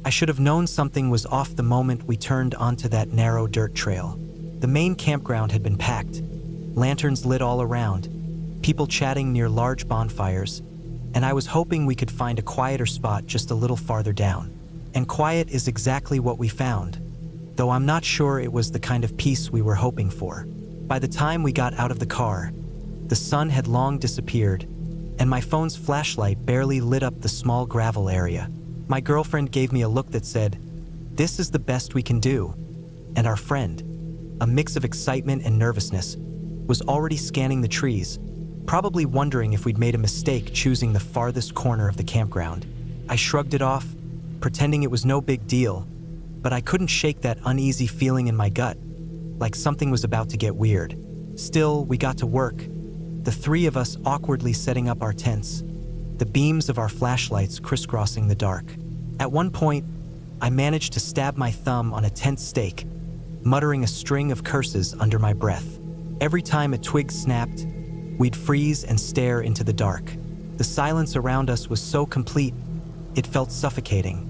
I should have known something was off the moment we turned onto that narrow dirt trail. The main campground had been packed, lanterns lit all around, people chatting near large bonfires, and I was hoping we could find a quieter spot just a little farther down. And quiet is exactly what we found, though I'm not sure it was the kind of peace we were hoping for. By the time we got out of the car, the sun had long disappeared, and my phone's flashlight barely lit up the small gravel area. My girlfriend gave me a look that said, "This is the best we can do." And our friend, a mix of excitement and nervousness, was already scanning the trees, probably wondering if we'd made a mistake choosing the farthest corner of the campground. I shrugged it off, pretending it was no big deal, but I couldn't shake that uneasy feeling in my gut, like something was about to get weird. Still, we got to work, the three of us awkwardly setting up our tents, the beams of our flashlights crisscrossing the dark. At one point, I managed to stab my thumb on a tent stake, muttering a string of curses under my breath. Every time a twig snapped, we'd freeze and stare into the dark. The silence around us was so complete, it felt suffocating,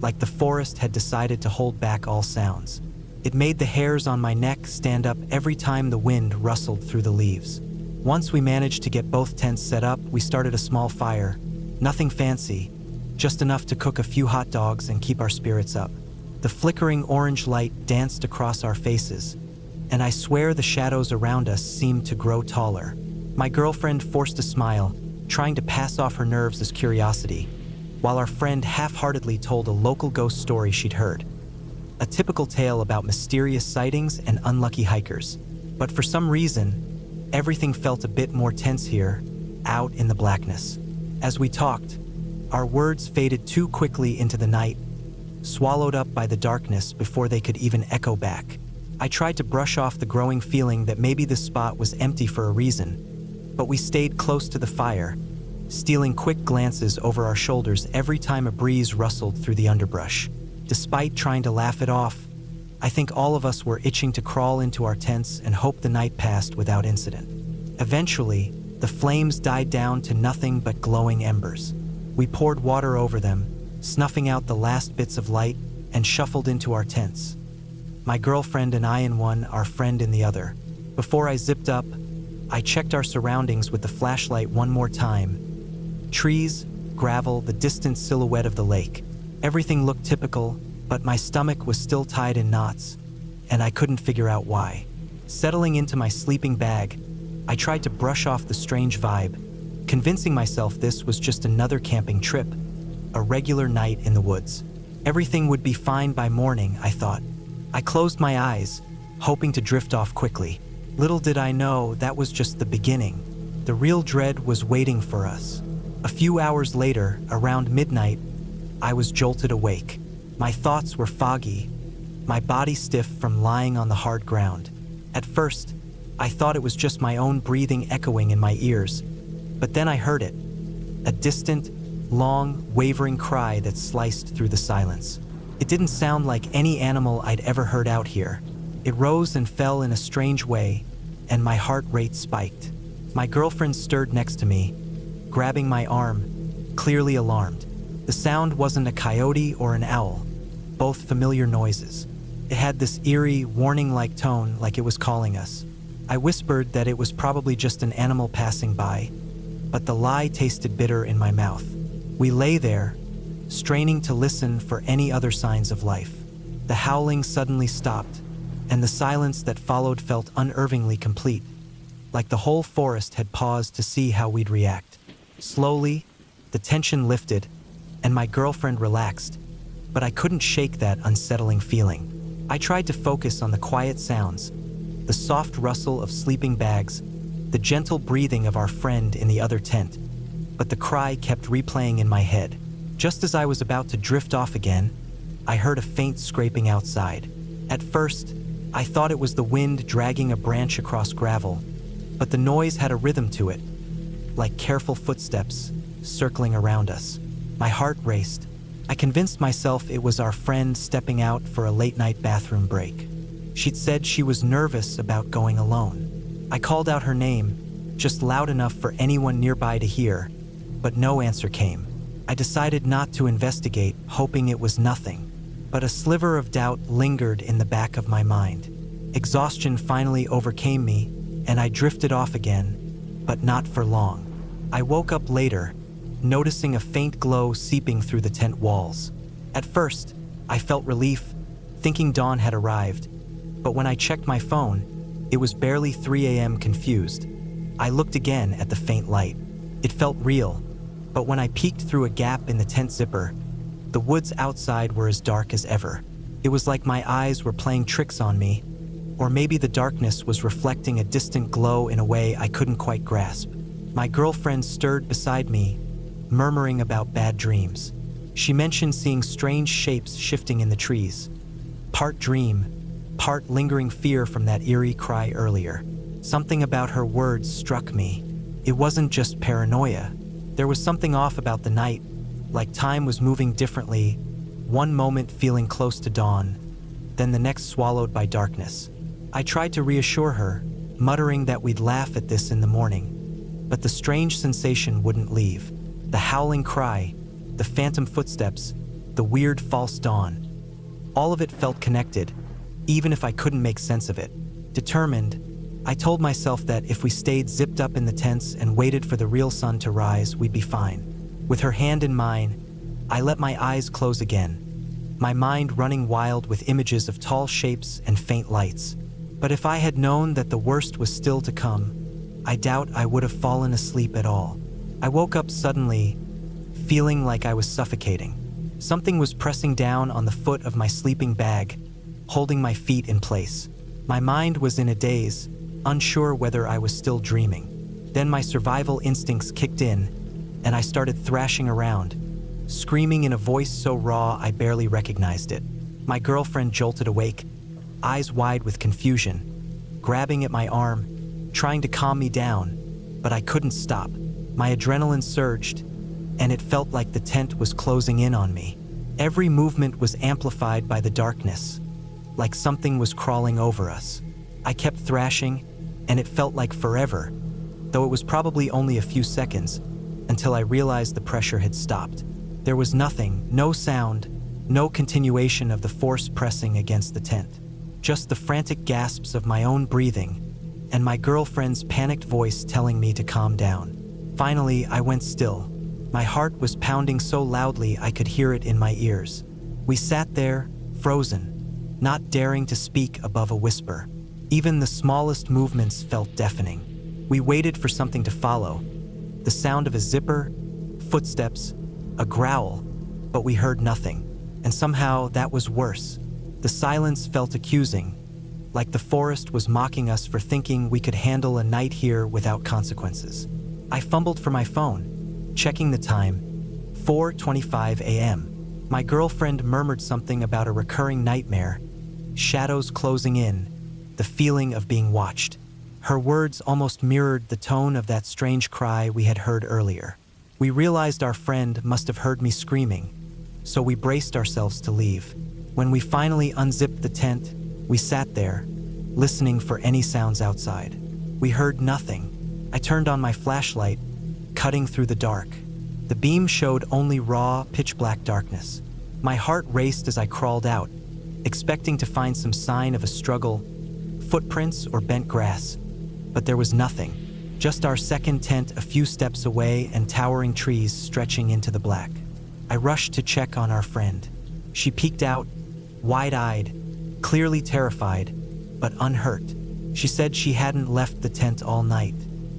like the forest had decided to hold back all sounds. It made the hairs on my neck stand up every time the wind rustled through the leaves. Once we managed to get both tents set up, we started a small fire. Nothing fancy, just enough to cook a few hot dogs and keep our spirits up. The flickering orange light danced across our faces, and I swear the shadows around us seemed to grow taller. My girlfriend forced a smile, trying to pass off her nerves as curiosity, while our friend half-heartedly told a local ghost story she'd heard. A typical tale about mysterious sightings and unlucky hikers. But for some reason, everything felt a bit more tense here, out in the blackness. As we talked, our words faded too quickly into the night, swallowed up by the darkness before they could even echo back. I tried to brush off the growing feeling that maybe this spot was empty for a reason, but we stayed close to the fire, stealing quick glances over our shoulders every time a breeze rustled through the underbrush. Despite trying to laugh it off, I think all of us were itching to crawl into our tents and hope the night passed without incident. Eventually, the flames died down to nothing but glowing embers. We poured water over them, snuffing out the last bits of light, and shuffled into our tents. My girlfriend and I in one, our friend in the other. Before I zipped up, I checked our surroundings with the flashlight one more time. Trees, gravel, the distant silhouette of the lake. Everything looked typical, but my stomach was still tied in knots, and I couldn't figure out why. Settling into my sleeping bag, I tried to brush off the strange vibe, convincing myself this was just another camping trip, a regular night in the woods. Everything would be fine by morning, I thought. I closed my eyes, hoping to drift off quickly. Little did I know that was just the beginning. The real dread was waiting for us. A few hours later, around midnight, I was jolted awake. My thoughts were foggy, my body stiff from lying on the hard ground. At first, I thought it was just my own breathing echoing in my ears, but then I heard it. A distant, long, wavering cry that sliced through the silence. It didn't sound like any animal I'd ever heard out here. It rose and fell in a strange way, and my heart rate spiked. My girlfriend stirred next to me, grabbing my arm, clearly alarmed. The sound wasn't a coyote or an owl, both familiar noises. It had this eerie, warning-like tone, like it was calling us. I whispered that it was probably just an animal passing by, but the lie tasted bitter in my mouth. We lay there, straining to listen for any other signs of life. The howling suddenly stopped, and the silence that followed felt unnervingly complete, like the whole forest had paused to see how we'd react. Slowly, the tension lifted, and my girlfriend relaxed, but I couldn't shake that unsettling feeling. I tried to focus on the quiet sounds, the soft rustle of sleeping bags, the gentle breathing of our friend in the other tent, but the cry kept replaying in my head. Just as I was about to drift off again, I heard a faint scraping outside. At first, I thought it was the wind dragging a branch across gravel, but the noise had a rhythm to it, like careful footsteps circling around us. My heart raced. I convinced myself it was our friend stepping out for a late-night bathroom break. She'd said she was nervous about going alone. I called out her name, just loud enough for anyone nearby to hear, but no answer came. I decided not to investigate, hoping it was nothing. But a sliver of doubt lingered in the back of my mind. Exhaustion finally overcame me, and I drifted off again, but not for long. I woke up later, noticing a faint glow seeping through the tent walls. At first, I felt relief, thinking dawn had arrived. But when I checked my phone, it was barely 3 a.m. confused. I looked again at the faint light. It felt real, but when I peeked through a gap in the tent zipper, the woods outside were as dark as ever. It was like my eyes were playing tricks on me, or maybe the darkness was reflecting a distant glow in a way I couldn't quite grasp. My girlfriend stirred beside me, murmuring about bad dreams. She mentioned seeing strange shapes shifting in the trees. Part dream, part lingering fear from that eerie cry earlier. Something about her words struck me. It wasn't just paranoia. There was something off about the night, like time was moving differently, one moment feeling close to dawn, then the next swallowed by darkness. I tried to reassure her, muttering that we'd laugh at this in the morning. But the strange sensation wouldn't leave. The howling cry, the phantom footsteps, the weird false dawn. All of it felt connected, even if I couldn't make sense of it. Determined, I told myself that if we stayed zipped up in the tents and waited for the real sun to rise, we'd be fine. With her hand in mine, I let my eyes close again, my mind running wild with images of tall shapes and faint lights. But if I had known that the worst was still to come, I doubt I would have fallen asleep at all. I woke up suddenly, feeling like I was suffocating. Something was pressing down on the foot of my sleeping bag, holding my feet in place. My mind was in a daze, unsure whether I was still dreaming. Then my survival instincts kicked in, and I started thrashing around, screaming in a voice so raw I barely recognized it. My girlfriend jolted awake, eyes wide with confusion, grabbing at my arm, trying to calm me down, but I couldn't stop. My adrenaline surged, and it felt like the tent was closing in on me. Every movement was amplified by the darkness, like something was crawling over us. I kept thrashing, and it felt like forever, though it was probably only a few seconds, until I realized the pressure had stopped. There was nothing, no sound, no continuation of the force pressing against the tent. Just the frantic gasps of my own breathing, and my girlfriend's panicked voice telling me to calm down. Finally, I went still. My heart was pounding so loudly I could hear it in my ears. We sat there, frozen, not daring to speak above a whisper. Even the smallest movements felt deafening. We waited for something to follow. The sound of a zipper, footsteps, a growl, but we heard nothing. And somehow that was worse. The silence felt accusing, like the forest was mocking us for thinking we could handle a night here without consequences. I fumbled for my phone, checking the time, 4:25 a.m. My girlfriend murmured something about a recurring nightmare, shadows closing in, the feeling of being watched. Her words almost mirrored the tone of that strange cry we had heard earlier. We realized our friend must have heard me screaming, so we braced ourselves to leave. When we finally unzipped the tent, we sat there, listening for any sounds outside. We heard nothing. I turned on my flashlight, cutting through the dark. The beam showed only raw, pitch-black darkness. My heart raced as I crawled out, expecting to find some sign of a struggle, footprints or bent grass. But there was nothing. Just our second tent a few steps away and towering trees stretching into the black. I rushed to check on our friend. She peeked out, wide-eyed, clearly terrified, but unhurt. She said she hadn't left the tent all night.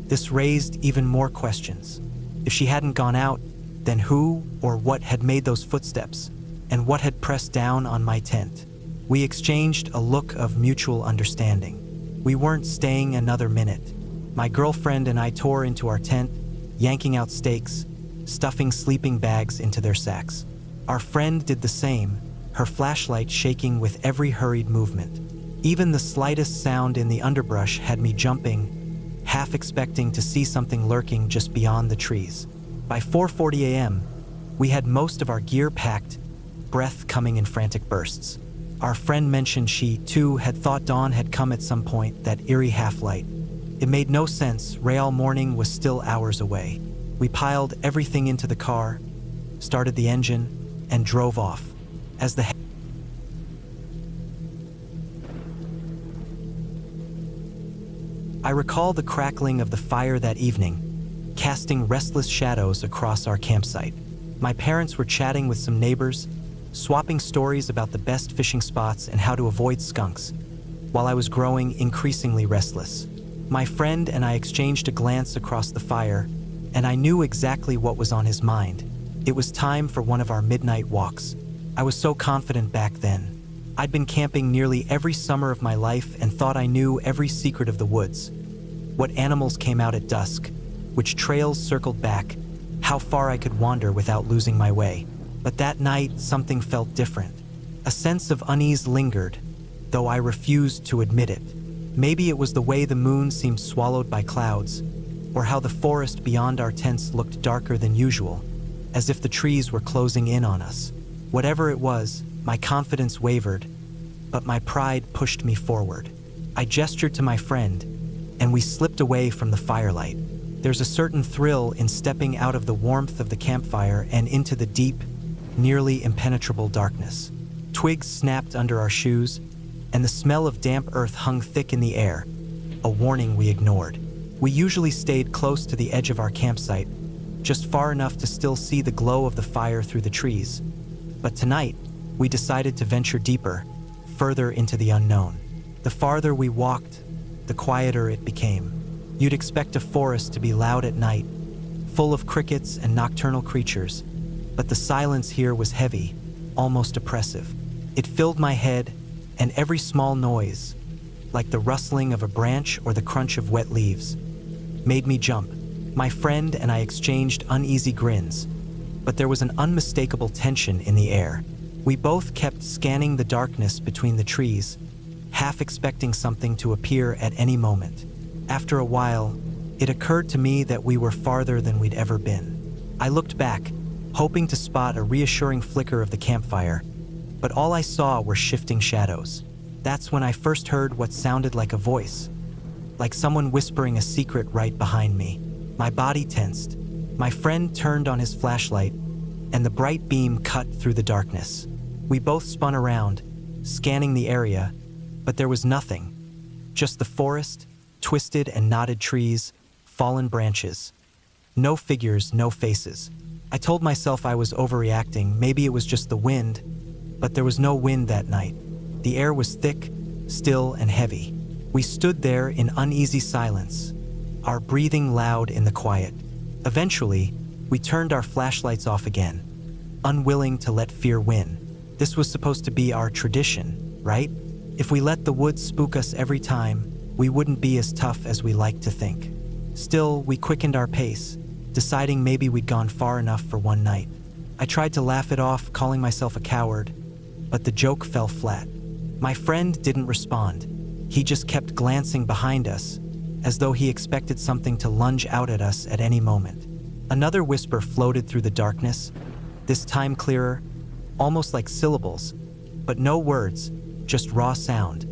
This raised even more questions. If she hadn't gone out, then who or what had made those footsteps, and what had pressed down on my tent? We exchanged a look of mutual understanding. We weren't staying another minute. My girlfriend and I tore into our tent, yanking out stakes, stuffing sleeping bags into their sacks. Our friend did the same, her flashlight shaking with every hurried movement. Even the slightest sound in the underbrush had me jumping, half expecting to see something lurking just beyond the trees. By 4:40 a.m., we had most of our gear packed, breath coming in frantic bursts. Our friend mentioned she, too, had thought dawn had come at some point, that eerie half-light. It made no sense, real morning was still hours away. We piled everything into the car, started the engine, and drove off. As the I recall the crackling of the fire that evening, casting restless shadows across our campsite. My parents were chatting with some neighbors, swapping stories about the best fishing spots and how to avoid skunks, while I was growing increasingly restless. My friend and I exchanged a glance across the fire, and I knew exactly what was on his mind. It was time for one of our midnight walks. I was so confident back then. I'd been camping nearly every summer of my life and thought I knew every secret of the woods. What animals came out at dusk, which trails circled back, how far I could wander without losing my way. But that night, something felt different. A sense of unease lingered, though I refused to admit it. Maybe it was the way the moon seemed swallowed by clouds, or how the forest beyond our tents looked darker than usual, as if the trees were closing in on us. Whatever it was, my confidence wavered, but my pride pushed me forward. I gestured to my friend, and we slipped away from the firelight. There's a certain thrill in stepping out of the warmth of the campfire and into the deep, nearly impenetrable darkness. Twigs snapped under our shoes, and the smell of damp earth hung thick in the air, a warning we ignored. We usually stayed close to the edge of our campsite, just far enough to still see the glow of the fire through the trees. But tonight, we decided to venture deeper, further into the unknown. The farther we walked, the quieter it became. You'd expect a forest to be loud at night, full of crickets and nocturnal creatures, but the silence here was heavy, almost oppressive. It filled my head, and every small noise, like the rustling of a branch or the crunch of wet leaves, made me jump. My friend and I exchanged uneasy grins, but there was an unmistakable tension in the air. We both kept scanning the darkness between the trees, half expecting something to appear at any moment. After a while, it occurred to me that we were farther than we'd ever been. I looked back, hoping to spot a reassuring flicker of the campfire, but all I saw were shifting shadows. That's when I first heard what sounded like a voice, like someone whispering a secret right behind me. My body tensed. My friend turned on his flashlight, and the bright beam cut through the darkness. We both spun around, scanning the area, but there was nothing. Just the forest, twisted and knotted trees, fallen branches. No figures, no faces. I told myself I was overreacting, maybe it was just the wind, but there was no wind that night. The air was thick, still, and heavy. We stood there in uneasy silence, our breathing loud in the quiet. Eventually, we turned our flashlights off again, unwilling to let fear win. This was supposed to be our tradition, right? If we let the woods spook us every time, we wouldn't be as tough as we like to think. Still, we quickened our pace, deciding maybe we'd gone far enough for one night. I tried to laugh it off, calling myself a coward, but the joke fell flat. My friend didn't respond. He just kept glancing behind us, as though he expected something to lunge out at us at any moment. Another whisper floated through the darkness, this time clearer, almost like syllables, but no words, just raw sound,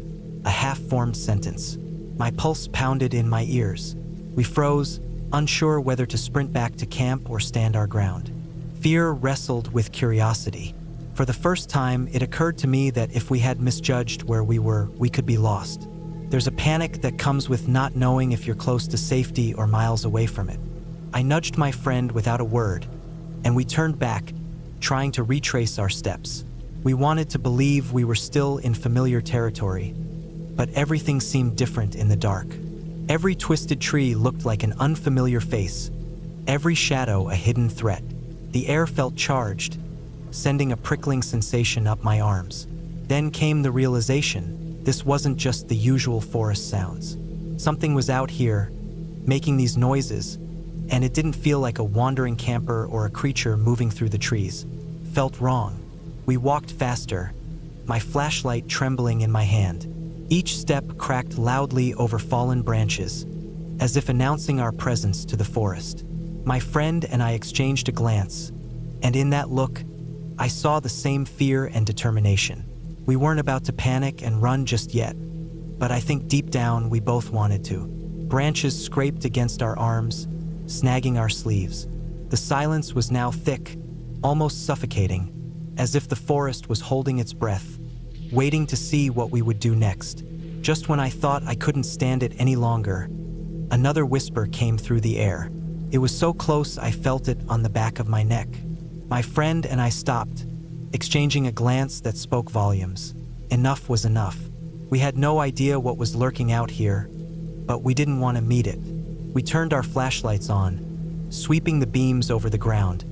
a half-formed sentence. My pulse pounded in my ears. We froze, unsure whether to sprint back to camp or stand our ground. Fear wrestled with curiosity. For the first time, it occurred to me that if we had misjudged where we were, we could be lost. There's a panic that comes with not knowing if you're close to safety or miles away from it. I nudged my friend without a word, and we turned back, trying to retrace our steps. We wanted to believe we were still in familiar territory, but everything seemed different in the dark. Every twisted tree looked like an unfamiliar face, every shadow a hidden threat. The air felt charged, sending a prickling sensation up my arms. Then came the realization, this wasn't just the usual forest sounds. Something was out here, making these noises, and it didn't feel like a wandering camper or a creature moving through the trees. Felt wrong. We walked faster, my flashlight trembling in my hand. Each step cracked loudly over fallen branches, as if announcing our presence to the forest. My friend and I exchanged a glance, and in that look, I saw the same fear and determination. We weren't about to panic and run just yet, but I think deep down we both wanted to. Branches scraped against our arms, snagging our sleeves. The silence was now thick, almost suffocating, as if the forest was holding its breath, waiting to see what we would do next. Just when I thought I couldn't stand it any longer, another whisper came through the air. It was so close I felt it on the back of my neck. My friend and I stopped, exchanging a glance that spoke volumes. Enough was enough. We had no idea what was lurking out here, but we didn't want to meet it. We turned our flashlights on, sweeping the beams over the ground,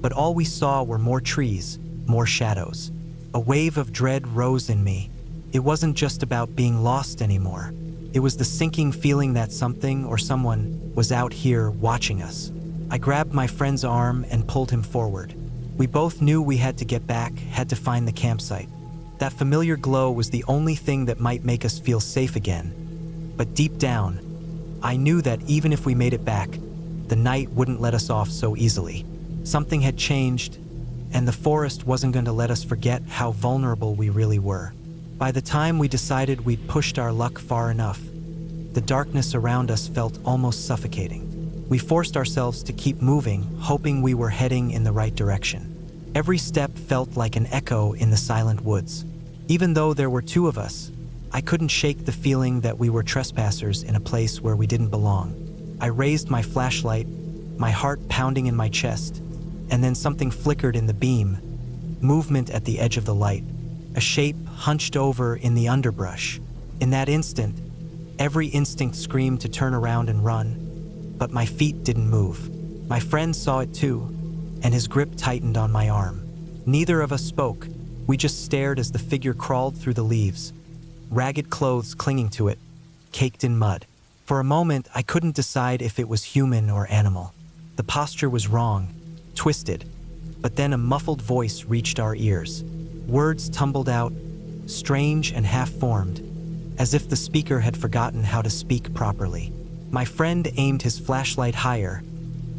but all we saw were more trees, more shadows. A wave of dread rose in me. It wasn't just about being lost anymore. It was the sinking feeling that something or someone was out here watching us. I grabbed my friend's arm and pulled him forward. We both knew we had to get back, had to find the campsite. That familiar glow was the only thing that might make us feel safe again. But deep down, I knew that even if we made it back, the night wouldn't let us off so easily. Something had changed, and the forest wasn't going to let us forget how vulnerable we really were. By the time we decided we'd pushed our luck far enough, the darkness around us felt almost suffocating. We forced ourselves to keep moving, hoping we were heading in the right direction. Every step felt like an echo in the silent woods. Even though there were two of us, I couldn't shake the feeling that we were trespassers in a place where we didn't belong. I raised my flashlight, my heart pounding in my chest, and then something flickered in the beam, movement at the edge of the light. A shape hunched over in the underbrush. In that instant, every instinct screamed to turn around and run, but my feet didn't move. My friend saw it too, and his grip tightened on my arm. Neither of us spoke. We just stared as the figure crawled through the leaves, ragged clothes clinging to it, caked in mud. For a moment, I couldn't decide if it was human or animal. The posture was wrong, twisted, but then a muffled voice reached our ears. Words tumbled out, strange and half-formed, as if the speaker had forgotten how to speak properly. My friend aimed his flashlight higher,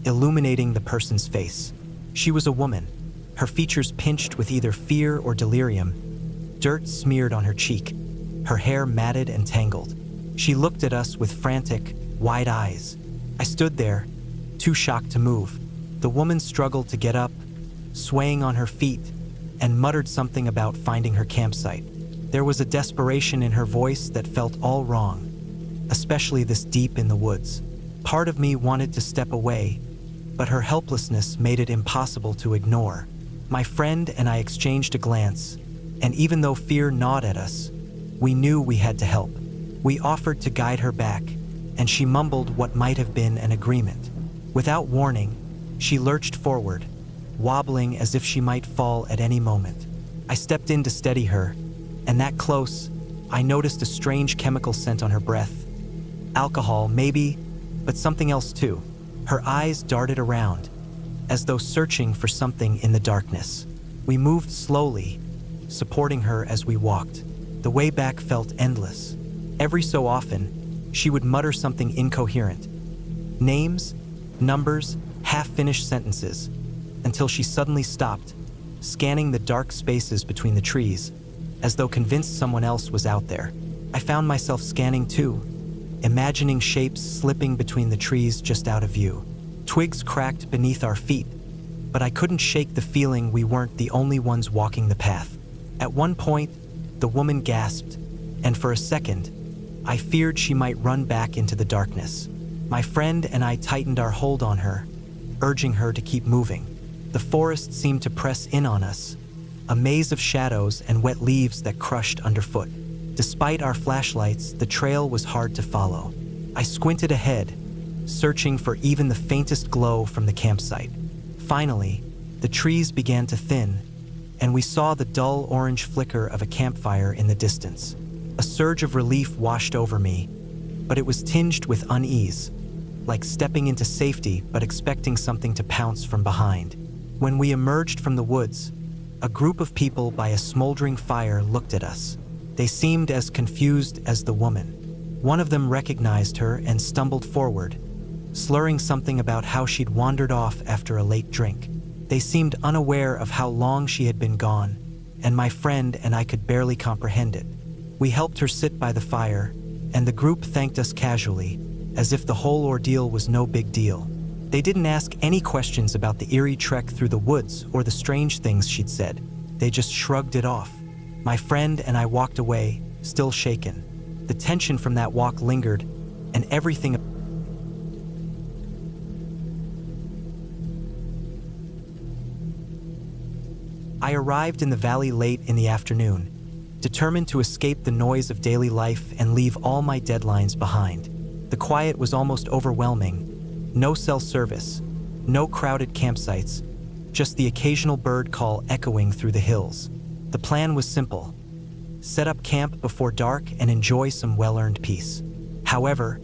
illuminating the person's face. She was a woman, her features pinched with either fear or delirium, dirt smeared on her cheek, her hair matted and tangled. She looked at us with frantic, wide eyes. I stood there, too shocked to move. The woman struggled to get up, swaying on her feet, and muttered something about finding her campsite. There was a desperation in her voice that felt all wrong, especially this deep in the woods. Part of me wanted to step away, but her helplessness made it impossible to ignore. My friend and I exchanged a glance, and even though fear gnawed at us, we knew we had to help. We offered to guide her back, and she mumbled what might have been an agreement. Without warning, she lurched forward, wobbling as if she might fall at any moment. I stepped in to steady her, and that close, I noticed a strange chemical scent on her breath. Alcohol, maybe, but something else too. Her eyes darted around, as though searching for something in the darkness. We moved slowly, supporting her as we walked. The way back felt endless. Every so often, she would mutter something incoherent. Names, numbers, half-finished sentences, until she suddenly stopped, scanning the dark spaces between the trees, as though convinced someone else was out there. I found myself scanning too, imagining shapes slipping between the trees just out of view. Twigs cracked beneath our feet, but I couldn't shake the feeling we weren't the only ones walking the path. At one point, the woman gasped, and for a second, I feared she might run back into the darkness. My friend and I tightened our hold on her, urging her to keep moving. The forest seemed to press in on us, a maze of shadows and wet leaves that crushed underfoot. Despite our flashlights, the trail was hard to follow. I squinted ahead, searching for even the faintest glow from the campsite. Finally, the trees began to thin, and we saw the dull orange flicker of a campfire in the distance. A surge of relief washed over me, but it was tinged with unease, like stepping into safety but expecting something to pounce from behind. When we emerged from the woods, a group of people by a smoldering fire looked at us. They seemed as confused as the woman. One of them recognized her and stumbled forward, slurring something about how she'd wandered off after a late drink. They seemed unaware of how long she had been gone, and my friend and I could barely comprehend it. We helped her sit by the fire, and the group thanked us casually, as if the whole ordeal was no big deal. They didn't ask any questions about the eerie trek through the woods or the strange things she'd said. They just shrugged it off. My friend and I walked away, still shaken. The tension from that walk lingered, and everything. I arrived in the valley late in the afternoon, determined to escape the noise of daily life and leave all my deadlines behind. The quiet was almost overwhelming. No cell service, no crowded campsites, just the occasional bird call echoing through the hills. The plan was simple: set up camp before dark and enjoy some well-earned peace. However,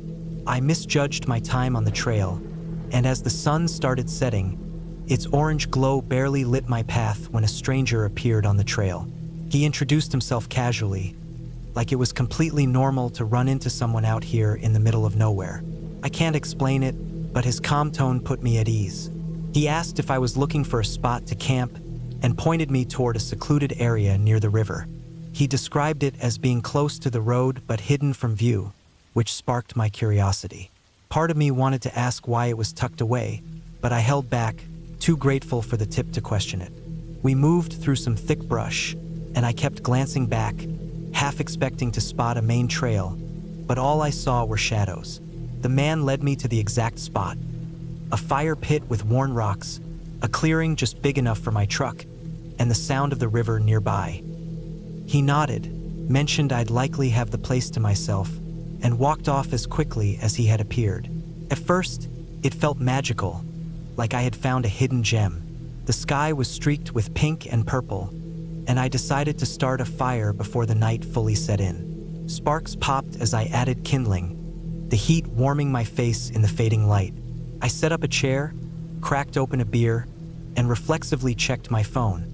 I misjudged my time on the trail, and as the sun started setting, its orange glow barely lit my path when a stranger appeared on the trail. He introduced himself casually, like it was completely normal to run into someone out here in the middle of nowhere. I can't explain it, but his calm tone put me at ease. He asked if I was looking for a spot to camp and pointed me toward a secluded area near the river. He described it as being close to the road but hidden from view, which sparked my curiosity. Part of me wanted to ask why it was tucked away, but I held back, too grateful for the tip to question it. We moved through some thick brush, and I kept glancing back, half expecting to spot a main trail, but all I saw were shadows. The man led me to the exact spot: a fire pit with worn rocks, a clearing just big enough for my truck, and the sound of the river nearby. He nodded, mentioned I'd likely have the place to myself, and walked off as quickly as he had appeared. At first, it felt magical, like I had found a hidden gem. The sky was streaked with pink and purple, and I decided to start a fire before the night fully set in. Sparks popped as I added kindling, the heat warming my face in the fading light. I set up a chair, cracked open a beer, and reflexively checked my phone,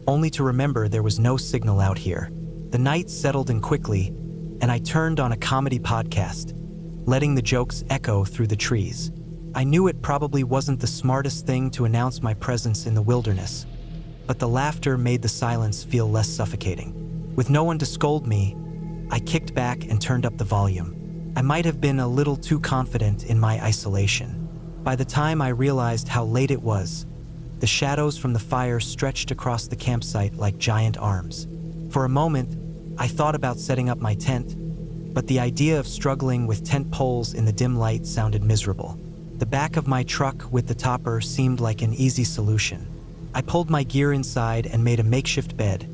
only to remember there was no signal out here. The night settled in quickly, and I turned on a comedy podcast, letting the jokes echo through the trees. I knew it probably wasn't the smartest thing to announce my presence in the wilderness, but the laughter made the silence feel less suffocating. With no one to scold me, I kicked back and turned up the volume. I might have been a little too confident in my isolation. By the time I realized how late it was, the shadows from the fire stretched across the campsite like giant arms. For a moment, I thought about setting up my tent, but the idea of struggling with tent poles in the dim light sounded miserable. The back of my truck with the topper seemed like an easy solution. I pulled my gear inside and made a makeshift bed,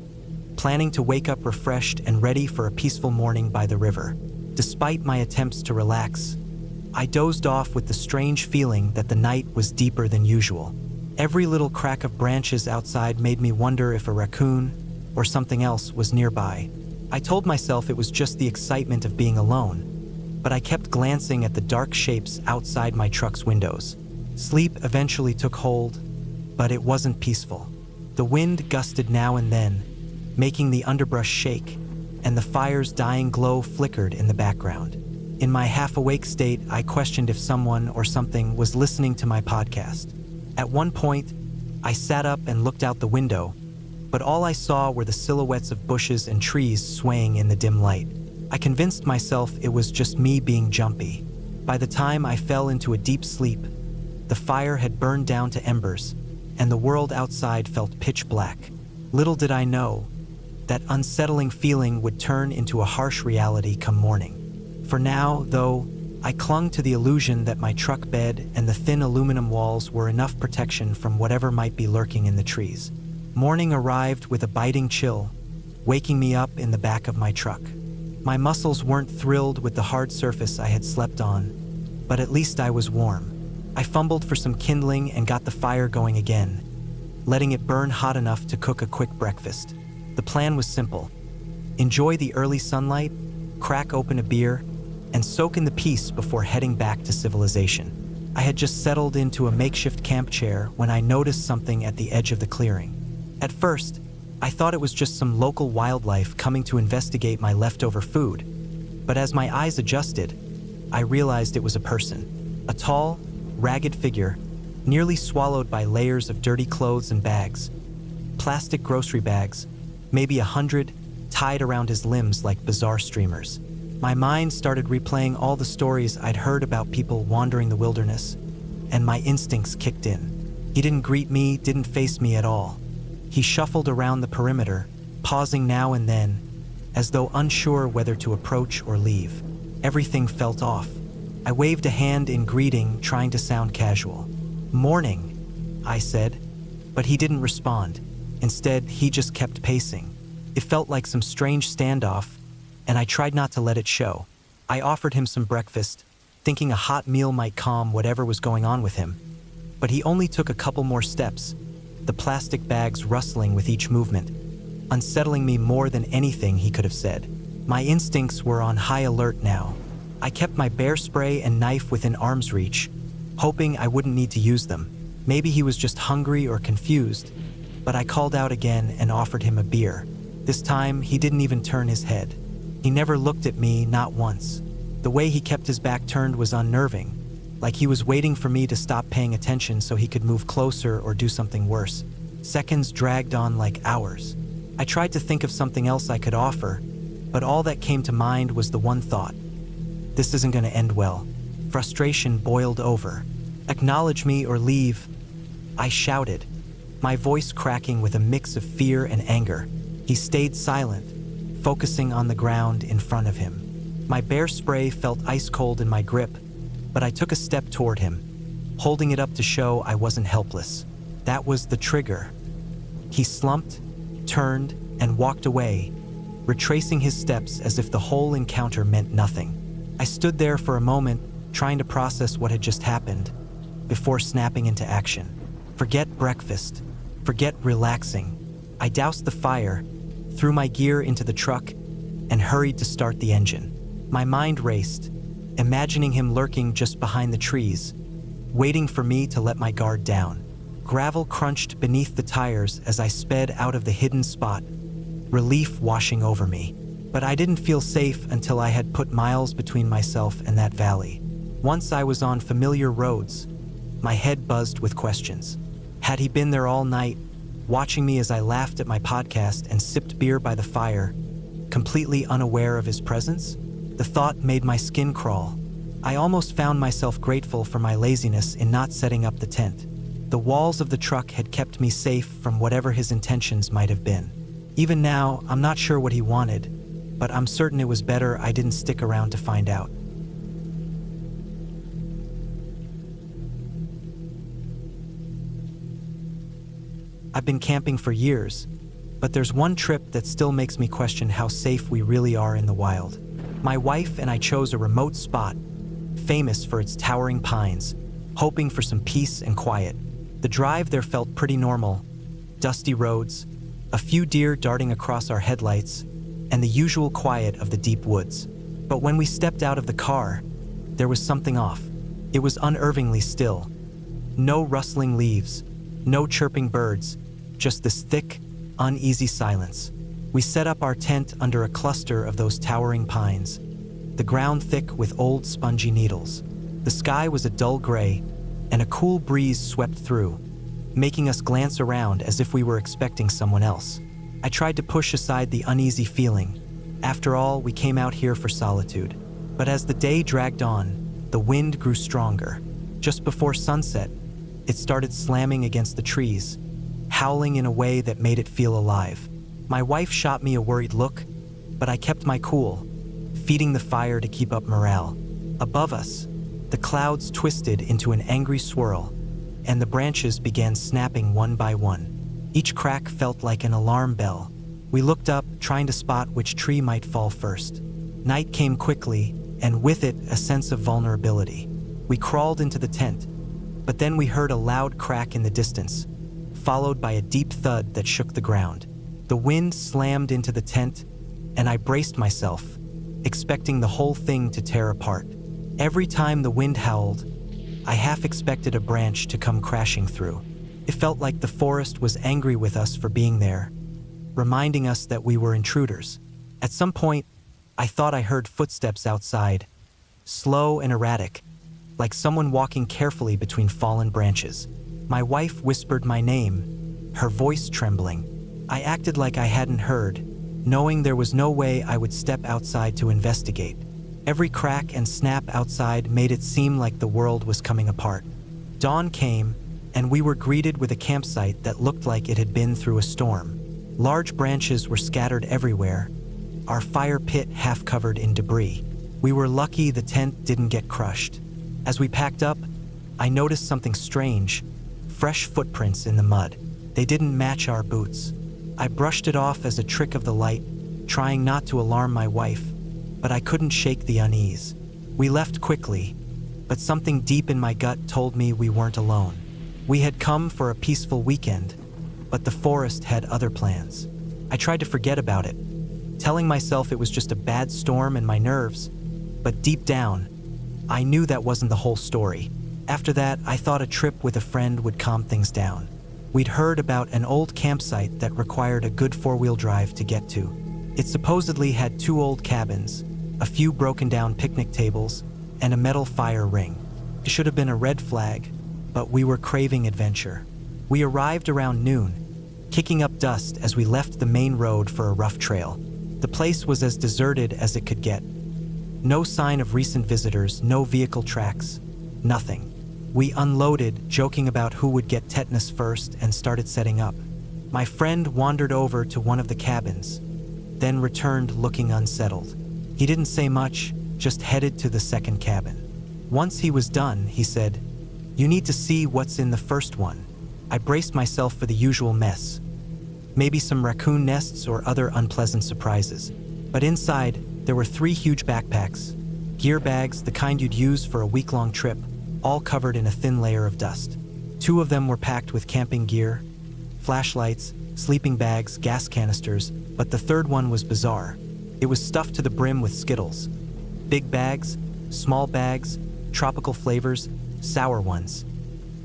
planning to wake up refreshed and ready for a peaceful morning by the river. Despite my attempts to relax, I dozed off with the strange feeling that the night was deeper than usual. Every little crack of branches outside made me wonder if a raccoon or something else was nearby. I told myself it was just the excitement of being alone, but I kept glancing at the dark shapes outside my truck's windows. Sleep eventually took hold, but it wasn't peaceful. The wind gusted now and then, making the underbrush shake, and the fire's dying glow flickered in the background. In my half-awake state, I questioned if someone or something was listening to my podcast. At one point, I sat up and looked out the window, but all I saw were the silhouettes of bushes and trees swaying in the dim light. I convinced myself it was just me being jumpy. By the time I fell into a deep sleep, the fire had burned down to embers, and the world outside felt pitch black. Little did I know, that unsettling feeling would turn into a harsh reality come morning. For now, though, I clung to the illusion that my truck bed and the thin aluminum walls were enough protection from whatever might be lurking in the trees. Morning arrived with a biting chill, waking me up in the back of my truck. My muscles weren't thrilled with the hard surface I had slept on, but at least I was warm. I fumbled for some kindling and got the fire going again, letting it burn hot enough to cook a quick breakfast. The plan was simple: enjoy the early sunlight, crack open a beer, and soak in the peace before heading back to civilization. I had just settled into a makeshift camp chair when I noticed something at the edge of the clearing. At first, I thought it was just some local wildlife coming to investigate my leftover food, but as my eyes adjusted, I realized it was a person. A tall, ragged figure, nearly swallowed by layers of dirty clothes and bags. Plastic grocery bags, maybe 100, tied around his limbs like bizarre streamers. My mind started replaying all the stories I'd heard about people wandering the wilderness, and my instincts kicked in. He didn't greet me, didn't face me at all. He shuffled around the perimeter, pausing now and then, as though unsure whether to approach or leave. Everything felt off. I waved a hand in greeting, trying to sound casual. "Morning," I said, but he didn't respond. Instead, he just kept pacing. It felt like some strange standoff, and I tried not to let it show. I offered him some breakfast, thinking a hot meal might calm whatever was going on with him. But he only took a couple more steps, the plastic bags rustling with each movement, unsettling me more than anything he could have said. My instincts were on high alert now. I kept my bear spray and knife within arm's reach, hoping I wouldn't need to use them. Maybe he was just hungry or confused, but I called out again and offered him a beer. This time, he didn't even turn his head. He never looked at me, not once. The way he kept his back turned was unnerving, like he was waiting for me to stop paying attention so he could move closer or do something worse. Seconds dragged on like hours. I tried to think of something else I could offer, but all that came to mind was the one thought. This isn't going to end well. Frustration boiled over. "Acknowledge me or leave," I shouted, my voice cracking with a mix of fear and anger. He stayed silent, focusing on the ground in front of him. My bear spray felt ice cold in my grip, but I took a step toward him, holding it up to show I wasn't helpless. That was the trigger. He slumped, turned, and walked away, retracing his steps as if the whole encounter meant nothing. I stood there for a moment, trying to process what had just happened, before snapping into action. Forget breakfast. Forget relaxing. I doused the fire, threw my gear into the truck, and hurried to start the engine. My mind raced, imagining him lurking just behind the trees, waiting for me to let my guard down. Gravel crunched beneath the tires as I sped out of the hidden spot, relief washing over me. But I didn't feel safe until I had put miles between myself and that valley. Once I was on familiar roads, my head buzzed with questions. Had he been there all night, watching me as I laughed at my podcast and sipped beer by the fire, completely unaware of his presence? The thought made my skin crawl. I almost found myself grateful for my laziness in not setting up the tent. The walls of the truck had kept me safe from whatever his intentions might have been. Even now, I'm not sure what he wanted, but I'm certain it was better I didn't stick around to find out. I've been camping for years, but there's one trip that still makes me question how safe we really are in the wild. My wife and I chose a remote spot, famous for its towering pines, hoping for some peace and quiet. The drive there felt pretty normal. Dusty roads, a few deer darting across our headlights, and the usual quiet of the deep woods. But when we stepped out of the car, there was something off. It was unnervingly still. No rustling leaves, no chirping birds, just this thick, uneasy silence. We set up our tent under a cluster of those towering pines, the ground thick with old spongy needles. The sky was a dull gray, and a cool breeze swept through, making us glance around as if we were expecting someone else. I tried to push aside the uneasy feeling. After all, we came out here for solitude. But as the day dragged on, the wind grew stronger. Just before sunset, it started slamming against the trees, howling in a way that made it feel alive. My wife shot me a worried look, but I kept my cool, feeding the fire to keep up morale. Above us, the clouds twisted into an angry swirl, and the branches began snapping one by one. Each crack felt like an alarm bell. We looked up, trying to spot which tree might fall first. Night came quickly, and with it, a sense of vulnerability. We crawled into the tent, but then we heard a loud crack in the distance, followed by a deep thud that shook the ground. The wind slammed into the tent, and I braced myself, expecting the whole thing to tear apart. Every time the wind howled, I half expected a branch to come crashing through. It felt like the forest was angry with us for being there, reminding us that we were intruders. At some point, I thought I heard footsteps outside, slow and erratic, like someone walking carefully between fallen branches. My wife whispered my name, her voice trembling. I acted like I hadn't heard, knowing there was no way I would step outside to investigate. Every crack and snap outside made it seem like the world was coming apart. Dawn came, and we were greeted with a campsite that looked like it had been through a storm. Large branches were scattered everywhere, our fire pit half covered in debris. We were lucky the tent didn't get crushed. As we packed up, I noticed something strange: fresh footprints in the mud. They didn't match our boots. I brushed it off as a trick of the light, trying not to alarm my wife, but I couldn't shake the unease. We left quickly, but something deep in my gut told me we weren't alone. We had come for a peaceful weekend, but the forest had other plans. I tried to forget about it, telling myself it was just a bad storm and my nerves, but deep down, I knew that wasn't the whole story. After that, I thought a trip with a friend would calm things down. We'd heard about an old campsite that required a good four-wheel drive to get to. It supposedly had 2 old cabins, a few broken-down picnic tables, and a metal fire ring. It should have been a red flag, but we were craving adventure. We arrived around noon, kicking up dust as we left the main road for a rough trail. The place was as deserted as it could get. No sign of recent visitors, no vehicle tracks, nothing. We unloaded, joking about who would get tetanus first, and started setting up. My friend wandered over to one of the cabins, then returned looking unsettled. He didn't say much, just headed to the second cabin. Once he was done, he said, "You need to see what's in the first one." I braced myself for the usual mess. Maybe some raccoon nests or other unpleasant surprises. But inside, there were 3 huge backpacks, gear bags, the kind you'd use for a week-long trip, all covered in a thin layer of dust. 2 of them were packed with camping gear, flashlights, sleeping bags, gas canisters, but the third one was bizarre. It was stuffed to the brim with Skittles. Big bags, small bags, tropical flavors, sour ones.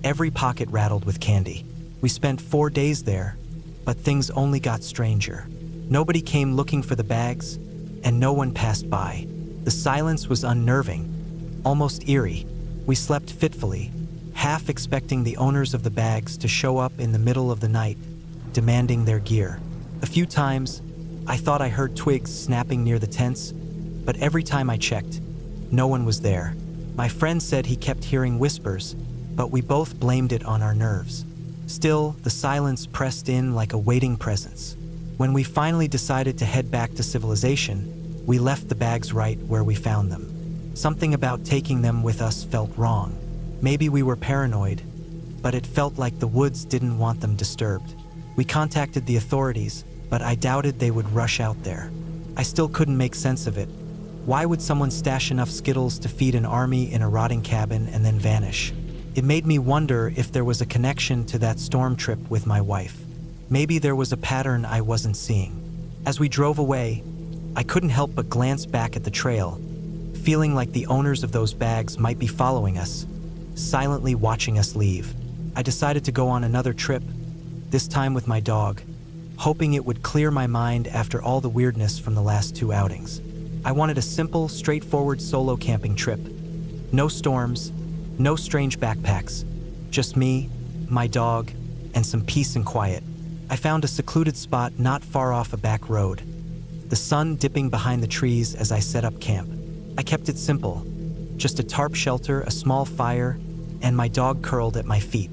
Every pocket rattled with candy. We spent 4 days there, but things only got stranger. Nobody came looking for the bags, and no one passed by. The silence was unnerving, almost eerie. We slept fitfully, half expecting the owners of the bags to show up in the middle of the night, demanding their gear. A few times, I thought I heard twigs snapping near the tents, but every time I checked, no one was there. My friend said he kept hearing whispers, but we both blamed it on our nerves. Still, the silence pressed in like a waiting presence. When we finally decided to head back to civilization, we left the bags right where we found them. Something about taking them with us felt wrong. Maybe we were paranoid, but it felt like the woods didn't want them disturbed. We contacted the authorities, but I doubted they would rush out there. I still couldn't make sense of it. Why would someone stash enough Skittles to feed an army in a rotting cabin and then vanish? It made me wonder if there was a connection to that storm trip with my wife. Maybe there was a pattern I wasn't seeing. As we drove away, I couldn't help but glance back at the trail, feeling like the owners of those bags might be following us, silently watching us leave. I decided to go on another trip, this time with my dog, hoping it would clear my mind after all the weirdness from the last 2 outings. I wanted a simple, straightforward solo camping trip. No storms, no strange backpacks, just me, my dog, and some peace and quiet. I found a secluded spot not far off a back road, the sun dipping behind the trees as I set up camp. I kept it simple, just a tarp shelter, a small fire, and my dog curled at my feet.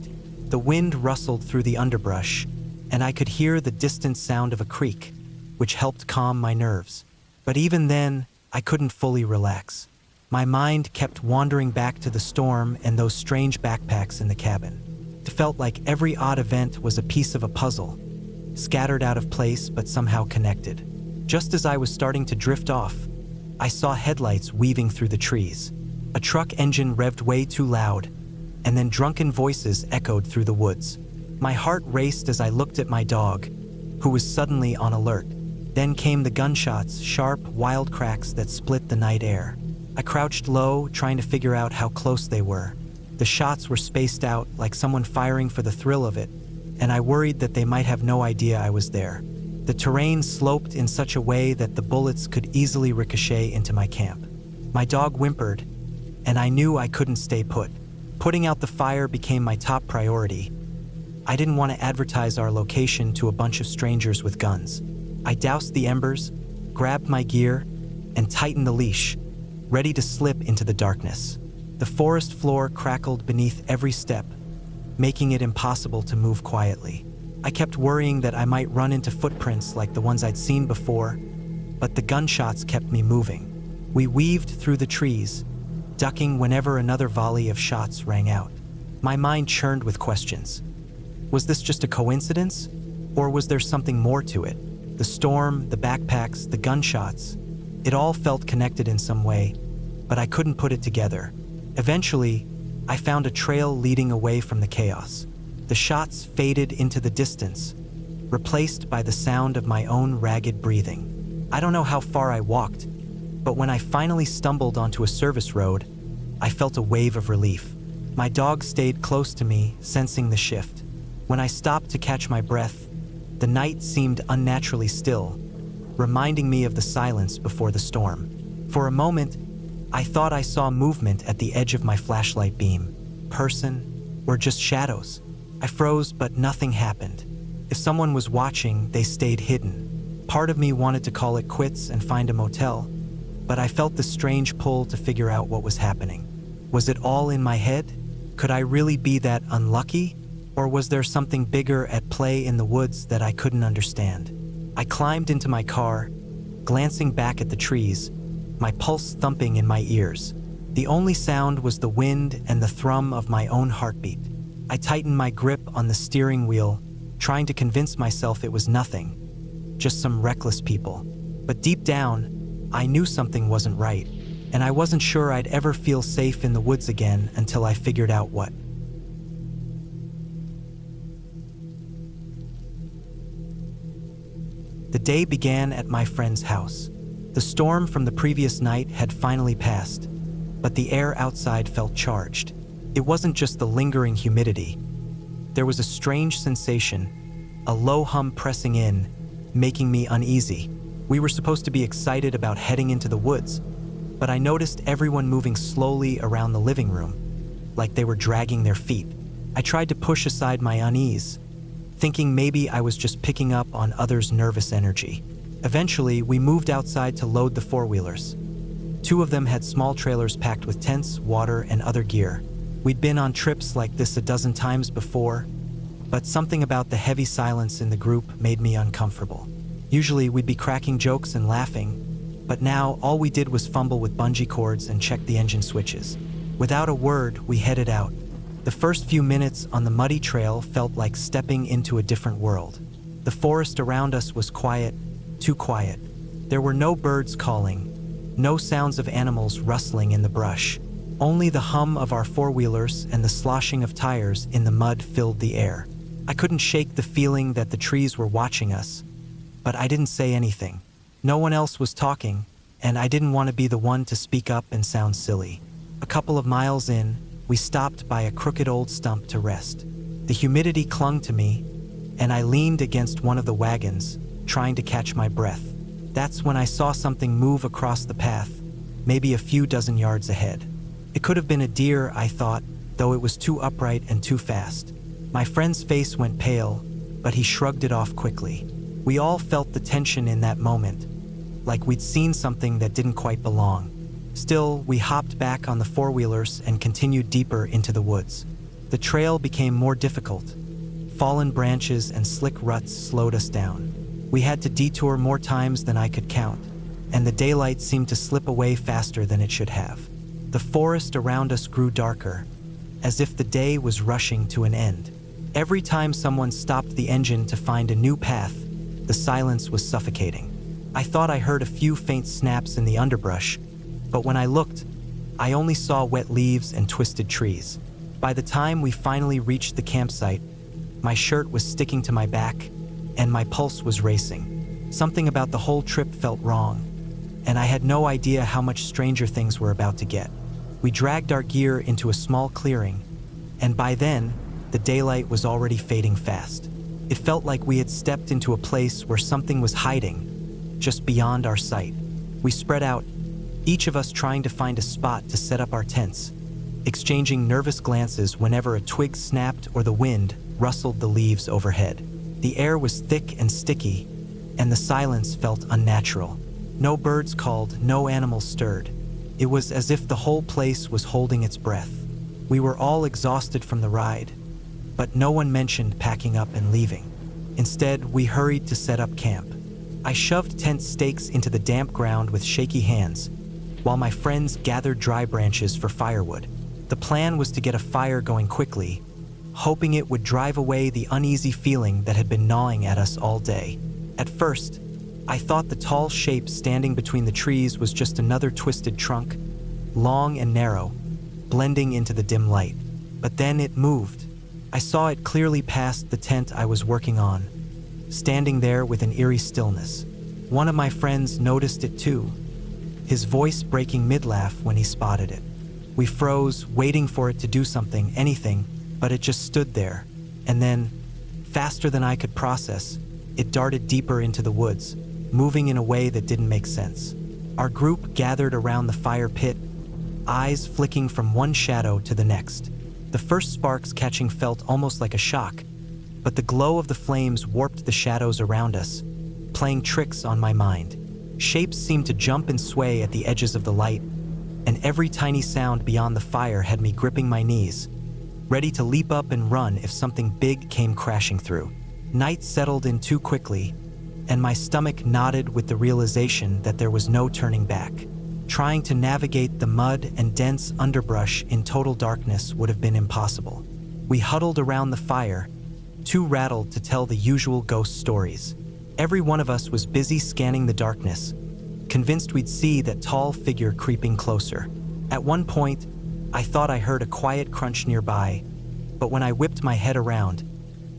The wind rustled through the underbrush, and I could hear the distant sound of a creek, which helped calm my nerves. But even then, I couldn't fully relax. My mind kept wandering back to the storm and those strange backpacks in the cabin. It felt like every odd event was a piece of a puzzle, scattered out of place but somehow connected. Just as I was starting to drift off, I saw headlights weaving through the trees. A truck engine revved way too loud, and then drunken voices echoed through the woods. My heart raced as I looked at my dog, who was suddenly on alert. Then came the gunshots, sharp, wild cracks that split the night air. I crouched low, trying to figure out how close they were. The shots were spaced out, like someone firing for the thrill of it, and I worried that they might have no idea I was there. The terrain sloped in such a way that the bullets could easily ricochet into my camp. My dog whimpered, and I knew I couldn't stay put. Putting out the fire became my top priority. I didn't want to advertise our location to a bunch of strangers with guns. I doused the embers, grabbed my gear, and tightened the leash, ready to slip into the darkness. The forest floor crackled beneath every step, making it impossible to move quietly. I kept worrying that I might run into footprints like the ones I'd seen before, but the gunshots kept me moving. We weaved through the trees, ducking whenever another volley of shots rang out. My mind churned with questions. Was this just a coincidence? Or was there something more to it? The storm, the backpacks, the gunshots, it all felt connected in some way, but I couldn't put it together. Eventually, I found a trail leading away from the chaos. The shots faded into the distance, replaced by the sound of my own ragged breathing. I don't know how far I walked, but when I finally stumbled onto a service road, I felt a wave of relief. My dog stayed close to me, sensing the shift. When I stopped to catch my breath, the night seemed unnaturally still, reminding me of the silence before the storm. For a moment, I thought I saw movement at the edge of my flashlight beam. Person, or just shadows. I froze, but nothing happened. If someone was watching, they stayed hidden. Part of me wanted to call it quits and find a motel, but I felt the strange pull to figure out what was happening. Was it all in my head? Could I really be that unlucky? Or was there something bigger at play in the woods that I couldn't understand? I climbed into my car, glancing back at the trees, my pulse thumping in my ears. The only sound was the wind and the thrum of my own heartbeat. I tightened my grip on the steering wheel, trying to convince myself it was nothing, just some reckless people. But deep down, I knew something wasn't right, and I wasn't sure I'd ever feel safe in the woods again until I figured out what. The day began at my friend's house. The storm from the previous night had finally passed, but the air outside felt charged. It wasn't just the lingering humidity. There was a strange sensation, a low hum pressing in, making me uneasy. We were supposed to be excited about heading into the woods, but I noticed everyone moving slowly around the living room, like they were dragging their feet. I tried to push aside my unease, thinking maybe I was just picking up on others' nervous energy. Eventually, we moved outside to load the four-wheelers. Two of them had small trailers packed with tents, water, and other gear. We'd been on trips like this a dozen times before, but something about the heavy silence in the group made me uncomfortable. Usually, we'd be cracking jokes and laughing, but now all we did was fumble with bungee cords and check the engine switches. Without a word, we headed out. The first few minutes on the muddy trail felt like stepping into a different world. The forest around us was quiet, too quiet. There were no birds calling, no sounds of animals rustling in the brush. Only the hum of our four-wheelers and the sloshing of tires in the mud filled the air. I couldn't shake the feeling that the trees were watching us, but I didn't say anything. No one else was talking, and I didn't want to be the one to speak up and sound silly. A couple of miles in, we stopped by a crooked old stump to rest. The humidity clung to me, and I leaned against one of the wagons, trying to catch my breath. That's when I saw something move across the path, maybe a few dozen yards ahead. It could have been a deer, I thought, though it was too upright and too fast. My friend's face went pale, but he shrugged it off quickly. We all felt the tension in that moment, like we'd seen something that didn't quite belong. Still, we hopped back on the four-wheelers and continued deeper into the woods. The trail became more difficult. Fallen branches and slick ruts slowed us down. We had to detour more times than I could count, and the daylight seemed to slip away faster than it should have. The forest around us grew darker, as if the day was rushing to an end. Every time someone stopped the engine to find a new path, the silence was suffocating. I thought I heard a few faint snaps in the underbrush, but when I looked, I only saw wet leaves and twisted trees. By the time we finally reached the campsite, my shirt was sticking to my back, and my pulse was racing. Something about the whole trip felt wrong, and I had no idea how much stranger things were about to get. We dragged our gear into a small clearing, and by then, the daylight was already fading fast. It felt like we had stepped into a place where something was hiding, just beyond our sight. We spread out, each of us trying to find a spot to set up our tents, exchanging nervous glances whenever a twig snapped or the wind rustled the leaves overhead. The air was thick and sticky, and the silence felt unnatural. No birds called, no animals stirred. It was as if the whole place was holding its breath. We were all exhausted from the ride, but no one mentioned packing up and leaving. Instead, we hurried to set up camp. I shoved tent stakes into the damp ground with shaky hands, while my friends gathered dry branches for firewood. The plan was to get a fire going quickly, hoping it would drive away the uneasy feeling that had been gnawing at us all day. At first, I thought the tall shape standing between the trees was just another twisted trunk, long and narrow, blending into the dim light. But then it moved. I saw it clearly past the tent I was working on, standing there with an eerie stillness. One of my friends noticed it too, his voice breaking mid-laugh when he spotted it. We froze, waiting for it to do something, anything, but it just stood there. And then, faster than I could process, it darted deeper into the woods, moving in a way that didn't make sense. Our group gathered around the fire pit, eyes flicking from one shadow to the next. The first sparks catching felt almost like a shock, but the glow of the flames warped the shadows around us, playing tricks on my mind. Shapes seemed to jump and sway at the edges of the light, and every tiny sound beyond the fire had me gripping my knees, ready to leap up and run if something big came crashing through. Night settled in too quickly, and my stomach knotted with the realization that there was no turning back. Trying to navigate the mud and dense underbrush in total darkness would have been impossible. We huddled around the fire, too rattled to tell the usual ghost stories. Every one of us was busy scanning the darkness, convinced we'd see that tall figure creeping closer. At one point, I thought I heard a quiet crunch nearby, but when I whipped my head around,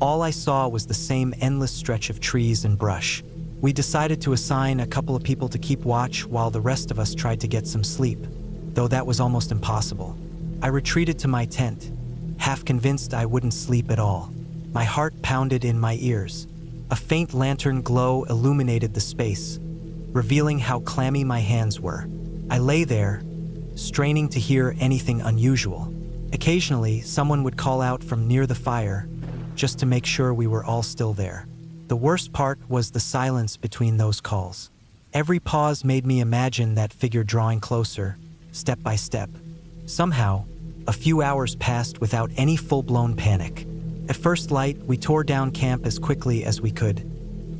all I saw was the same endless stretch of trees and brush. We decided to assign a couple of people to keep watch while the rest of us tried to get some sleep, though that was almost impossible. I retreated to my tent, half convinced I wouldn't sleep at all. My heart pounded in my ears. A faint lantern glow illuminated the space, revealing how clammy my hands were. I lay there, straining to hear anything unusual. Occasionally, someone would call out from near the fire, just to make sure we were all still there. The worst part was the silence between those calls. Every pause made me imagine that figure drawing closer, step by step. Somehow, a few hours passed without any full-blown panic. At first light, we tore down camp as quickly as we could.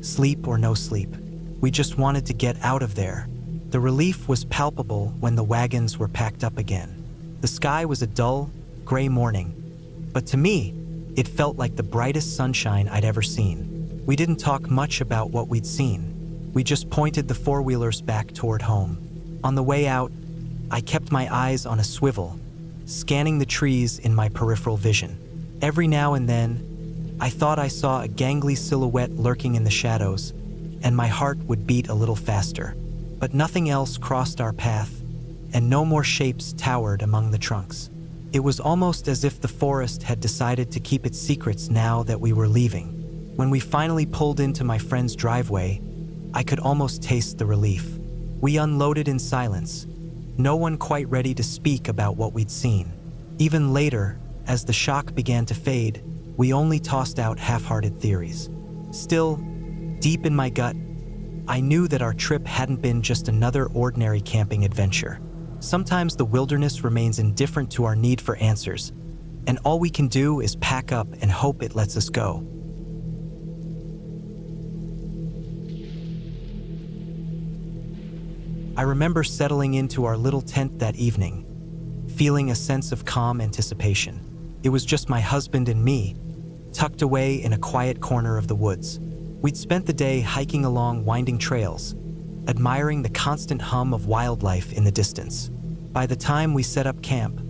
Sleep or no sleep. We just wanted to get out of there. The relief was palpable when the wagons were packed up again. The sky was a dull, gray morning, but to me, it felt like the brightest sunshine I'd ever seen. We didn't talk much about what we'd seen. We just pointed the four-wheelers back toward home. On the way out, I kept my eyes on a swivel, scanning the trees in my peripheral vision. Every now and then, I thought I saw a gangly silhouette lurking in the shadows, and my heart would beat a little faster. But nothing else crossed our path, and no more shapes towered among the trunks. It was almost as if the forest had decided to keep its secrets now that we were leaving. When we finally pulled into my friend's driveway, I could almost taste the relief. We unloaded in silence, no one quite ready to speak about what we'd seen. Even later, as the shock began to fade, we only tossed out half-hearted theories. Still, deep in my gut, I knew that our trip hadn't been just another ordinary camping adventure. Sometimes the wilderness remains indifferent to our need for answers, and all we can do is pack up and hope it lets us go. I remember settling into our little tent that evening, feeling a sense of calm anticipation. It was just my husband and me, tucked away in a quiet corner of the woods. We'd spent the day hiking along winding trails, admiring the constant hum of wildlife in the distance. By the time we set up camp,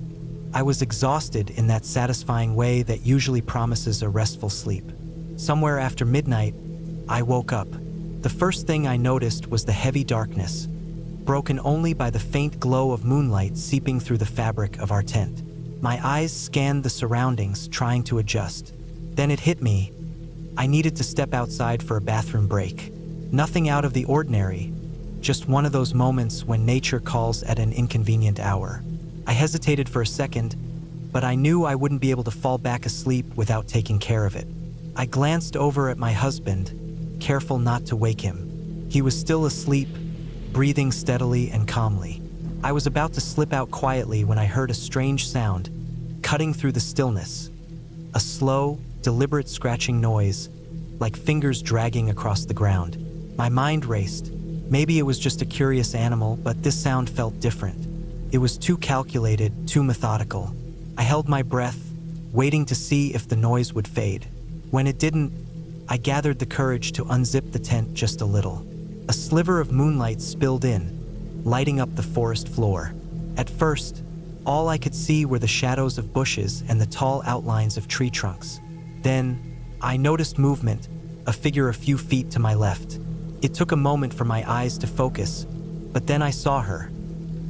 I was exhausted in that satisfying way that usually promises a restful sleep. Somewhere after midnight, I woke up. The first thing I noticed was the heavy darkness, broken only by the faint glow of moonlight seeping through the fabric of our tent. My eyes scanned the surroundings, trying to adjust. Then it hit me. I needed to step outside for a bathroom break. Nothing out of the ordinary, just one of those moments when nature calls at an inconvenient hour. I hesitated for a second, but I knew I wouldn't be able to fall back asleep without taking care of it. I glanced over at my husband, careful not to wake him. He was still asleep, breathing steadily and calmly. I was about to slip out quietly when I heard a strange sound, cutting through the stillness. A slow, deliberate scratching noise, like fingers dragging across the ground. My mind raced. Maybe it was just a curious animal, but this sound felt different. It was too calculated, too methodical. I held my breath, waiting to see if the noise would fade. When it didn't, I gathered the courage to unzip the tent just a little. A sliver of moonlight spilled in, lighting up the forest floor. At first, all I could see were the shadows of bushes and the tall outlines of tree trunks. Then, I noticed movement, a figure a few feet to my left. It took a moment for my eyes to focus, but then I saw her.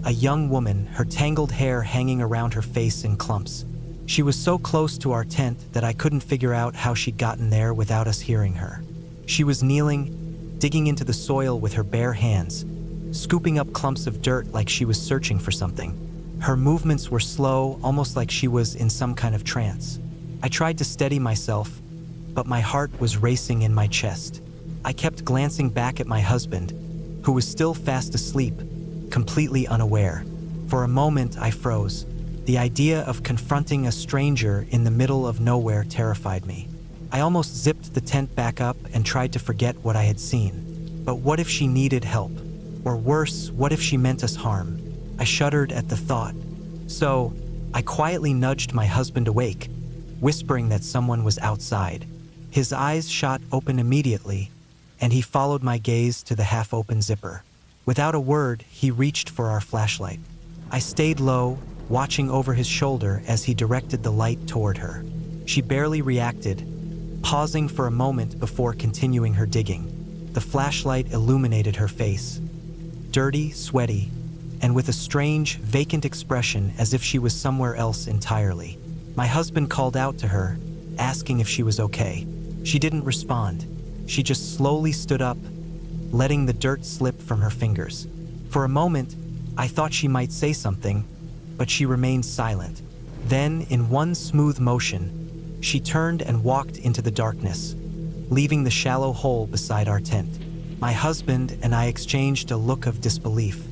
A young woman, her tangled hair hanging around her face in clumps. She was so close to our tent that I couldn't figure out how she'd gotten there without us hearing her. She was kneeling, digging into the soil with her bare hands, scooping up clumps of dirt like she was searching for something. Her movements were slow, almost like she was in some kind of trance. I tried to steady myself, but my heart was racing in my chest. I kept glancing back at my husband, who was still fast asleep, completely unaware. For a moment, I froze. The idea of confronting a stranger in the middle of nowhere terrified me. I almost zipped the tent back up and tried to forget what I had seen. But what if she needed help? Or worse, what if she meant us harm? I shuddered at the thought. So, I quietly nudged my husband awake, whispering that someone was outside. His eyes shot open immediately, and he followed my gaze to the half-open zipper. Without a word, he reached for our flashlight. I stayed low, watching over his shoulder as he directed the light toward her. She barely reacted, pausing for a moment before continuing her digging. The flashlight illuminated her face, dirty, sweaty, and with a strange, vacant expression as if she was somewhere else entirely. My husband called out to her, asking if she was okay. She didn't respond. She just slowly stood up, letting the dirt slip from her fingers. For a moment, I thought she might say something, but she remained silent. Then, in one smooth motion, she turned and walked into the darkness, leaving the shallow hole beside our tent. My husband and I exchanged a look of disbelief.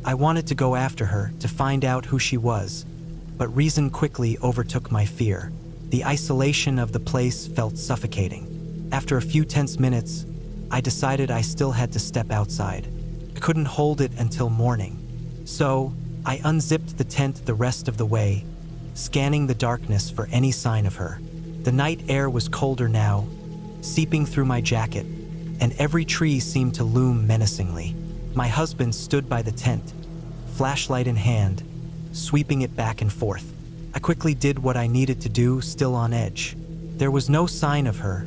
I wanted to go after her, to find out who she was, but reason quickly overtook my fear. The isolation of the place felt suffocating. After a few tense minutes, I decided I still had to step outside. I couldn't hold it until morning. So, I unzipped the tent the rest of the way, scanning the darkness for any sign of her. The night air was colder now, seeping through my jacket, and every tree seemed to loom menacingly. My husband stood by the tent, flashlight in hand, sweeping it back and forth. I quickly did what I needed to do, still on edge. There was no sign of her,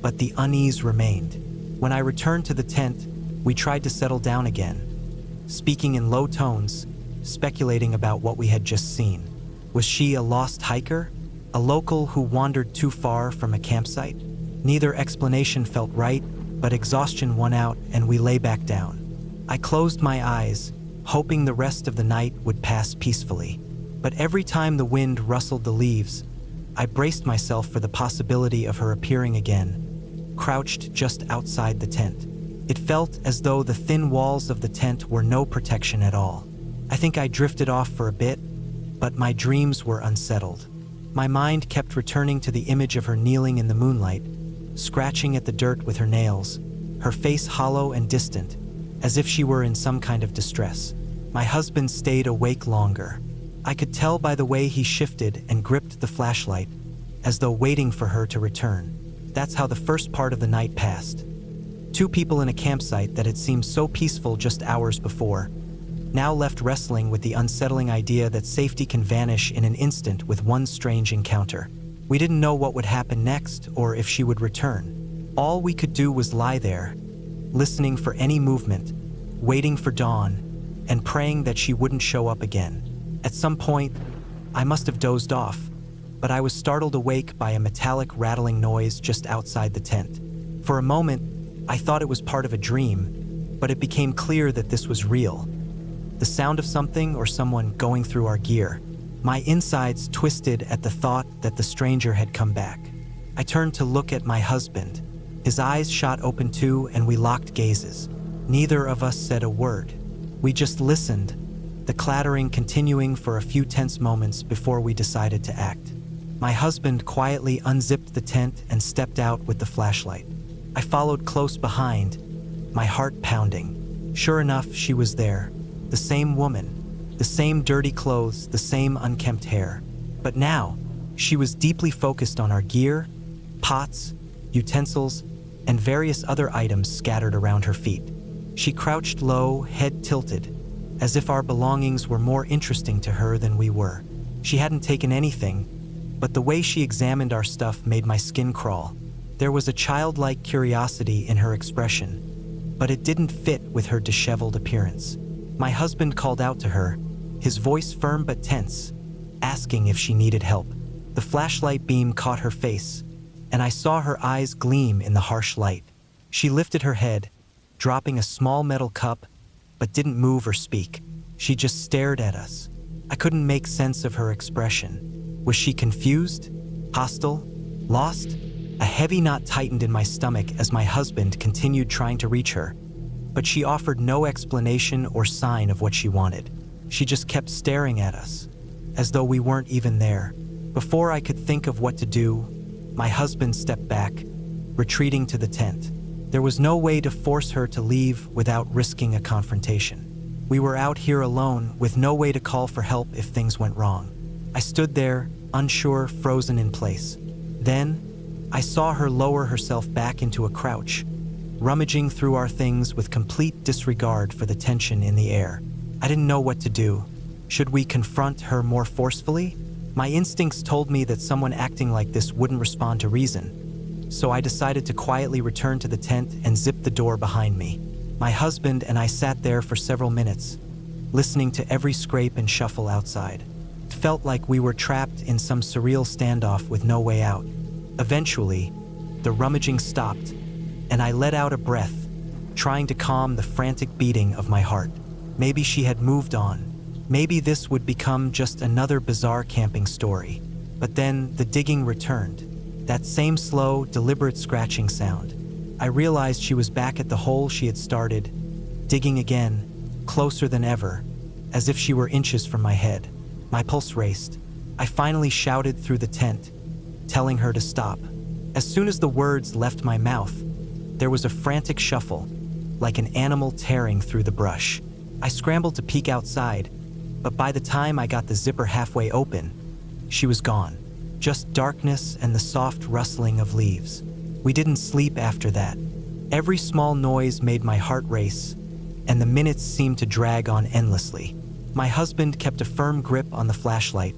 but the unease remained. When I returned to the tent, we tried to settle down again, speaking in low tones, speculating about what we had just seen. Was she a lost hiker? A local who wandered too far from a campsite? Neither explanation felt right, but exhaustion won out and we lay back down. I closed my eyes, hoping the rest of the night would pass peacefully. But every time the wind rustled the leaves, I braced myself for the possibility of her appearing again, crouched just outside the tent. It felt as though the thin walls of the tent were no protection at all. I think I drifted off for a bit, but my dreams were unsettled. My mind kept returning to the image of her kneeling in the moonlight, scratching at the dirt with her nails, her face hollow and distant, as if she were in some kind of distress. My husband stayed awake longer. I could tell by the way he shifted and gripped the flashlight, as though waiting for her to return. That's how the first part of the night passed. Two people in a campsite that had seemed so peaceful just hours before, now left wrestling with the unsettling idea that safety can vanish in an instant with one strange encounter. We didn't know what would happen next or if she would return. All we could do was lie there, listening for any movement, waiting for dawn, and praying that she wouldn't show up again. At some point, I must have dozed off, but I was startled awake by a metallic rattling noise just outside the tent. For a moment, I thought it was part of a dream, but it became clear that this was real. The sound of something or someone going through our gear. My insides twisted at the thought that the stranger had come back. I turned to look at my husband. His eyes shot open too, and we locked gazes. Neither of us said a word. We just listened, the clattering continuing for a few tense moments before we decided to act. My husband quietly unzipped the tent and stepped out with the flashlight. I followed close behind, my heart pounding. Sure enough, she was there. The same woman, the same dirty clothes, the same unkempt hair. But now, she was deeply focused on our gear, pots, utensils, and various other items scattered around her feet. She crouched low, head tilted, as if our belongings were more interesting to her than we were. She hadn't taken anything, but the way she examined our stuff made my skin crawl. There was a childlike curiosity in her expression, but it didn't fit with her disheveled appearance. My husband called out to her, his voice firm but tense, asking if she needed help. The flashlight beam caught her face, and I saw her eyes gleam in the harsh light. She lifted her head, dropping a small metal cup, but didn't move or speak. She just stared at us. I couldn't make sense of her expression. Was she confused? Hostile? Lost? A heavy knot tightened in my stomach as my husband continued trying to reach her, but she offered no explanation or sign of what she wanted. She just kept staring at us, as though we weren't even there. Before I could think of what to do, my husband stepped back, retreating to the tent. There was no way to force her to leave without risking a confrontation. We were out here alone with no way to call for help if things went wrong. I stood there, unsure, frozen in place. Then, I saw her lower herself back into a crouch, rummaging through our things with complete disregard for the tension in the air. I didn't know what to do. Should we confront her more forcefully? My instincts told me that someone acting like this wouldn't respond to reason, so I decided to quietly return to the tent and zip the door behind me. My husband and I sat there for several minutes, listening to every scrape and shuffle outside. It felt like we were trapped in some surreal standoff with no way out. Eventually, the rummaging stopped, and I let out a breath, trying to calm the frantic beating of my heart. Maybe she had moved on. Maybe this would become just another bizarre camping story. But then the digging returned. That same slow, deliberate scratching sound. I realized she was back at the hole she had started, digging again, closer than ever, as if she were inches from my head. My pulse raced. I finally shouted through the tent, telling her to stop. As soon as the words left my mouth, there was a frantic shuffle, like an animal tearing through the brush. I scrambled to peek outside, but by the time I got the zipper halfway open, she was gone. Just darkness and the soft rustling of leaves. We didn't sleep after that. Every small noise made my heart race, and the minutes seemed to drag on endlessly. My husband kept a firm grip on the flashlight,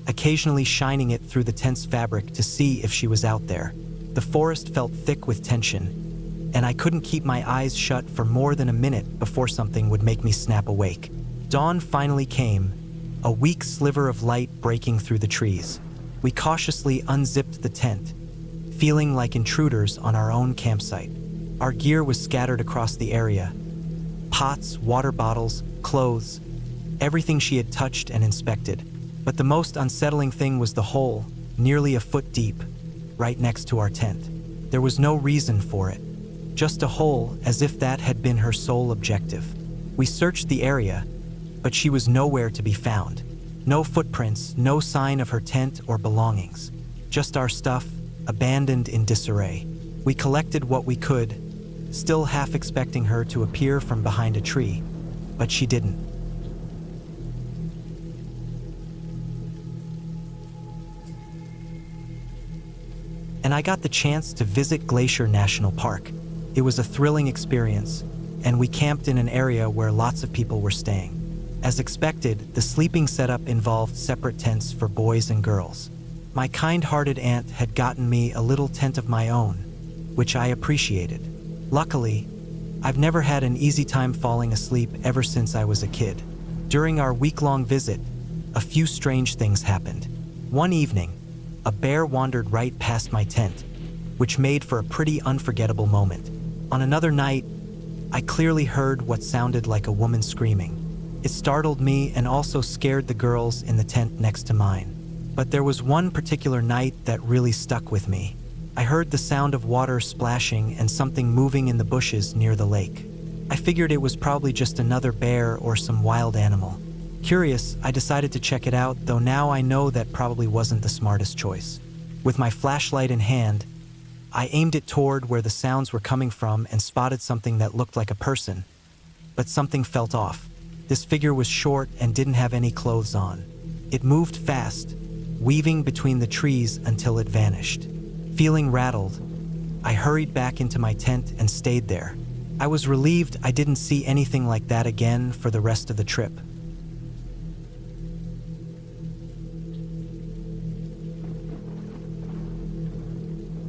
occasionally shining it through the tent's fabric to see if she was out there. The forest felt thick with tension, and I couldn't keep my eyes shut for more than a minute before something would make me snap awake. Dawn finally came, a weak sliver of light breaking through the trees. We cautiously unzipped the tent, feeling like intruders on our own campsite. Our gear was scattered across the area. Pots, water bottles, clothes, everything she had touched and inspected. But the most unsettling thing was the hole, nearly a foot deep, right next to our tent. There was no reason for it, just a hole, as if that had been her sole objective. We searched the area, but she was nowhere to be found. No footprints, no sign of her tent or belongings. Just our stuff, abandoned in disarray. We collected what we could, still half expecting her to appear from behind a tree, but she didn't. And I got the chance to visit Glacier National Park. It was a thrilling experience, and we camped in an area where lots of people were staying. As expected, the sleeping setup involved separate tents for boys and girls. My kind-hearted aunt had gotten me a little tent of my own, which I appreciated. Luckily, I've never had an easy time falling asleep ever since I was a kid. During our week-long visit, a few strange things happened. One evening, a bear wandered right past my tent, which made for a pretty unforgettable moment. On another night, I clearly heard what sounded like a woman screaming. It startled me and also scared the girls in the tent next to mine. But there was one particular night that really stuck with me. I heard the sound of water splashing and something moving in the bushes near the lake. I figured it was probably just another bear or some wild animal. Curious, I decided to check it out, though now I know that probably wasn't the smartest choice. With my flashlight in hand, I aimed it toward where the sounds were coming from and spotted something that looked like a person. But something felt off. This figure was short and didn't have any clothes on. It moved fast, weaving between the trees until it vanished. Feeling rattled, I hurried back into my tent and stayed there. I was relieved I didn't see anything like that again for the rest of the trip.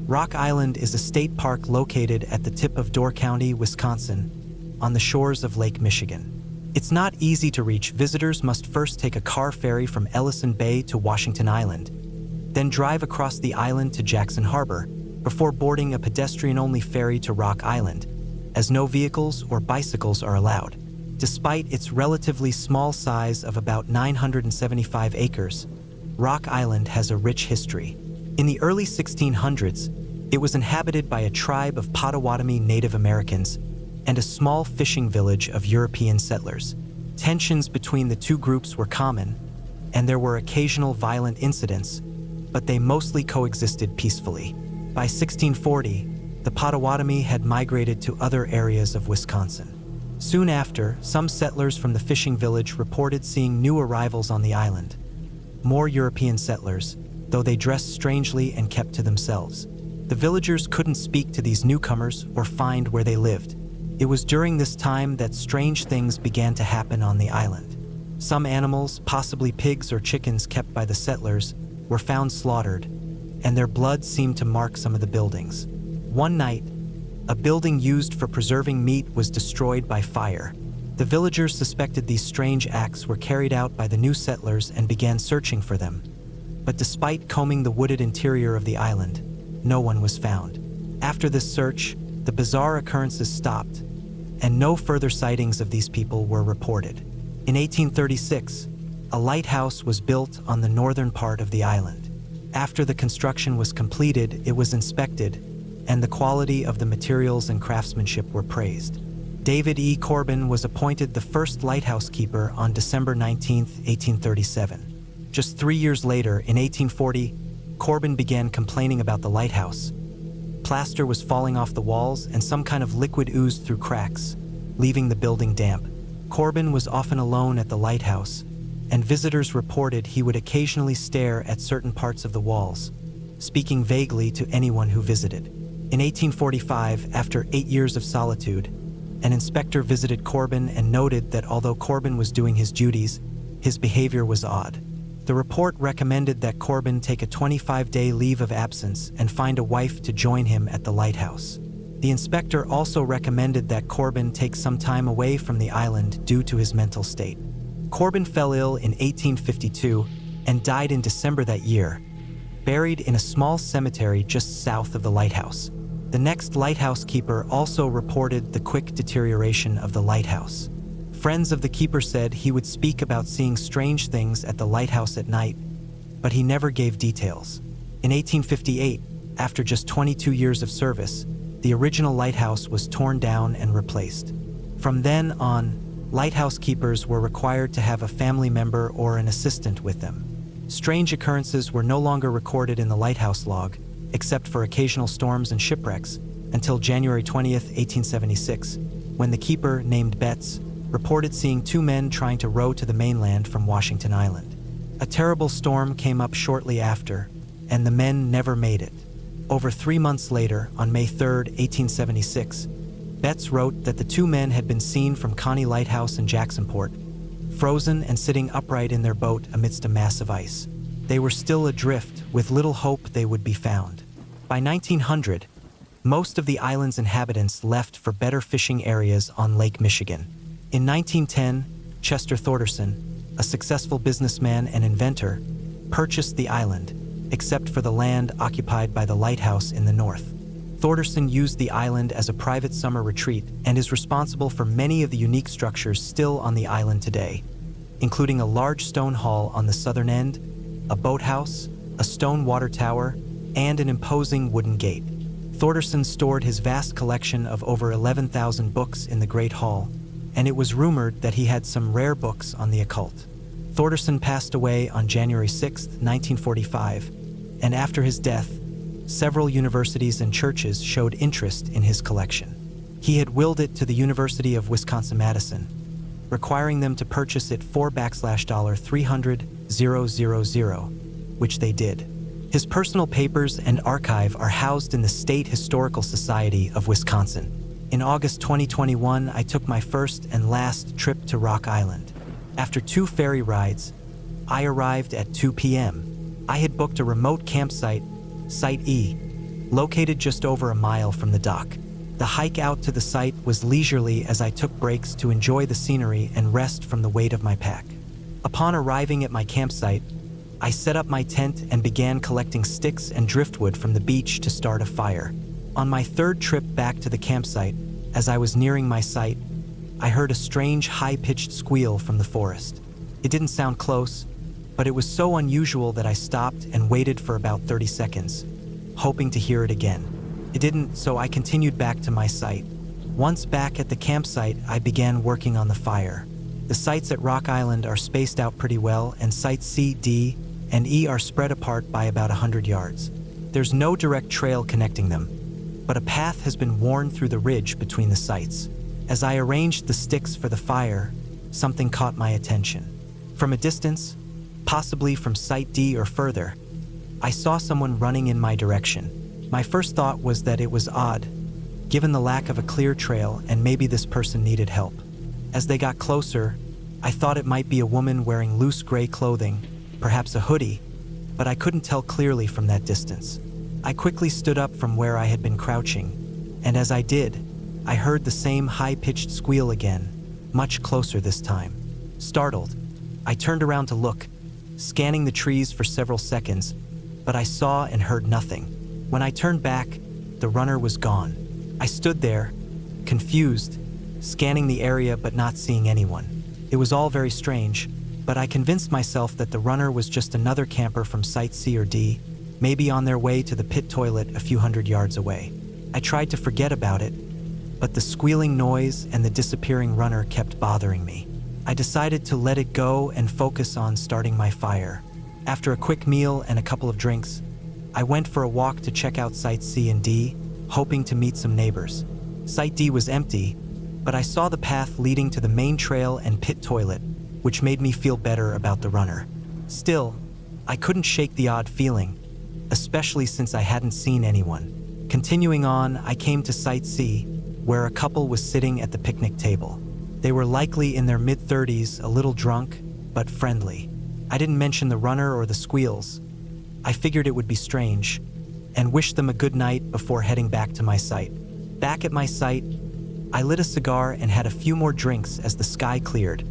Rock Island is a state park located at the tip of Door County, Wisconsin, on the shores of Lake Michigan. It's not easy to reach. Visitors must first take a car ferry from Ellison Bay to Washington Island, then drive across the island to Jackson Harbor, before boarding a pedestrian-only ferry to Rock Island, as no vehicles or bicycles are allowed. Despite its relatively small size of about 975 acres, Rock Island has a rich history. In the early 1600s, it was inhabited by a tribe of Potawatomi Native Americans and a small fishing village of European settlers. Tensions between the two groups were common, and there were occasional violent incidents, but they mostly coexisted peacefully. By 1640, the Potawatomi had migrated to other areas of Wisconsin. Soon after, some settlers from the fishing village reported seeing new arrivals on the island. More European settlers, though they dressed strangely and kept to themselves. The villagers couldn't speak to these newcomers or find where they lived. It was during this time that strange things began to happen on the island. Some animals, possibly pigs or chickens kept by the settlers, were found slaughtered, and their blood seemed to mark some of the buildings. One night, a building used for preserving meat was destroyed by fire. The villagers suspected these strange acts were carried out by the new settlers and began searching for them. But despite combing the wooded interior of the island, no one was found. After this search, the bizarre occurrences stopped, and no further sightings of these people were reported. In 1836, a lighthouse was built on the northern part of the island. After the construction was completed, it was inspected, and the quality of the materials and craftsmanship were praised. David E. Corbin was appointed the first lighthouse keeper on December 19, 1837. Just 3 years later, in 1840, Corbin began complaining about the lighthouse. Plaster was falling off the walls and some kind of liquid oozed through cracks, leaving the building damp. Corbin was often alone at the lighthouse, and visitors reported he would occasionally stare at certain parts of the walls, speaking vaguely to anyone who visited. In 1845, after 8 years of solitude, an inspector visited Corbin and noted that although Corbin was doing his duties, his behavior was odd. The report recommended that Corbin take a 25-day leave of absence and find a wife to join him at the lighthouse. The inspector also recommended that Corbin take some time away from the island due to his mental state. Corbin fell ill in 1852 and died in December that year, buried in a small cemetery just south of the lighthouse. The next lighthouse keeper also reported the quick deterioration of the lighthouse. Friends of the keeper said he would speak about seeing strange things at the lighthouse at night, but he never gave details. In 1858, after just 22 years of service, the original lighthouse was torn down and replaced. From then on, lighthouse keepers were required to have a family member or an assistant with them. Strange occurrences were no longer recorded in the lighthouse log, except for occasional storms and shipwrecks, until January 20th, 1876, when the keeper, named Betts, reported seeing two men trying to row to the mainland from Washington Island. A terrible storm came up shortly after, and the men never made it. Over 3 months later, on May 3, 1876, Betts wrote that the two men had been seen from Connie Lighthouse in Jacksonport, frozen and sitting upright in their boat amidst a mass of ice. They were still adrift, with little hope they would be found. By 1900, most of the island's inhabitants left for better fishing areas on Lake Michigan. In 1910, Chester Thorderson, a successful businessman and inventor, purchased the island, except for the land occupied by the lighthouse in the north. Thorderson used the island as a private summer retreat and is responsible for many of the unique structures still on the island today, including a large stone hall on the southern end, a boathouse, a stone water tower, and an imposing wooden gate. Thorderson stored his vast collection of over 11,000 books in the Great Hall, and it was rumored that he had some rare books on the occult. Thordarson passed away on January 6, 1945, and after his death, several universities and churches showed interest in his collection. He had willed it to the University of Wisconsin-Madison, requiring them to purchase it for $300,000, which they did. His personal papers and archive are housed in the State Historical Society of Wisconsin. In August 2021, I took my first and last trip to Rock Island. After 2 ferry rides, I arrived at 2 p.m. I had booked a remote campsite, Site E, located just over a mile from the dock. The hike out to the site was leisurely as I took breaks to enjoy the scenery and rest from the weight of my pack. Upon arriving at my campsite, I set up my tent and began collecting sticks and driftwood from the beach to start a fire. On my 3rd trip back to the campsite, as I was nearing my site, I heard a strange high-pitched squeal from the forest. It didn't sound close, but it was so unusual that I stopped and waited for about 30 seconds, hoping to hear it again. It didn't, so I continued back to my site. Once back at the campsite, I began working on the fire. The sites at Rock Island are spaced out pretty well, and sites C, D, and E are spread apart by about 100 yards. There's no direct trail connecting them, but a path has been worn through the ridge between the sites. As I arranged the sticks for the fire, something caught my attention. From a distance, possibly from Site D or further, I saw someone running in my direction. My first thought was that it was odd, given the lack of a clear trail, and maybe this person needed help. As they got closer, I thought it might be a woman wearing loose gray clothing, perhaps a hoodie, but I couldn't tell clearly from that distance. I quickly stood up from where I had been crouching, and as I did, I heard the same high-pitched squeal again, much closer this time. Startled, I turned around to look, scanning the trees for several seconds, but I saw and heard nothing. When I turned back, the runner was gone. I stood there, confused, scanning the area but not seeing anyone. It was all very strange, but I convinced myself that the runner was just another camper from Site C or D, maybe on their way to the pit toilet a few hundred yards away. I tried to forget about it, but the squealing noise and the disappearing runner kept bothering me. I decided to let it go and focus on starting my fire. After a quick meal and a couple of drinks, I went for a walk to check out Site C and D, hoping to meet some neighbors. Site D was empty, but I saw the path leading to the main trail and pit toilet, which made me feel better about the runner. Still, I couldn't shake the odd feeling, especially since I hadn't seen anyone. Continuing on, I came to Site C, where a couple was sitting at the picnic table. They were likely in their mid-30s, a little drunk, but friendly. I didn't mention the runner or the squeals. I figured it would be strange, and wished them a good night before heading back to my site. Back at my site, I lit a cigar and had a few more drinks as the sky cleared,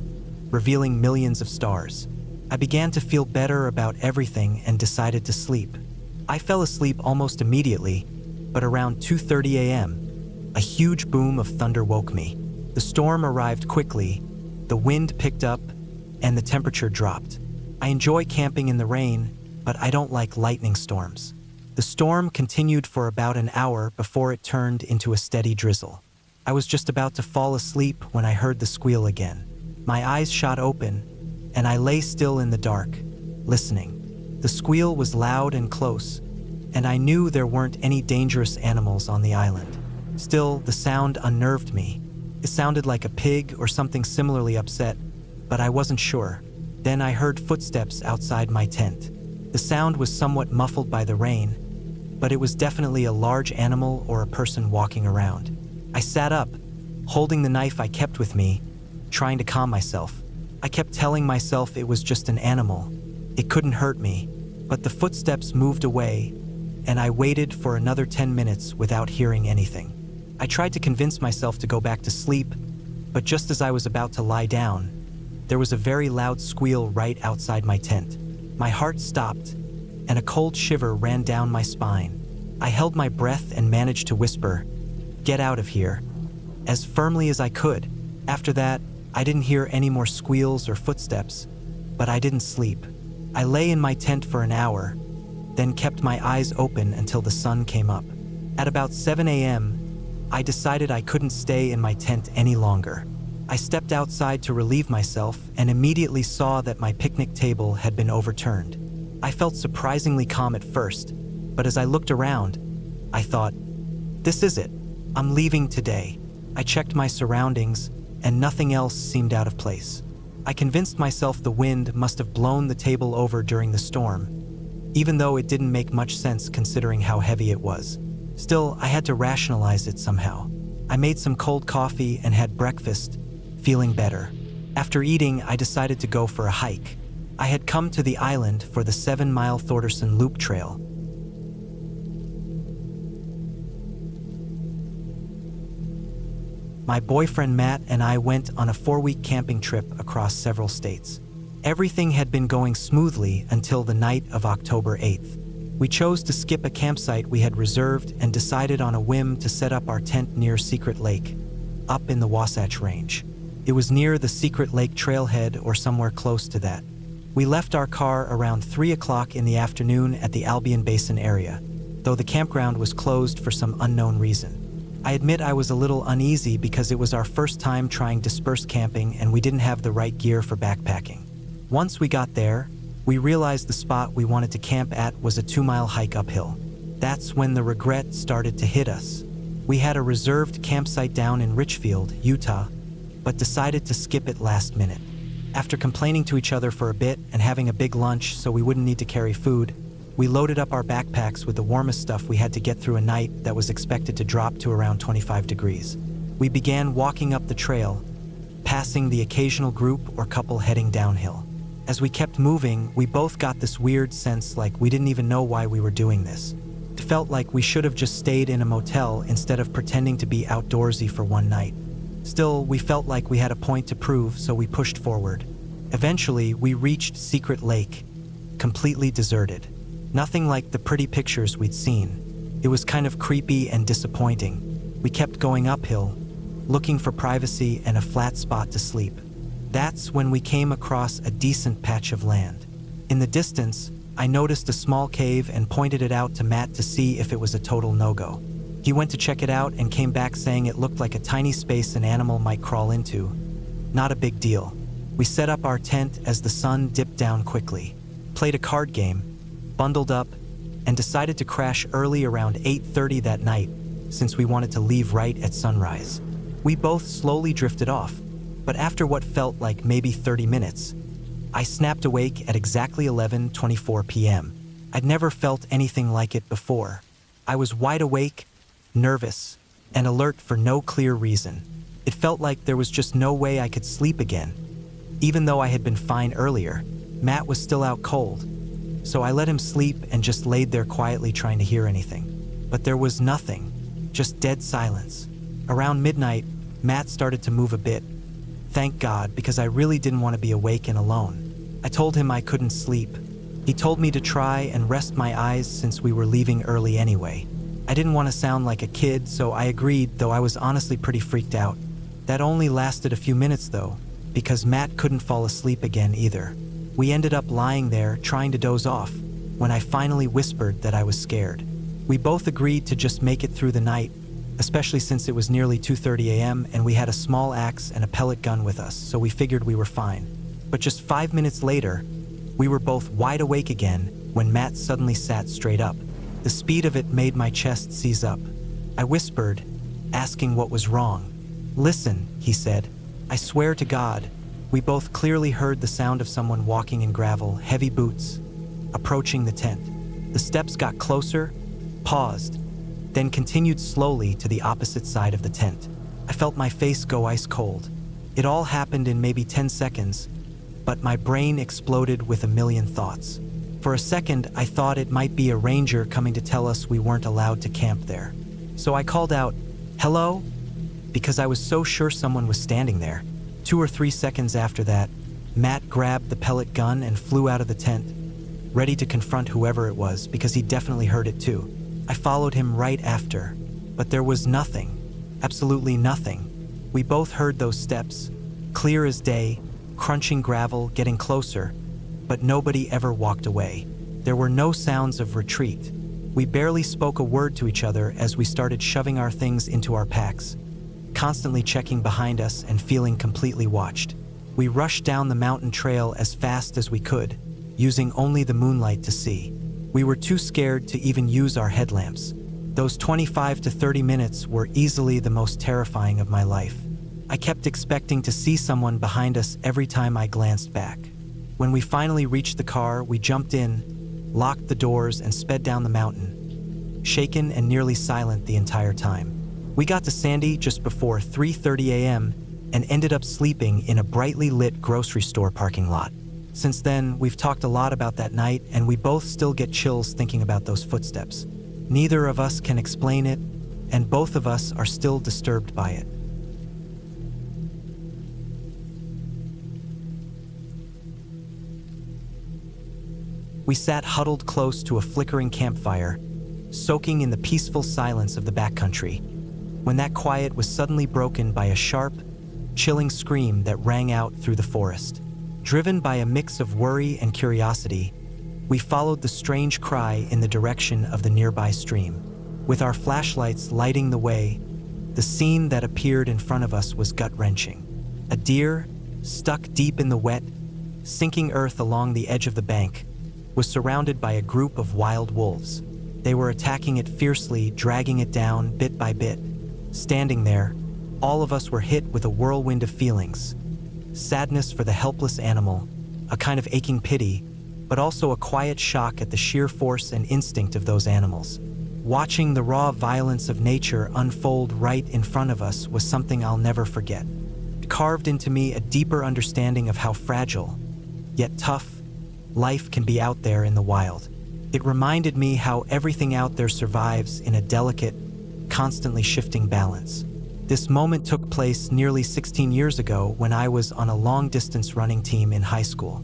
revealing millions of stars. I began to feel better about everything and decided to sleep. I fell asleep almost immediately, but around 2:30 a.m., a huge boom of thunder woke me. The storm arrived quickly, the wind picked up, and the temperature dropped. I enjoy camping in the rain, but I don't like lightning storms. The storm continued for about an hour before it turned into a steady drizzle. I was just about to fall asleep when I heard the squeal again. My eyes shot open, and I lay still in the dark, listening. The squeal was loud and close, and I knew there weren't any dangerous animals on the island. Still, the sound unnerved me. It sounded like a pig or something similarly upset, but I wasn't sure. Then I heard footsteps outside my tent. The sound was somewhat muffled by the rain, but it was definitely a large animal or a person walking around. I sat up, holding the knife I kept with me, trying to calm myself. I kept telling myself it was just an animal. It couldn't hurt me, but the footsteps moved away, and I waited for another 10 minutes without hearing anything. I tried to convince myself to go back to sleep, but just as I was about to lie down, there was a very loud squeal right outside my tent. My heart stopped, and a cold shiver ran down my spine. I held my breath and managed to whisper, "Get out of here," as firmly as I could. After that, I didn't hear any more squeals or footsteps, but I didn't sleep. I lay in my tent for an hour, then kept my eyes open until the sun came up. At about 7 a.m., I decided I couldn't stay in my tent any longer. I stepped outside to relieve myself and immediately saw that my picnic table had been overturned. I felt surprisingly calm at first, but as I looked around, I thought, this is it. I'm leaving today. I checked my surroundings, and nothing else seemed out of place. I convinced myself the wind must have blown the table over during the storm, even though it didn't make much sense considering how heavy it was. Still, I had to rationalize it somehow. I made some cold coffee and had breakfast, feeling better. After eating, I decided to go for a hike. I had come to the island for the 7-mile Thorderson Loop Trail. My boyfriend Matt and I went on a 4-week camping trip across several states. Everything had been going smoothly until the night of October 8th. We chose to skip a campsite we had reserved and decided on a whim to set up our tent near Secret Lake, up in the Wasatch Range. It was near the Secret Lake trailhead or somewhere close to that. We left our car around 3 o'clock in the afternoon at the Albion Basin area, though the campground was closed for some unknown reason. I admit I was a little uneasy because it was our first time trying dispersed camping and we didn't have the right gear for backpacking. Once we got there, we realized the spot we wanted to camp at was a 2-mile hike uphill. That's when the regret started to hit us. We had a reserved campsite down in Richfield, Utah, but decided to skip it last minute. After complaining to each other for a bit and having a big lunch so we wouldn't need to carry food, we loaded up our backpacks with the warmest stuff we had to get through a night that was expected to drop to around 25 degrees. We began walking up the trail, passing the occasional group or couple heading downhill. As we kept moving, we both got this weird sense like we didn't even know why we were doing this. It felt like we should have just stayed in a motel instead of pretending to be outdoorsy for one night. Still, we felt like we had a point to prove, so we pushed forward. Eventually, we reached Secret Lake, completely deserted. Nothing like the pretty pictures we'd seen. It was kind of creepy and disappointing. We kept going uphill, looking for privacy and a flat spot to sleep. That's when we came across a decent patch of land. In the distance, I noticed a small cave and pointed it out to Matt to see if it was a total no-go. He went to check it out and came back saying it looked like a tiny space an animal might crawl into. Not a big deal. We set up our tent as the sun dipped down quickly, played a card game, bundled up, and decided to crash early around 8:30 that night since we wanted to leave right at sunrise. We both slowly drifted off, but after what felt like maybe 30 minutes, I snapped awake at exactly 11:24 p.m. I'd never felt anything like it before. I was wide awake, nervous, and alert for no clear reason. It felt like there was just no way I could sleep again. Even though I had been fine earlier, Matt was still out cold, so I let him sleep and just laid there quietly trying to hear anything. But there was nothing, just dead silence. Around midnight, Matt started to move a bit. Thank God, because I really didn't want to be awake and alone. I told him I couldn't sleep. He told me to try and rest my eyes since we were leaving early anyway. I didn't want to sound like a kid, so I agreed, though I was honestly pretty freaked out. That only lasted a few minutes though, because Matt couldn't fall asleep again either. We ended up lying there trying to doze off when I finally whispered that I was scared. We both agreed to just make it through the night, especially since it was nearly 2:30 a.m. and we had a small axe and a pellet gun with us, so we figured we were fine. But just 5 minutes later, we were both wide awake again when Matt suddenly sat straight up. The speed of it made my chest seize up. I whispered, asking what was wrong. "Listen," he said. "I swear to God." We both clearly heard the sound of someone walking in gravel, heavy boots, approaching the tent. The steps got closer, paused, then continued slowly to the opposite side of the tent. I felt my face go ice cold. It all happened in maybe 10 seconds, but my brain exploded with a million thoughts. For a second, I thought it might be a ranger coming to tell us we weren't allowed to camp there. So I called out, "Hello?" because I was so sure someone was standing there. 2 or 3 seconds after that, Matt grabbed the pellet gun and flew out of the tent, ready to confront whoever it was because he definitely heard it too. I followed him right after, but there was nothing, absolutely nothing. We both heard those steps, clear as day, crunching gravel, getting closer, but nobody ever walked away. There were no sounds of retreat. We barely spoke a word to each other as we started shoving our things into our packs. constantly checking behind us and feeling completely watched. We rushed down the mountain trail as fast as we could, using only the moonlight to see. We were too scared to even use our headlamps. Those 25 to 30 minutes were easily the most terrifying of my life. I kept expecting to see someone behind us every time I glanced back. When we finally reached the car, we jumped in, locked the doors, and sped down the mountain, shaken and nearly silent the entire time. We got to Sandy just before 3:30 a.m. and ended up sleeping in a brightly lit grocery store parking lot. Since then, we've talked a lot about that night, and we both still get chills thinking about those footsteps. Neither of us can explain it, and both of us are still disturbed by it. We sat huddled close to a flickering campfire, soaking in the peaceful silence of the backcountry, when that quiet was suddenly broken by a sharp, chilling scream that rang out through the forest. Driven by a mix of worry and curiosity, we followed the strange cry in the direction of the nearby stream. With our flashlights lighting the way, the scene that appeared in front of us was gut-wrenching. A deer, stuck deep in the wet, sinking earth along the edge of the bank, was surrounded by a group of wild wolves. They were attacking it fiercely, dragging it down bit by bit. Standing there, all of us were hit with a whirlwind of feelings. Sadness for the helpless animal, a kind of aching pity, but also a quiet shock at the sheer force and instinct of those animals. Watching the raw violence of nature unfold right in front of us was something I'll never forget. It carved into me a deeper understanding of how fragile, yet tough, life can be out there in the wild. It reminded me how everything out there survives in a delicate, constantly shifting balance. This moment took place nearly 16 years ago when I was on a long-distance running team in high school.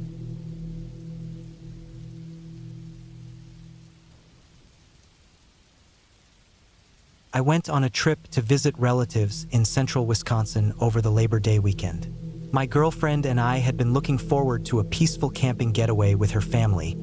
I went on a trip to visit relatives in central Wisconsin over the Labor Day weekend. My girlfriend and I had been looking forward to a peaceful camping getaway with her family,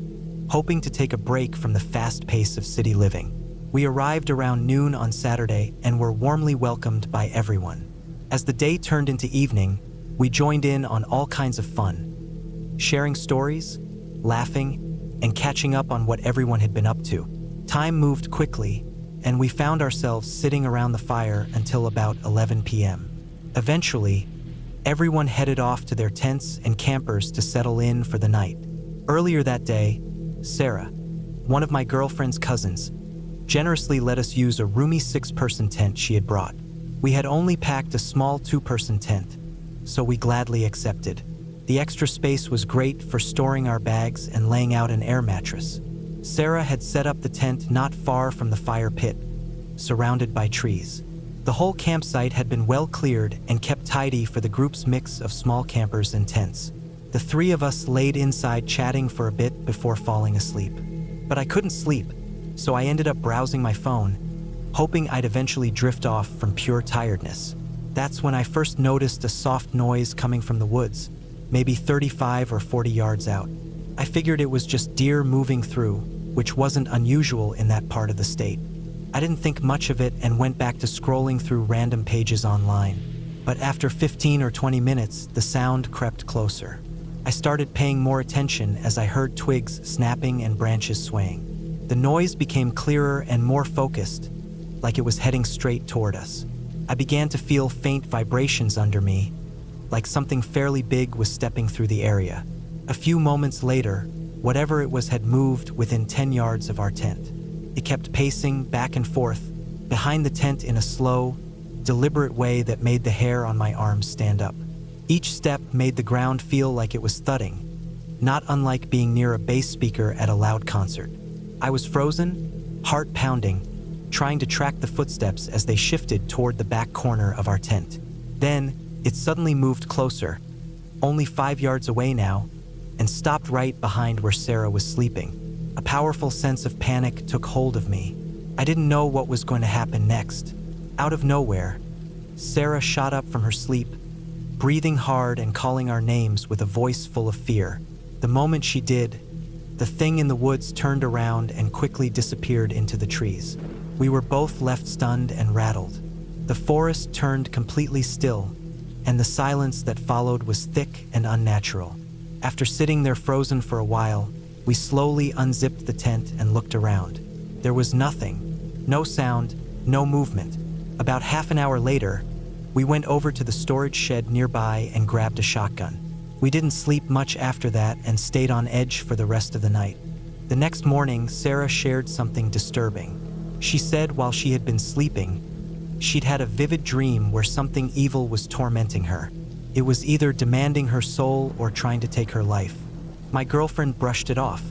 hoping to take a break from the fast pace of city living. We arrived around noon on Saturday and were warmly welcomed by everyone. As the day turned into evening, we joined in on all kinds of fun, sharing stories, laughing, and catching up on what everyone had been up to. Time moved quickly, and we found ourselves sitting around the fire until about 11 p.m. Eventually, everyone headed off to their tents and campers to settle in for the night. Earlier that day, Sarah, one of my girlfriend's cousins, generously let us use a roomy 6-person tent she had brought. We had only packed a small 2-person tent, so we gladly accepted. The extra space was great for storing our bags and laying out an air mattress. Sarah had set up the tent not far from the fire pit, surrounded by trees. The whole campsite had been well cleared and kept tidy for the group's mix of small campers and tents. The 3 of us laid inside chatting for a bit before falling asleep. But I couldn't sleep, so I ended up browsing my phone, hoping I'd eventually drift off from pure tiredness. That's when I first noticed a soft noise coming from the woods, maybe 35 or 40 yards out. I figured it was just deer moving through, which wasn't unusual in that part of the state. I didn't think much of it and went back to scrolling through random pages online. But after 15 or 20 minutes, the sound crept closer. I started paying more attention as I heard twigs snapping and branches swaying. The noise became clearer and more focused, like it was heading straight toward us. I began to feel faint vibrations under me, like something fairly big was stepping through the area. A few moments later, whatever it was had moved within 10 yards of our tent. It kept pacing back and forth behind the tent in a slow, deliberate way that made the hair on my arms stand up. Each step made the ground feel like it was thudding, not unlike being near a bass speaker at a loud concert. I was frozen, heart pounding, trying to track the footsteps as they shifted toward the back corner of our tent. Then, it suddenly moved closer, only 5 yards away now, and stopped right behind where Sarah was sleeping. A powerful sense of panic took hold of me. I didn't know what was going to happen next. Out of nowhere, Sarah shot up from her sleep, breathing hard and calling our names with a voice full of fear. The moment she did, the thing in the woods turned around and quickly disappeared into the trees. We were both left stunned and rattled. The forest turned completely still, and the silence that followed was thick and unnatural. After sitting there frozen for a while, we slowly unzipped the tent and looked around. There was nothing. No sound, no movement. About half an hour later, we went over to the storage shed nearby and grabbed a shotgun. We didn't sleep much after that and stayed on edge for the rest of the night. The next morning, Sarah shared something disturbing. She said while she had been sleeping, she'd had a vivid dream where something evil was tormenting her. It was either demanding her soul or trying to take her life. My girlfriend brushed it off,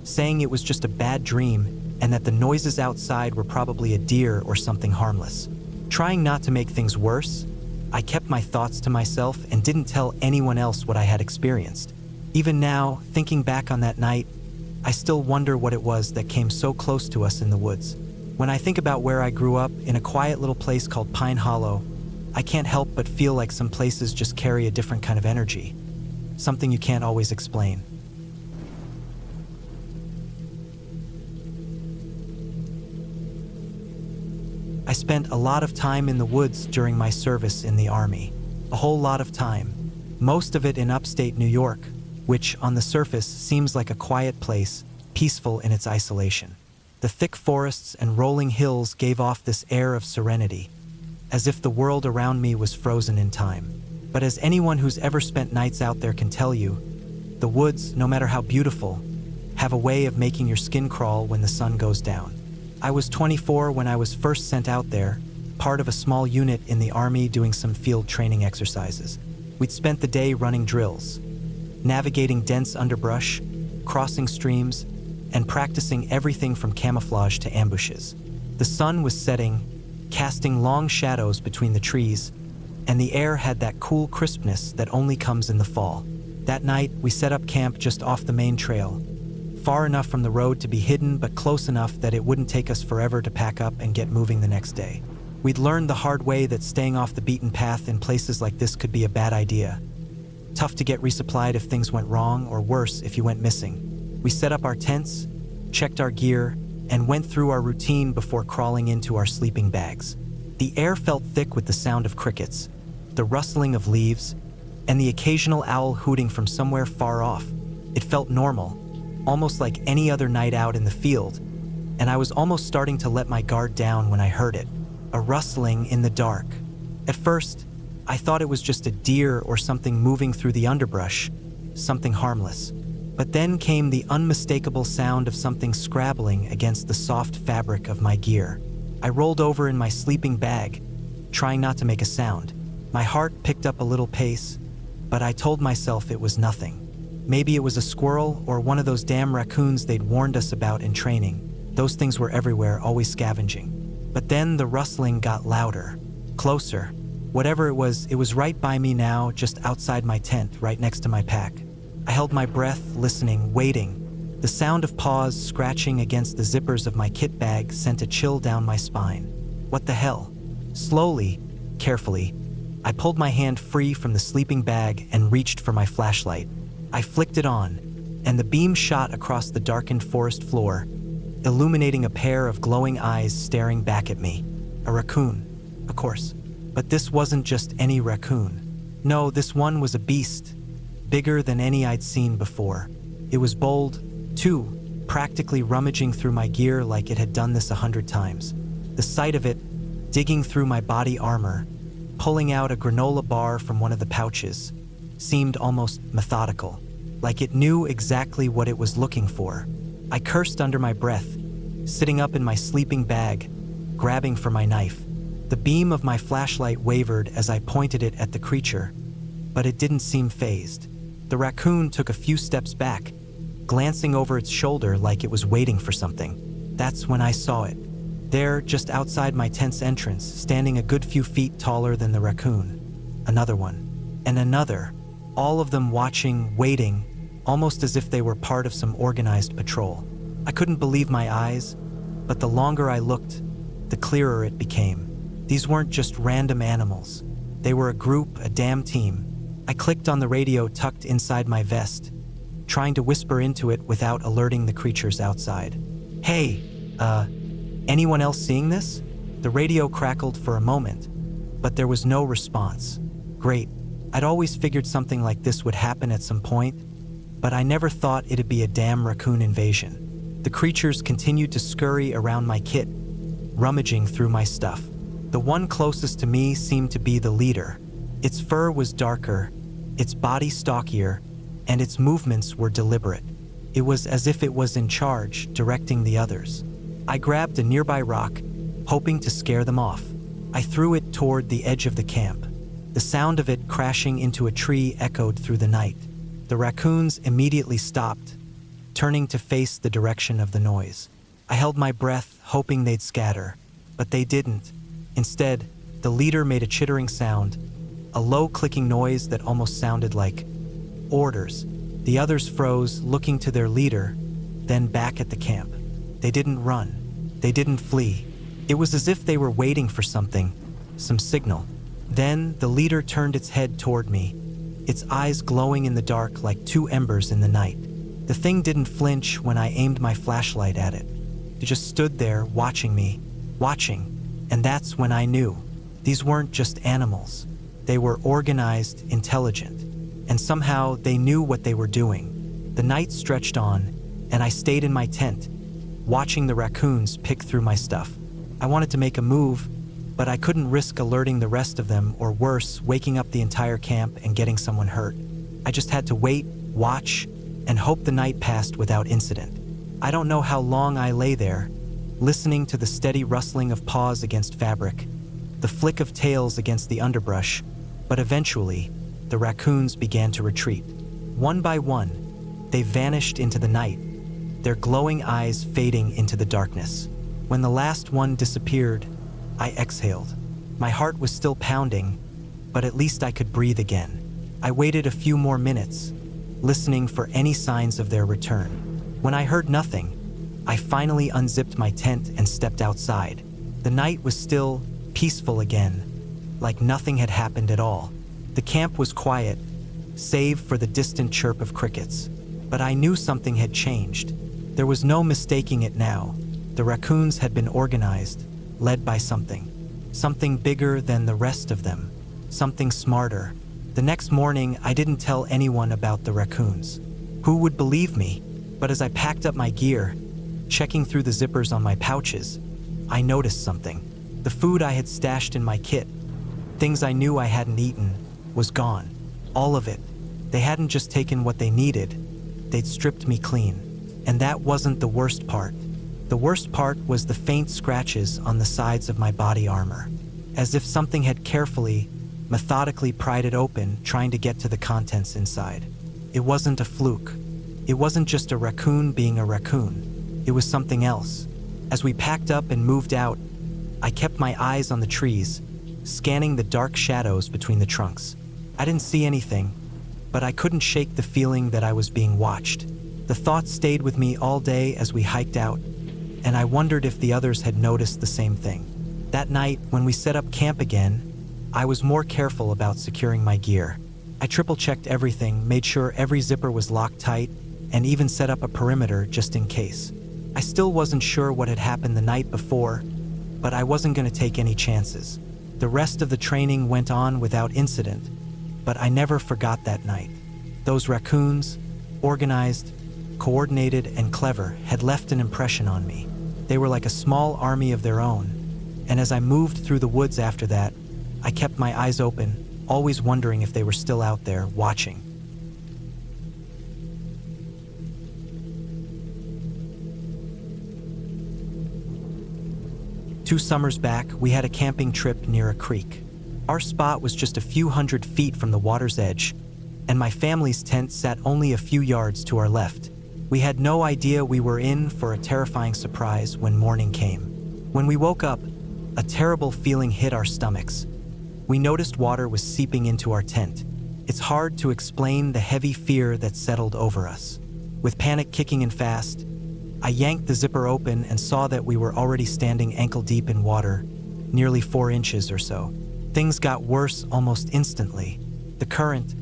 saying it was just a bad dream and that the noises outside were probably a deer or something harmless. Trying not to make things worse, I kept my thoughts to myself and didn't tell anyone else what I had experienced. Even now, thinking back on that night, I still wonder what it was that came so close to us in the woods. When I think about where I grew up, in a quiet little place called Pine Hollow, I can't help but feel like some places just carry a different kind of energy, something you can't always explain. I spent a lot of time in the woods during my service in the Army. A whole lot of time. Most of it in upstate New York, which on the surface seems like a quiet place, peaceful in its isolation. The thick forests and rolling hills gave off this air of serenity, as if the world around me was frozen in time. But as anyone who's ever spent nights out there can tell you, the woods, no matter how beautiful, have a way of making your skin crawl when the sun goes down. I was 24 when I was first sent out there, part of a small unit in the Army doing some field training exercises. We'd spent the day running drills, navigating dense underbrush, crossing streams, and practicing everything from camouflage to ambushes. The sun was setting, casting long shadows between the trees, and the air had that cool crispness that only comes in the fall. That night, we set up camp just off the main trail, far enough from the road to be hidden but close enough that it wouldn't take us forever to pack up and get moving the next day. We'd learned the hard way that staying off the beaten path in places like this could be a bad idea. Tough to get resupplied if things went wrong, or worse, if you went missing. We set up our tents, checked our gear, and went through our routine before crawling into our sleeping bags. The air felt thick with the sound of crickets, the rustling of leaves, and the occasional owl hooting from somewhere far off. It felt normal, almost like any other night out in the field, and I was almost starting to let my guard down when I heard it, a rustling in the dark. At first, I thought it was just a deer or something moving through the underbrush, something harmless. But then came the unmistakable sound of something scrabbling against the soft fabric of my gear. I rolled over in my sleeping bag, trying not to make a sound. My heart picked up a little pace, but I told myself it was nothing. Maybe it was a squirrel or one of those damn raccoons they'd warned us about in training. Those things were everywhere, always scavenging. But then the rustling got louder, closer. Whatever it was right by me now, just outside my tent, right next to my pack. I held my breath, listening, waiting. The sound of paws scratching against the zippers of my kit bag sent a chill down my spine. What the hell? Slowly, carefully, I pulled my hand free from the sleeping bag and reached for my flashlight. I flicked it on, and the beam shot across the darkened forest floor, illuminating a pair of glowing eyes staring back at me. A raccoon, of course. But this wasn't just any raccoon. No, this one was a beast, bigger than any I'd seen before. It was bold, too, practically rummaging through my gear like it had done this 100 times. The sight of it, digging through my body armor, pulling out a granola bar from one of the pouches, seemed almost methodical, like it knew exactly what it was looking for. I cursed under my breath, sitting up in my sleeping bag, grabbing for my knife. The beam of my flashlight wavered as I pointed it at the creature, but it didn't seem fazed. The raccoon took a few steps back, glancing over its shoulder like it was waiting for something. That's when I saw it. There, just outside my tent's entrance, standing a good few feet taller than the raccoon. Another one. And another. All of them watching, waiting, almost as if they were part of some organized patrol. I couldn't believe my eyes, but the longer I looked, the clearer it became. These weren't just random animals. They were a group, a damn team. I clicked on the radio tucked inside my vest, trying to whisper into it without alerting the creatures outside. Hey, anyone else seeing this? The radio crackled for a moment, but there was no response. Great. I'd always figured something like this would happen at some point, but I never thought it'd be a damn raccoon invasion. The creatures continued to scurry around my kit, rummaging through my stuff. The one closest to me seemed to be the leader. Its fur was darker, its body stockier, and its movements were deliberate. It was as if it was in charge, directing the others. I grabbed a nearby rock, hoping to scare them off. I threw it toward the edge of the camp. The sound of it crashing into a tree echoed through the night. The raccoons immediately stopped, turning to face the direction of the noise. I held my breath, hoping they'd scatter, but they didn't. Instead, the leader made a chittering sound, a low clicking noise that almost sounded like orders. The others froze, looking to their leader, then back at the camp. They didn't run. They didn't flee. It was as if they were waiting for something, some signal. Then the leader turned its head toward me, its eyes glowing in the dark like two embers in the night. The thing didn't flinch when I aimed my flashlight at it. It just stood there, watching me, watching, and that's when I knew. These weren't just animals. They were organized, intelligent, and somehow they knew what they were doing. The night stretched on, and I stayed in my tent, watching the raccoons pick through my stuff. I wanted to make a move, but I couldn't risk alerting the rest of them, or worse, waking up the entire camp and getting someone hurt. I just had to wait, watch, and hope the night passed without incident. I don't know how long I lay there, listening to the steady rustling of paws against fabric, the flick of tails against the underbrush, but eventually, the raccoons began to retreat. One by one, they vanished into the night, their glowing eyes fading into the darkness. When the last one disappeared, I exhaled. My heart was still pounding, but at least I could breathe again. I waited a few more minutes, listening for any signs of their return. When I heard nothing, I finally unzipped my tent and stepped outside. The night was still, peaceful again, like nothing had happened at all. The camp was quiet, save for the distant chirp of crickets. But I knew something had changed. There was no mistaking it now. The raccoons had been organized, led by something bigger than the rest of them, something smarter. The next morning, I didn't tell anyone about the raccoons. Who would believe me? But as I packed up my gear, checking through the zippers on my pouches, I noticed something. The food I had stashed in my kit, things I knew I hadn't eaten, was gone. All of it. They hadn't just taken what they needed, they'd stripped me clean. And that wasn't the worst part. The worst part was the faint scratches on the sides of my body armor, as if something had carefully, methodically pried it open, trying to get to the contents inside. It wasn't a fluke. It wasn't just a raccoon being a raccoon. It was something else. As we packed up and moved out, I kept my eyes on the trees, scanning the dark shadows between the trunks. I didn't see anything, but I couldn't shake the feeling that I was being watched. The thought stayed with me all day as we hiked out, and I wondered if the others had noticed the same thing. That night, when we set up camp again, I was more careful about securing my gear. I triple-checked everything, made sure every zipper was locked tight, and even set up a perimeter just in case. I still wasn't sure what had happened the night before, but I wasn't going to take any chances. The rest of the training went on without incident, but I never forgot that night. Those raccoons, organized, coordinated, and clever, had left an impression on me. They were like a small army of their own, and as I moved through the woods after that, I kept my eyes open, always wondering if they were still out there, watching. Two summers back, we had a camping trip near a creek. Our spot was just a few hundred feet from the water's edge, and my family's tent sat only a few yards to our left. We had no idea we were in for a terrifying surprise when morning came. When we woke up, a terrible feeling hit our stomachs. We noticed water was seeping into our tent. It's hard to explain the heavy fear that settled over us. With panic kicking in fast, I yanked the zipper open and saw that we were already standing ankle-deep in water, nearly 4 inches or so. Things got worse almost instantly. The current,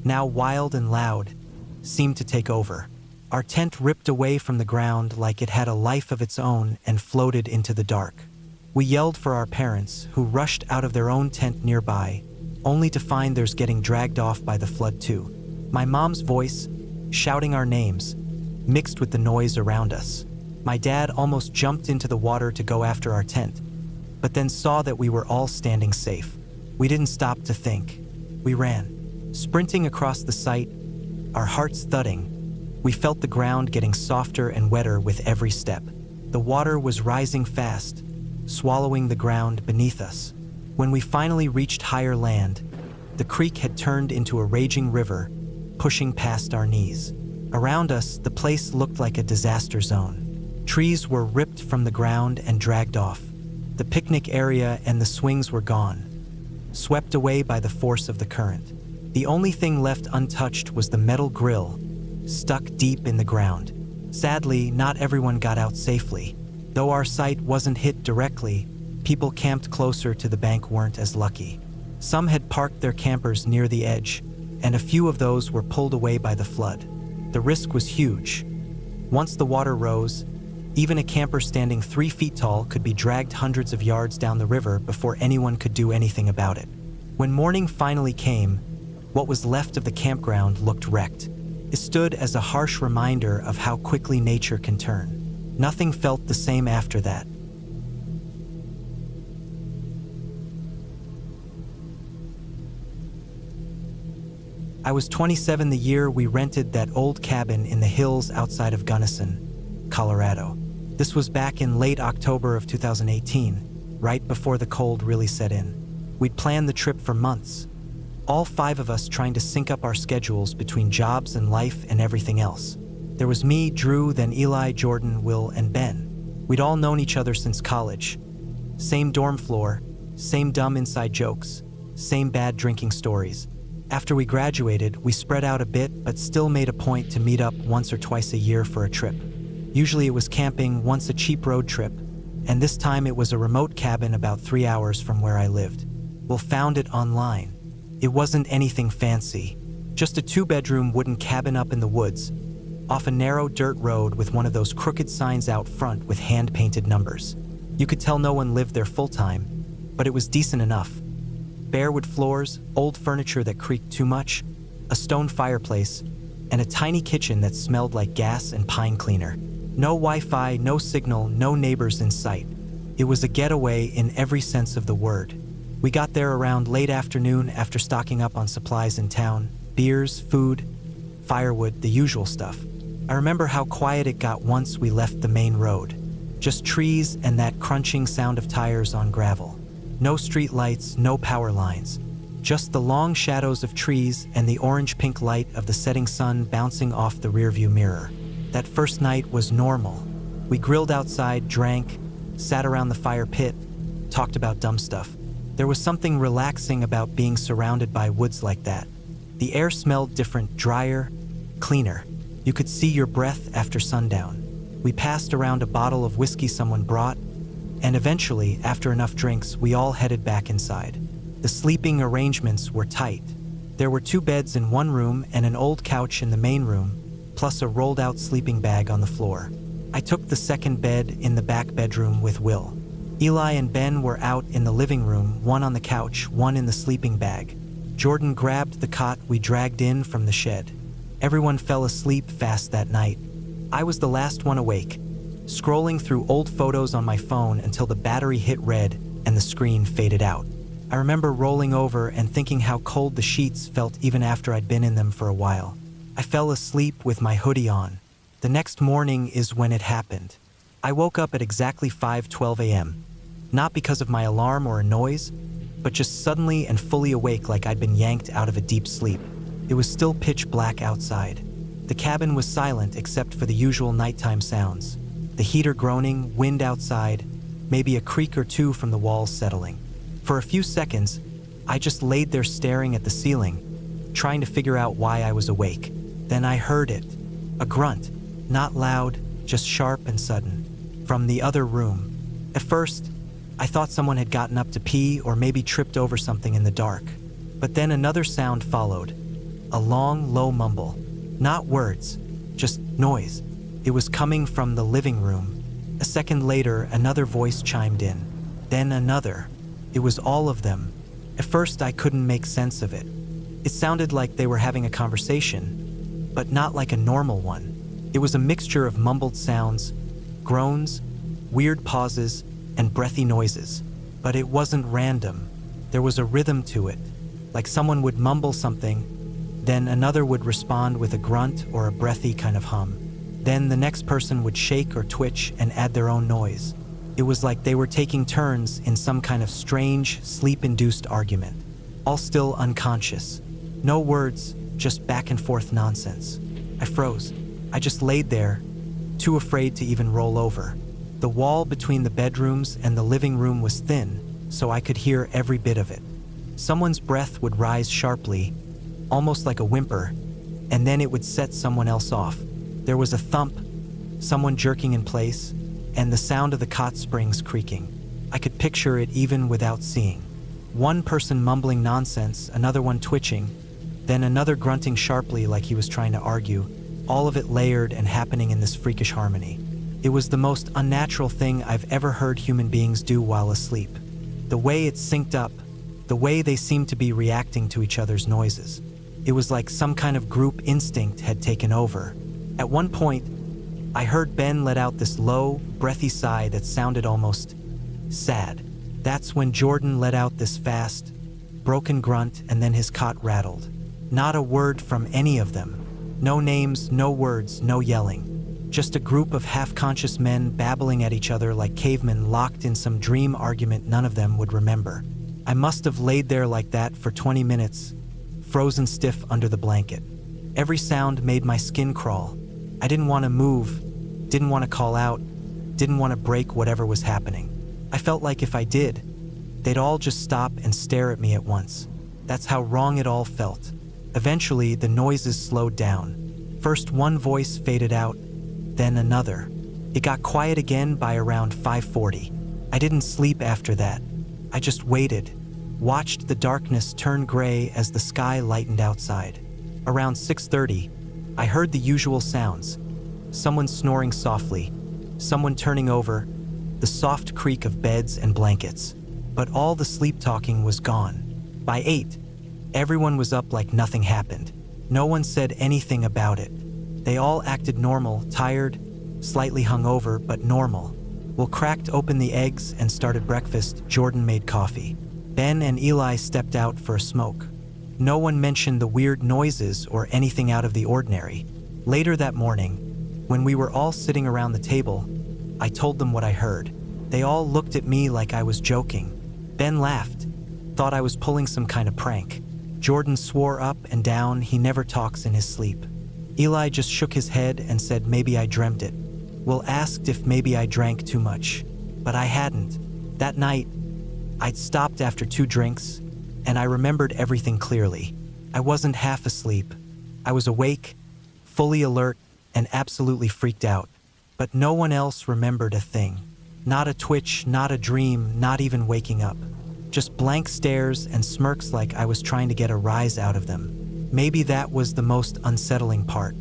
now wild and loud, seemed to take over. Our tent ripped away from the ground like it had a life of its own and floated into the dark. We yelled for our parents, who rushed out of their own tent nearby, only to find theirs getting dragged off by the flood too. My mom's voice, shouting our names, mixed with the noise around us. My dad almost jumped into the water to go after our tent, but then saw that we were all standing safe. We didn't stop to think. We ran, sprinting across the site, our hearts thudding. We felt the ground getting softer and wetter with every step. The water was rising fast, swallowing the ground beneath us. When we finally reached higher land, the creek had turned into a raging river, pushing past our knees. Around us, the place looked like a disaster zone. Trees were ripped from the ground and dragged off. The picnic area and the swings were gone, swept away by the force of the current. The only thing left untouched was the metal grill, stuck deep in the ground. Sadly, not everyone got out safely. Though our site wasn't hit directly, people camped closer to the bank weren't as lucky. Some had parked their campers near the edge, and a few of those were pulled away by the flood. The risk was huge. Once the water rose, even a camper standing 3 feet tall could be dragged hundreds of yards down the river before anyone could do anything about it. When morning finally came, what was left of the campground looked wrecked. It stood as a harsh reminder of how quickly nature can turn. Nothing felt the same after that. I was 27 the year we rented that old cabin in the hills outside of Gunnison, Colorado. This was back in late October of 2018, right before the cold really set in. We'd planned the trip for months, all 5 of us trying to sync up our schedules between jobs and life and everything else. There was me, Drew, then Eli, Jordan, Will, and Ben. We'd all known each other since college. Same dorm floor, same dumb inside jokes, same bad drinking stories. After we graduated, we spread out a bit but still made a point to meet up once or twice a year for a trip. Usually it was camping, once a cheap road trip, and this time it was a remote cabin about 3 hours from where I lived. Will found it online. It wasn't anything fancy, just a 2-bedroom wooden cabin up in the woods, off a narrow dirt road with one of those crooked signs out front with hand-painted numbers. You could tell no one lived there full-time, but it was decent enough. Bare wood floors, old furniture that creaked too much, a stone fireplace, and a tiny kitchen that smelled like gas and pine cleaner. No Wi-Fi, no signal, no neighbors in sight. It was a getaway in every sense of the word. We got there around late afternoon after stocking up on supplies in town, beers, food, firewood, the usual stuff. I remember how quiet it got once we left the main road. Just trees and that crunching sound of tires on gravel. No street lights, no power lines. Just the long shadows of trees and the orange-pink light of the setting sun bouncing off the rearview mirror. That first night was normal. We grilled outside, drank, sat around the fire pit, talked about dumb stuff. There was something relaxing about being surrounded by woods like that. The air smelled different, drier, cleaner. You could see your breath after sundown. We passed around a bottle of whiskey someone brought, and eventually, after enough drinks, we all headed back inside. The sleeping arrangements were tight. There were 2 beds in one room and an old couch in the main room, plus a rolled-out sleeping bag on the floor. I took the second bed in the back bedroom with Will. Eli and Ben were out in the living room, one on the couch, one in the sleeping bag. Jordan grabbed the cot we dragged in from the shed. Everyone fell asleep fast that night. I was the last one awake, scrolling through old photos on my phone until the battery hit red and the screen faded out. I remember rolling over and thinking how cold the sheets felt even after I'd been in them for a while. I fell asleep with my hoodie on. The next morning is when it happened. I woke up at exactly 5:12 a.m., not because of my alarm or a noise, but just suddenly and fully awake like I'd been yanked out of a deep sleep. It was still pitch black outside. The cabin was silent except for the usual nighttime sounds. The heater groaning, wind outside, maybe a creak or two from the walls settling. For a few seconds, I just laid there staring at the ceiling, trying to figure out why I was awake. Then I heard it. A grunt, not loud, just sharp and sudden, from the other room. At first, I thought someone had gotten up to pee or maybe tripped over something in the dark. But then another sound followed. A long, low mumble. Not words, just noise. It was coming from the living room. A second later, another voice chimed in. then another. It was all of them. At first, I couldn't make sense of it. It sounded like they were having a conversation, but not like a normal one. It was a mixture of mumbled sounds, groans, weird pauses, and breathy noises. But it wasn't random. There was a rhythm to it, like someone would mumble something, then another would respond with a grunt or a breathy kind of hum. Then the next person would shake or twitch and add their own noise. It was like they were taking turns in some kind of strange, sleep-induced argument, all still unconscious. No words, just back and forth nonsense. I froze. I just laid there, too afraid to even roll over. The wall between the bedrooms and the living room was thin, so I could hear every bit of it. Someone's breath would rise sharply, almost like a whimper, and then it would set someone else off. There was a thump, someone jerking in place, and the sound of the cot springs creaking. I could picture it even without seeing. One person mumbling nonsense, another one twitching, then another grunting sharply like he was trying to argue, all of it layered and happening in this freakish harmony. It was the most unnatural thing I've ever heard human beings do while asleep. The way it synced up, the way they seemed to be reacting to each other's noises. It was like some kind of group instinct had taken over. At one point, I heard Ben let out this low, breathy sigh that sounded almost sad. That's when Jordan let out this fast, broken grunt, and then his cot rattled. Not a word from any of them. No names, no words, no yelling. Just a group of half-conscious men babbling at each other like cavemen locked in some dream argument none of them would remember. I must have laid there like that for 20 minutes, frozen stiff under the blanket. Every sound made my skin crawl. I didn't want to move, didn't want to call out, didn't want to break whatever was happening. I felt like if I did, they'd all just stop and stare at me at once. That's how wrong it all felt. Eventually, the noises slowed down. First one voice faded out, then another. It got quiet again by around 5:40. I didn't sleep after that. I just waited, watched the darkness turn gray as the sky lightened outside. Around 6:30, I heard the usual sounds. Someone snoring softly, someone turning over, the soft creak of beds and blankets. But all the sleep talking was gone. By 8, everyone was up like nothing happened. No one said anything about it. They all acted normal, tired, slightly hungover, but normal. Will cracked open the eggs and started breakfast. Jordan made coffee. Ben and Eli stepped out for a smoke. No one mentioned the weird noises or anything out of the ordinary. Later that morning, when we were all sitting around the table, I told them what I heard. They all looked at me like I was joking. Ben laughed, thought I was pulling some kind of prank. Jordan swore up and down he never talks in his sleep. Eli just shook his head and said maybe I dreamt it. Will asked if maybe I drank too much, but I hadn't. That night, I'd stopped after 2 drinks, and I remembered everything clearly. I wasn't half asleep. I was awake, fully alert, and absolutely freaked out. But no one else remembered a thing. Not a twitch, not a dream, not even waking up. Just blank stares and smirks like I was trying to get a rise out of them. Maybe that was the most unsettling part.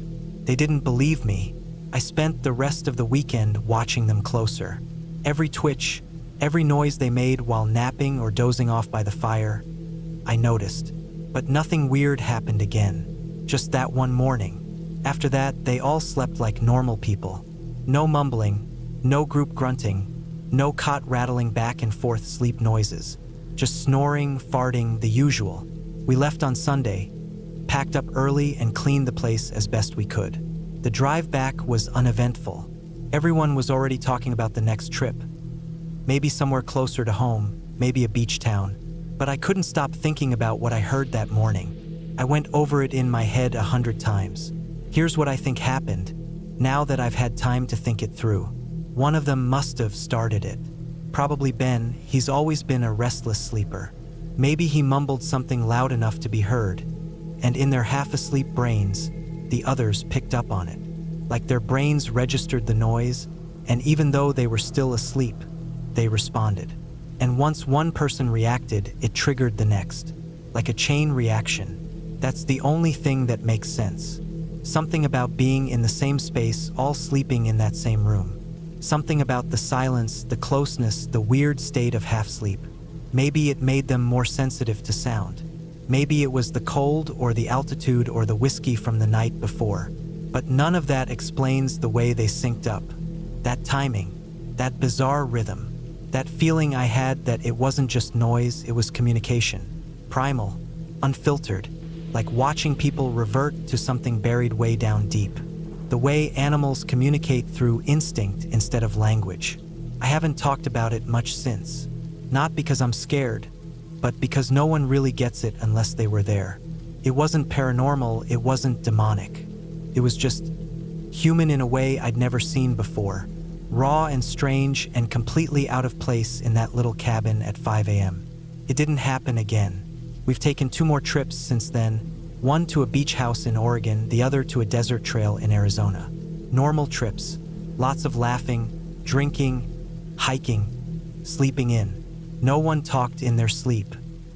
They didn't believe me. I spent the rest of the weekend watching them closer. Every twitch, every noise they made while napping or dozing off by the fire, I noticed. But nothing weird happened again. Just that one morning. After that, they all slept like normal people. No mumbling, no group grunting, no cot rattling back and forth sleep noises. Just snoring, farting, the usual. We left on Sunday, packed up early and cleaned the place as best we could. The drive back was uneventful. Everyone was already talking about the next trip. Maybe somewhere closer to home, maybe a beach town. But I couldn't stop thinking about what I heard that morning. I went over it in my head 100 times. Here's what I think happened, now that I've had time to think it through. One of them must have started it. Probably Ben. He's always been a restless sleeper. Maybe he mumbled something loud enough to be heard, and in their half-asleep brains, the others picked up on it. Like their brains registered the noise, and even though they were still asleep, they responded. And once one person reacted, it triggered the next. Like a chain reaction. That's the only thing that makes sense. Something about being in the same space, all sleeping in that same room. Something about the silence, the closeness, the weird state of half-sleep. Maybe it made them more sensitive to sound. Maybe it was the cold or the altitude or the whiskey from the night before. But none of that explains the way they synced up. That timing, that bizarre rhythm, that feeling I had that it wasn't just noise, it was communication. Primal, unfiltered, like watching people revert to something buried way down deep. The way animals communicate through instinct instead of language. I haven't talked about it much since. Not because I'm scared, but because no one really gets it unless they were there. It wasn't paranormal, it wasn't demonic. It was just human in a way I'd never seen before. Raw and strange and completely out of place in that little cabin at 5 a.m. It didn't happen again. We've taken 2 more trips since then, one to a beach house in Oregon, the other to a desert trail in Arizona. Normal trips, lots of laughing, drinking, hiking, sleeping in. No one talked in their sleep.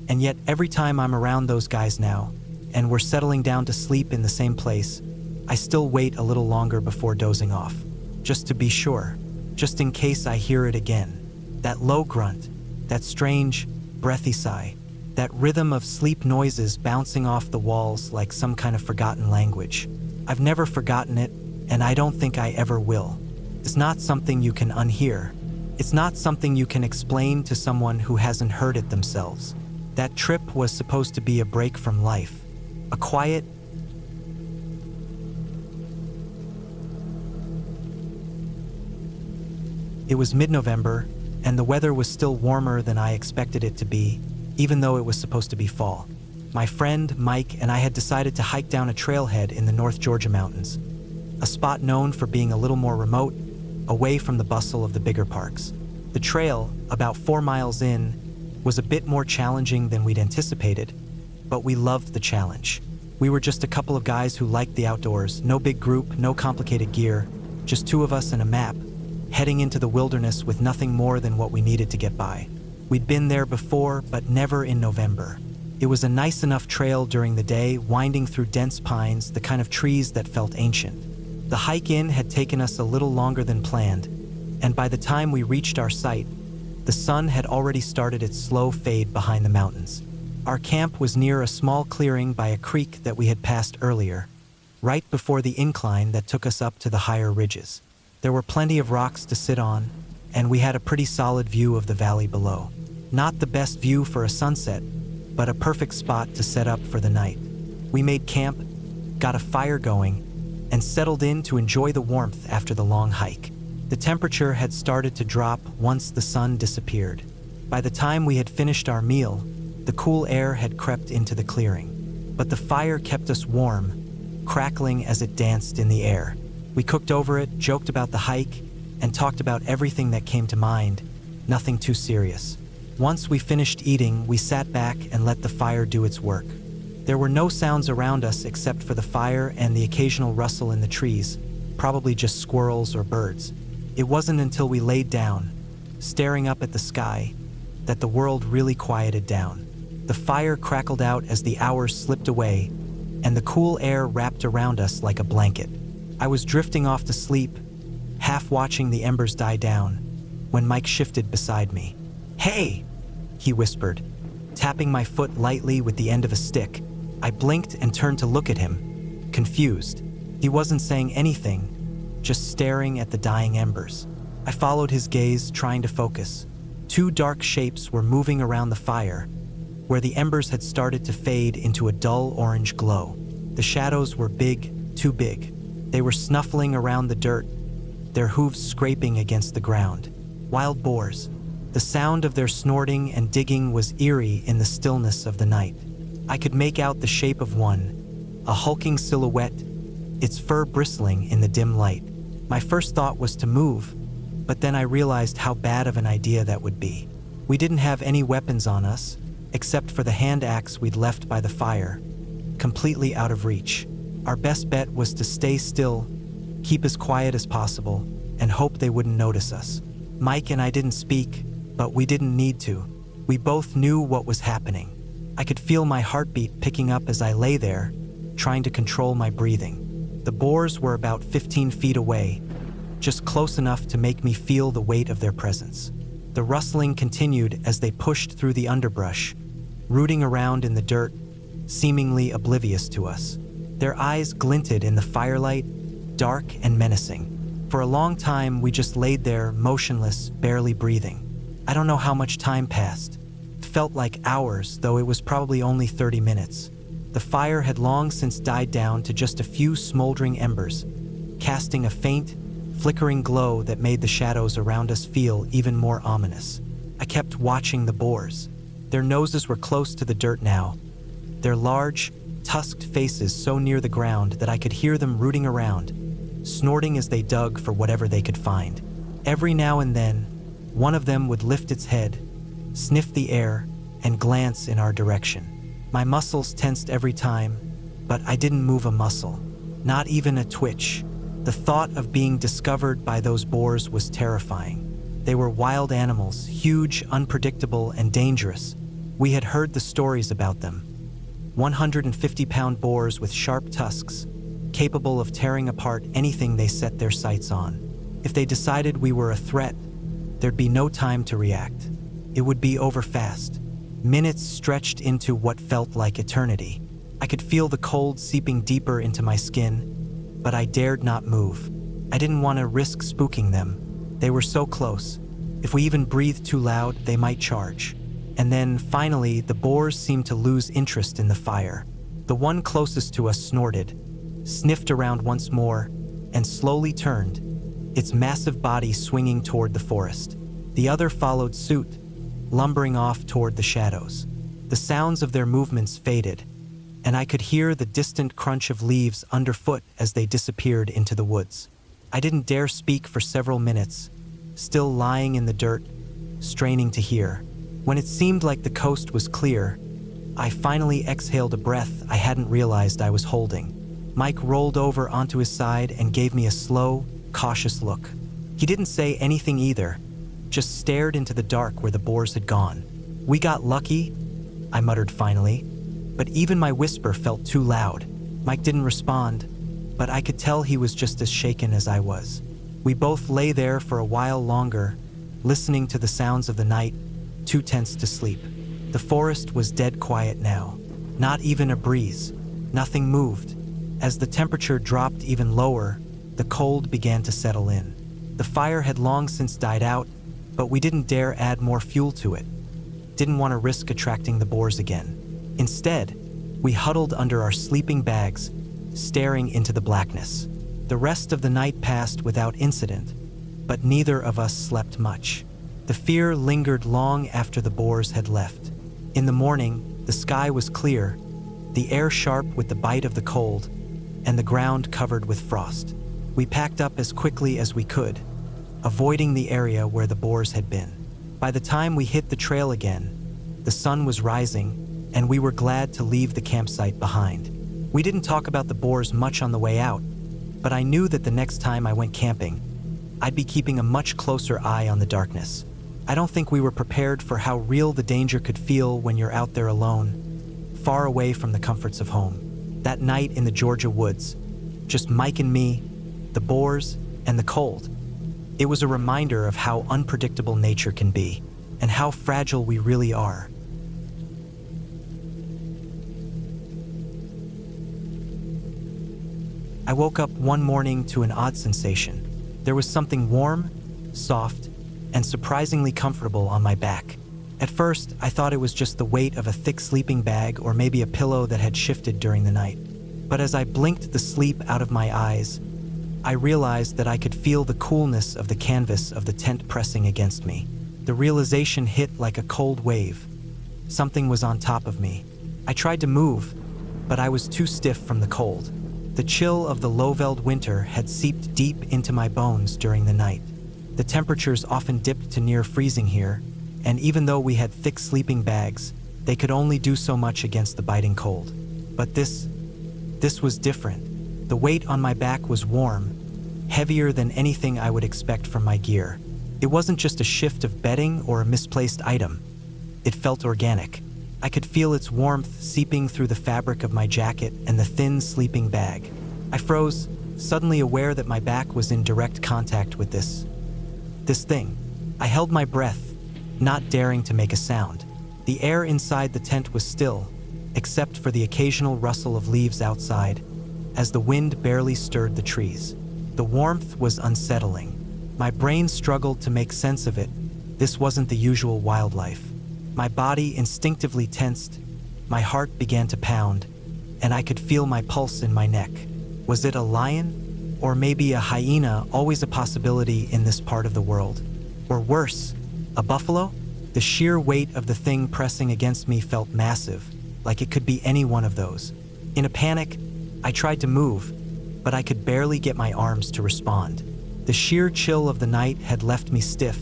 And yet every time I'm around those guys now, and we're settling down to sleep in the same place, I still wait a little longer before dozing off. Just to be sure, just in case I hear it again. That low grunt, that strange, breathy sigh, that rhythm of sleep noises bouncing off the walls like some kind of forgotten language. I've never forgotten it, and I don't think I ever will. It's not something you can unhear. It's not something you can explain to someone who hasn't heard it themselves. That trip was supposed to be a break from life. A quiet, It was mid-November, and the weather was still warmer than I expected it to be, even though it was supposed to be fall. My friend, Mike, and I had decided to hike down a trailhead in the North Georgia mountains, a spot known for being a little more remote, away from the bustle of the bigger parks. The trail, about 4 miles in, was a bit more challenging than we'd anticipated, but we loved the challenge. We were just a couple of guys who liked the outdoors, no big group, no complicated gear, just 2 of us and a map, heading into the wilderness with nothing more than what we needed to get by. We'd been there before, but never in November. It was a nice enough trail during the day, winding through dense pines, the kind of trees that felt ancient. The hike in had taken us a little longer than planned, and by the time we reached our site, the sun had already started its slow fade behind the mountains. Our camp was near a small clearing by a creek that we had passed earlier, right before the incline that took us up to the higher ridges. There were plenty of rocks to sit on, and we had a pretty solid view of the valley below. Not the best view for a sunset, but a perfect spot to set up for the night. We made camp, got a fire going, and settled in to enjoy the warmth after the long hike. The temperature had started to drop once the sun disappeared. By the time we had finished our meal, the cool air had crept into the clearing. But the fire kept us warm, crackling as it danced in the air. We cooked over it, joked about the hike, and talked about everything that came to mind, nothing too serious. Once we finished eating, we sat back and let the fire do its work. There were no sounds around us except for the fire and the occasional rustle in the trees, probably just squirrels or birds. It wasn't until we laid down, staring up at the sky, that the world really quieted down. The fire crackled out as the hours slipped away, and the cool air wrapped around us like a blanket. I was drifting off to sleep, half watching the embers die down, when Mike shifted beside me. "Hey!" he whispered, tapping my foot lightly with the end of a stick. I blinked and turned to look at him, confused. He wasn't saying anything, just staring at the dying embers. I followed his gaze, trying to focus. 2 dark shapes were moving around the fire, where the embers had started to fade into a dull orange glow. The shadows were big, too big. They were snuffling around the dirt, their hooves scraping against the ground. Wild boars. The sound of their snorting and digging was eerie in the stillness of the night. I could make out the shape of one, a hulking silhouette, its fur bristling in the dim light. My first thought was to move, but then I realized how bad of an idea that would be. We didn't have any weapons on us, except for the hand axe we'd left by the fire, completely out of reach. Our best bet was to stay still, keep as quiet as possible, and hope they wouldn't notice us. Mike and I didn't speak, but we didn't need to. We both knew what was happening. I could feel my heartbeat picking up as I lay there, trying to control my breathing. The boars were about 15 feet away, just close enough to make me feel the weight of their presence. The rustling continued as they pushed through the underbrush, rooting around in the dirt, seemingly oblivious to us. Their eyes glinted in the firelight, dark and menacing. For a long time, we just laid there, motionless, barely breathing. I don't know how much time passed. It felt like hours, though it was probably only 30 minutes. The fire had long since died down to just a few smoldering embers, casting a faint, flickering glow that made the shadows around us feel even more ominous. I kept watching the boars. Their noses were close to the dirt now, their large, tusked faces so near the ground that I could hear them rooting around, snorting as they dug for whatever they could find. Every now and then, one of them would lift its head, sniff the air, and glance in our direction. My muscles tensed every time, but I didn't move a muscle, not even a twitch. The thought of being discovered by those boars was terrifying. They were wild animals, huge, unpredictable, and dangerous. We had heard the stories about them. 150-pound boars with sharp tusks, capable of tearing apart anything they set their sights on. If they decided we were a threat, there'd be no time to react. It would be over fast. Minutes stretched into what felt like eternity. I could feel the cold seeping deeper into my skin, but I dared not move. I didn't want to risk spooking them. They were so close. If we even breathed too loud, they might charge. And then, finally, the boars seemed to lose interest in the fire. The one closest to us snorted, sniffed around once more, and slowly turned, its massive body swinging toward the forest. The other followed suit, lumbering off toward the shadows. The sounds of their movements faded, and I could hear the distant crunch of leaves underfoot as they disappeared into the woods. I didn't dare speak for several minutes, still lying in the dirt, straining to hear. When it seemed like the coast was clear, I finally exhaled a breath I hadn't realized I was holding. Mike rolled over onto his side and gave me a slow, cautious look. He didn't say anything either, just stared into the dark where the boars had gone. "We got lucky," I muttered finally, but even my whisper felt too loud. Mike didn't respond, but I could tell he was just as shaken as I was. We both lay there for a while longer, listening to the sounds of the night, too tense to sleep. The forest was dead quiet now. Not even a breeze. Nothing moved. As the temperature dropped even lower, the cold began to settle in. The fire had long since died out, but we didn't dare add more fuel to it. Didn't want to risk attracting the boars again. Instead, we huddled under our sleeping bags, staring into the blackness. The rest of the night passed without incident, but neither of us slept much. The fear lingered long after the boars had left. In the morning, the sky was clear, the air sharp with the bite of the cold, and the ground covered with frost. We packed up as quickly as we could, avoiding the area where the boars had been. By the time we hit the trail again, the sun was rising, and we were glad to leave the campsite behind. We didn't talk about the boars much on the way out, but I knew that the next time I went camping, I'd be keeping a much closer eye on the darkness. I don't think we were prepared for how real the danger could feel when you're out there alone, far away from the comforts of home. That night in the Georgia woods, just Mike and me, the boars, and the cold. It was a reminder of how unpredictable nature can be, and how fragile we really are. I woke up one morning to an odd sensation. There was something warm, soft, and surprisingly comfortable on my back. At first, I thought it was just the weight of a thick sleeping bag or maybe a pillow that had shifted during the night. But as I blinked the sleep out of my eyes, I realized that I could feel the coolness of the canvas of the tent pressing against me. The realization hit like a cold wave. Something was on top of me. I tried to move, but I was too stiff from the cold. The chill of the low-veld winter had seeped deep into my bones during the night. The temperatures often dipped to near freezing here, and even though we had thick sleeping bags, they could only do so much against the biting cold. But this was different. The weight on my back was warm, heavier than anything I would expect from my gear. It wasn't just a shift of bedding or a misplaced item. It felt organic. I could feel its warmth seeping through the fabric of my jacket and the thin sleeping bag. I froze, suddenly aware that my back was in direct contact with this thing. I held my breath, not daring to make a sound. The air inside the tent was still, except for the occasional rustle of leaves outside, as the wind barely stirred the trees. The warmth was unsettling. My brain struggled to make sense of it. This wasn't the usual wildlife. My body instinctively tensed, my heart began to pound, and I could feel my pulse in my neck. Was it a lion? Or maybe a hyena, always a possibility in this part of the world? Or worse, a buffalo? The sheer weight of the thing pressing against me felt massive, like it could be any one of those. In a panic, I tried to move, but I could barely get my arms to respond. The sheer chill of the night had left me stiff,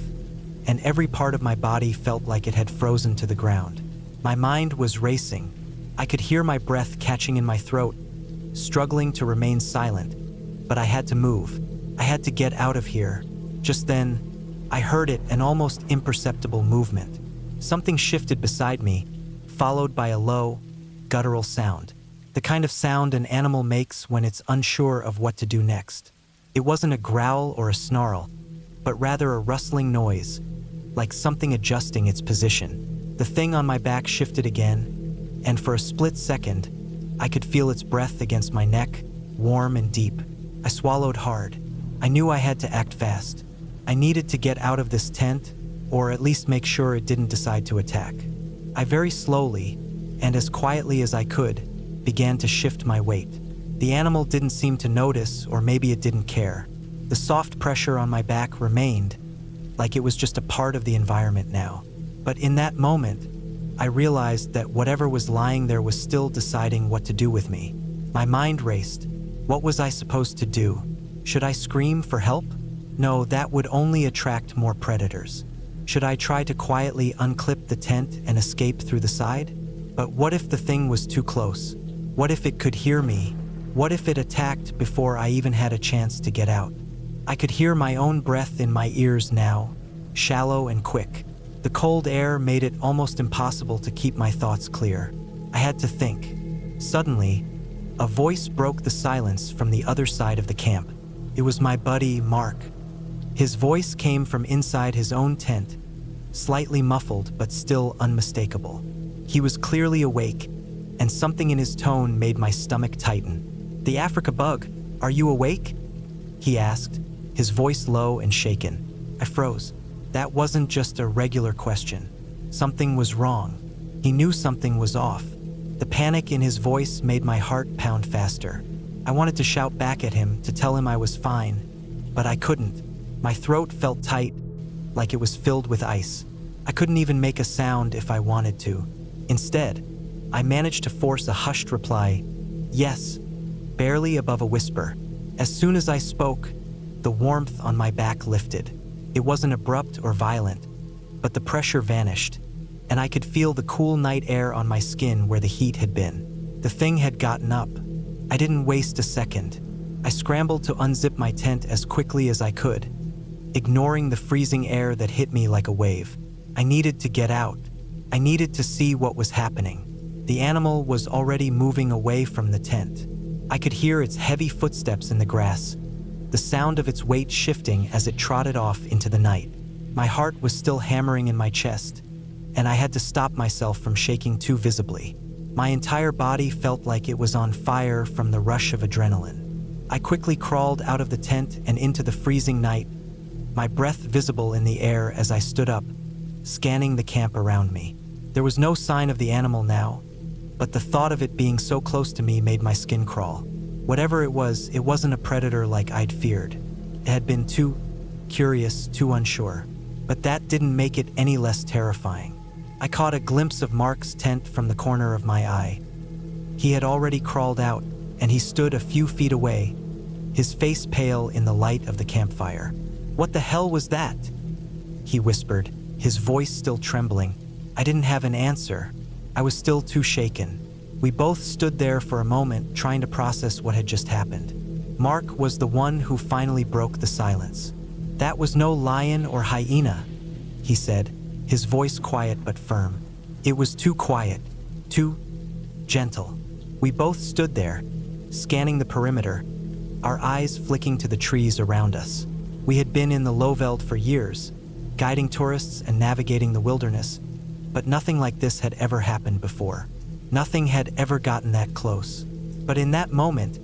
and every part of my body felt like it had frozen to the ground. My mind was racing. I could hear my breath catching in my throat, struggling to remain silent, but I had to move. I had to get out of here. Just then, I heard it, an almost imperceptible movement. Something shifted beside me, followed by a low, guttural sound. The kind of sound an animal makes when it's unsure of what to do next. It wasn't a growl or a snarl, but rather a rustling noise, like something adjusting its position. The thing on my back shifted again, and for a split second, I could feel its breath against my neck, warm and deep. I swallowed hard. I knew I had to act fast. I needed to get out of this tent, or at least make sure it didn't decide to attack. I very slowly, and as quietly as I could, began to shift my weight. The animal didn't seem to notice, or maybe it didn't care. The soft pressure on my back remained, like it was just a part of the environment now. But in that moment, I realized that whatever was lying there was still deciding what to do with me. My mind raced. What was I supposed to do? Should I scream for help? No, that would only attract more predators. Should I try to quietly unclip the tent and escape through the side? But what if the thing was too close? What if it could hear me? What if it attacked before I even had a chance to get out? I could hear my own breath in my ears now, shallow and quick. The cold air made it almost impossible to keep my thoughts clear. I had to think. Suddenly, a voice broke the silence from the other side of the camp. It was my buddy, Mark. His voice came from inside his own tent, slightly muffled but still unmistakable. He was clearly awake, and something in his tone made my stomach tighten. "The Africa bug, are you awake?" he asked, his voice low and shaken. I froze. That wasn't just a regular question. Something was wrong. He knew something was off. The panic in his voice made my heart pound faster. I wanted to shout back at him, to tell him I was fine, but I couldn't. My throat felt tight, like it was filled with ice. I couldn't even make a sound if I wanted to. Instead, I managed to force a hushed reply, "Yes," barely above a whisper. As soon as I spoke, the warmth on my back lifted. It wasn't abrupt or violent, but the pressure vanished, and I could feel the cool night air on my skin where the heat had been. The thing had gotten up. I didn't waste a second. I scrambled to unzip my tent as quickly as I could, ignoring the freezing air that hit me like a wave. I needed to get out. I needed to see what was happening. The animal was already moving away from the tent. I could hear its heavy footsteps in the grass, the sound of its weight shifting as it trotted off into the night. My heart was still hammering in my chest, and I had to stop myself from shaking too visibly. My entire body felt like it was on fire from the rush of adrenaline. I quickly crawled out of the tent and into the freezing night, my breath visible in the air as I stood up, scanning the camp around me. There was no sign of the animal now, but the thought of it being so close to me made my skin crawl. Whatever it wasn't a predator like I'd feared. It had been too curious, too unsure. But that didn't make it any less terrifying. I caught a glimpse of Mark's tent from the corner of my eye. He had already crawled out, and he stood a few feet away, his face pale in the light of the campfire. "What the hell was that?" he whispered, his voice still trembling. I didn't have an answer. I was still too shaken. We both stood there for a moment, trying to process what had just happened. Mark was the one who finally broke the silence. "That was no lion or hyena," he said, his voice quiet but firm. "It was too quiet, too gentle." We both stood there, scanning the perimeter, our eyes flicking to the trees around us. We had been in the Lowveld for years, guiding tourists and navigating the wilderness, but nothing like this had ever happened before. Nothing had ever gotten that close. But in that moment,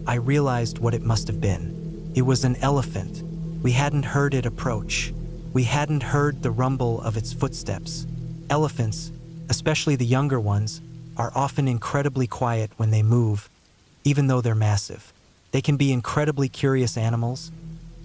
I realized what it must have been. It was an elephant. We hadn't heard it approach. We hadn't heard the rumble of its footsteps. Elephants, especially the younger ones, are often incredibly quiet when they move, even though they're massive. They can be incredibly curious animals,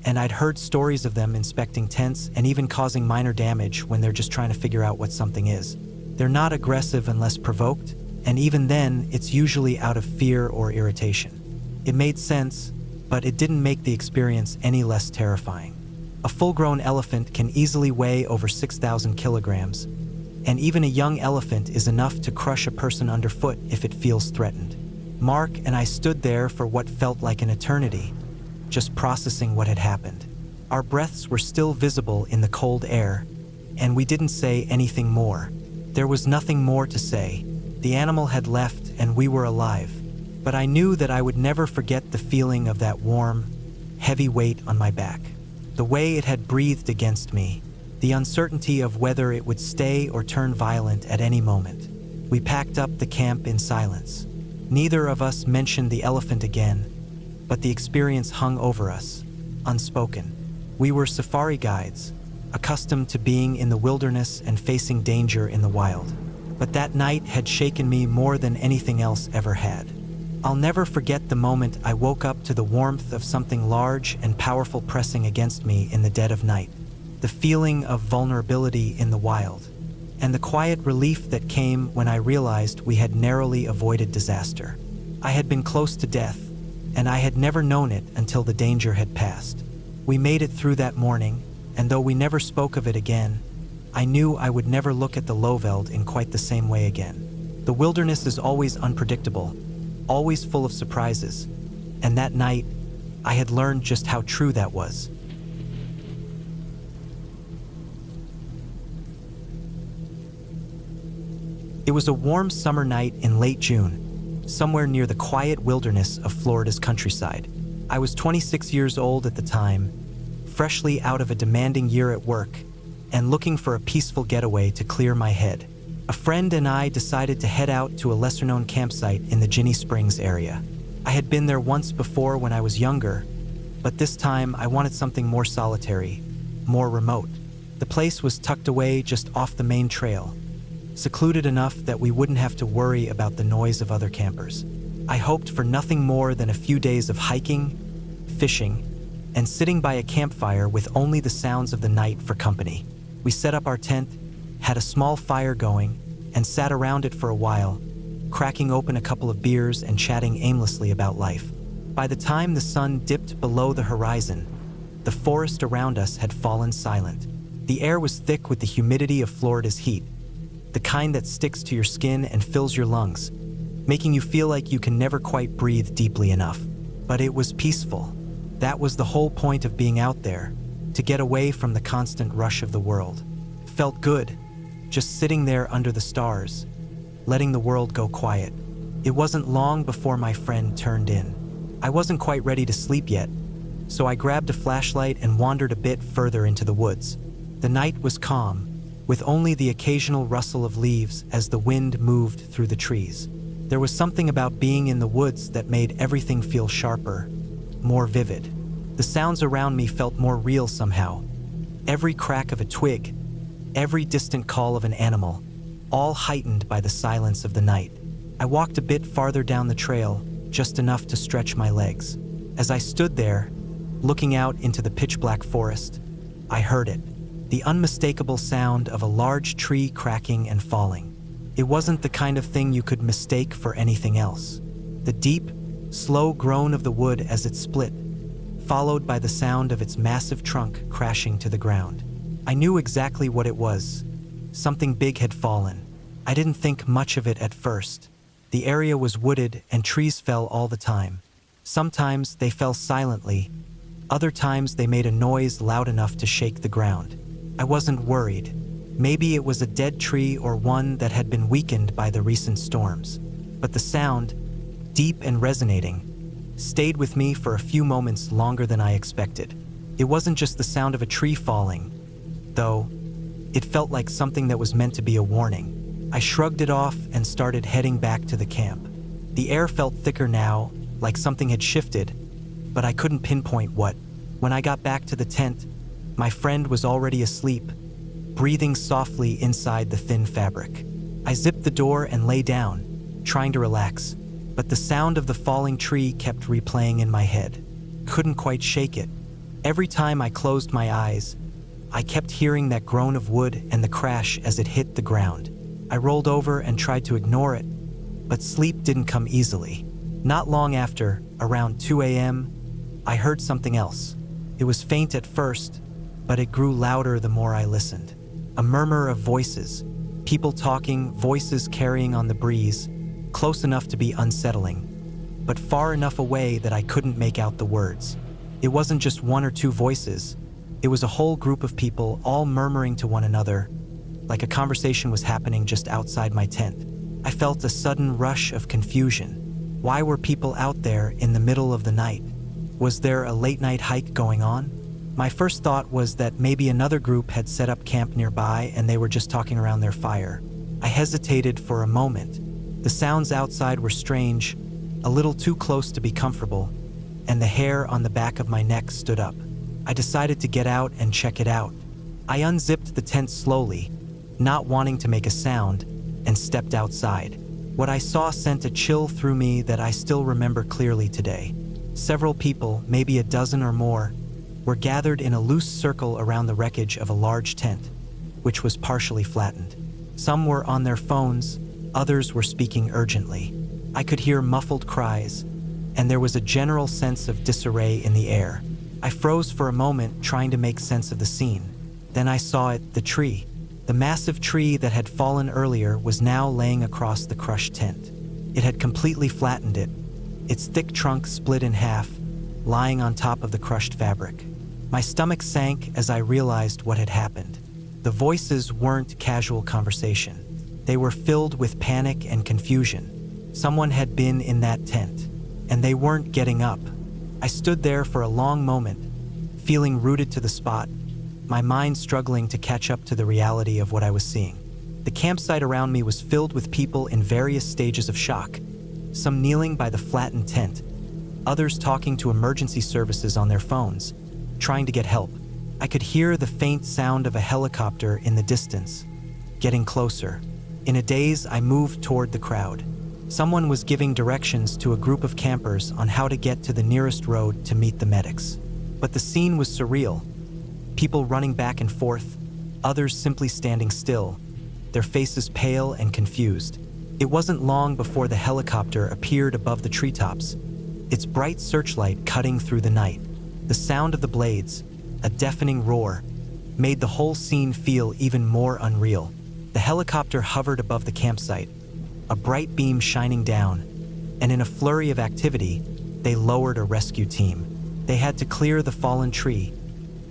and I'd heard stories of them inspecting tents and even causing minor damage when they're just trying to figure out what something is. They're not aggressive unless provoked, and even then, it's usually out of fear or irritation. It made sense, but it didn't make the experience any less terrifying. A full-grown elephant can easily weigh over 6,000 kilograms, and even a young elephant is enough to crush a person underfoot if it feels threatened. Mark and I stood there for what felt like an eternity, just processing what had happened. Our breaths were still visible in the cold air, and we didn't say anything more. There was nothing more to say. The animal had left and we were alive. But I knew that I would never forget the feeling of that warm, heavy weight on my back. The way it had breathed against me, the uncertainty of whether it would stay or turn violent at any moment. We packed up the camp in silence. Neither of us mentioned the elephant again, but the experience hung over us, unspoken. We were safari guides, accustomed to being in the wilderness and facing danger in the wild. But that night had shaken me more than anything else ever had. I'll never forget the moment I woke up to the warmth of something large and powerful pressing against me in the dead of night. The feeling of vulnerability in the wild, and the quiet relief that came when I realized we had narrowly avoided disaster. I had been close to death, and I had never known it until the danger had passed. We made it through that morning, and though we never spoke of it again, I knew I would never look at the Lowveld in quite the same way again. The wilderness is always unpredictable, always full of surprises, and that night, I had learned just how true that was. It was a warm summer night in late June, somewhere near the quiet wilderness of Florida's countryside. I was 26 years old at the time, freshly out of a demanding year at work, and looking for a peaceful getaway to clear my head. A friend and I decided to head out to a lesser-known campsite in the Ginny Springs area. I had been there once before when I was younger, but this time I wanted something more solitary, more remote. The place was tucked away just off the main trail, secluded enough that we wouldn't have to worry about the noise of other campers. I hoped for nothing more than a few days of hiking, fishing, and sitting by a campfire with only the sounds of the night for company. We set up our tent, had a small fire going, and sat around it for a while, cracking open a couple of beers and chatting aimlessly about life. By the time the sun dipped below the horizon, the forest around us had fallen silent. The air was thick with the humidity of Florida's heat, the kind that sticks to your skin and fills your lungs, making you feel like you can never quite breathe deeply enough. But it was peaceful. That was the whole point of being out there, to get away from the constant rush of the world. Felt good, just sitting there under the stars, letting the world go quiet. It wasn't long before my friend turned in. I wasn't quite ready to sleep yet, so I grabbed a flashlight and wandered a bit further into the woods. The night was calm, with only the occasional rustle of leaves as the wind moved through the trees. There was something about being in the woods that made everything feel sharper, more vivid. The sounds around me felt more real somehow. Every crack of a twig, every distant call of an animal, all heightened by the silence of the night. I walked a bit farther down the trail, just enough to stretch my legs. As I stood there, looking out into the pitch-black forest, I heard it, the unmistakable sound of a large tree cracking and falling. It wasn't the kind of thing you could mistake for anything else. The deep, slow groan of the wood as it split, followed by the sound of its massive trunk crashing to the ground. I knew exactly what it was. Something big had fallen. I didn't think much of it at first. The area was wooded and trees fell all the time. Sometimes they fell silently. Other times they made a noise loud enough to shake the ground. I wasn't worried. Maybe it was a dead tree or one that had been weakened by the recent storms. But the sound, deep and resonating, stayed with me for a few moments longer than I expected. It wasn't just the sound of a tree falling, though. It felt like something that was meant to be a warning. I shrugged it off and started heading back to the camp. The air felt thicker now, like something had shifted, but I couldn't pinpoint what. When I got back to the tent, my friend was already asleep, breathing softly inside the thin fabric. I zipped the door and lay down, trying to relax, but the sound of the falling tree kept replaying in my head. Couldn't quite shake it. Every time I closed my eyes, I kept hearing that groan of wood and the crash as it hit the ground. I rolled over and tried to ignore it, but sleep didn't come easily. Not long after, around 2 a.m., I heard something else. It was faint at first, but it grew louder the more I listened. A murmur of voices, people talking, voices carrying on the breeze, close enough to be unsettling, but far enough away that I couldn't make out the words. It wasn't just one or two voices. It was a whole group of people all murmuring to one another, like a conversation was happening just outside my tent. I felt a sudden rush of confusion. Why were people out there in the middle of the night? Was there a late-night hike going on? My first thought was that maybe another group had set up camp nearby and they were just talking around their fire. I hesitated for a moment. The sounds outside were strange, a little too close to be comfortable, and the hair on the back of my neck stood up. I decided to get out and check it out. I unzipped the tent slowly, not wanting to make a sound, and stepped outside. What I saw sent a chill through me that I still remember clearly today. Several people, maybe a dozen or more, were gathered in a loose circle around the wreckage of a large tent, which was partially flattened. Some were on their phones, others were speaking urgently. I could hear muffled cries, and there was a general sense of disarray in the air. I froze for a moment, trying to make sense of the scene. Then I saw it, the tree. The massive tree that had fallen earlier was now laying across the crushed tent. It had completely flattened it, its thick trunk split in half, lying on top of the crushed fabric. My stomach sank as I realized what had happened. The voices weren't casual conversation. They were filled with panic and confusion. Someone had been in that tent, and they weren't getting up. I stood there for a long moment, feeling rooted to the spot, my mind struggling to catch up to the reality of what I was seeing. The campsite around me was filled with people in various stages of shock, some kneeling by the flattened tent, others talking to emergency services on their phones, trying to get help. I could hear the faint sound of a helicopter in the distance, getting closer. In a daze, I moved toward the crowd. Someone was giving directions to a group of campers on how to get to the nearest road to meet the medics. But the scene was surreal. People running back and forth, others simply standing still, their faces pale and confused. It wasn't long before the helicopter appeared above the treetops, its bright searchlight cutting through the night. The sound of the blades, a deafening roar, made the whole scene feel even more unreal. The helicopter hovered above the campsite, a bright beam shining down, and in a flurry of activity, they lowered a rescue team. They had to clear the fallen tree,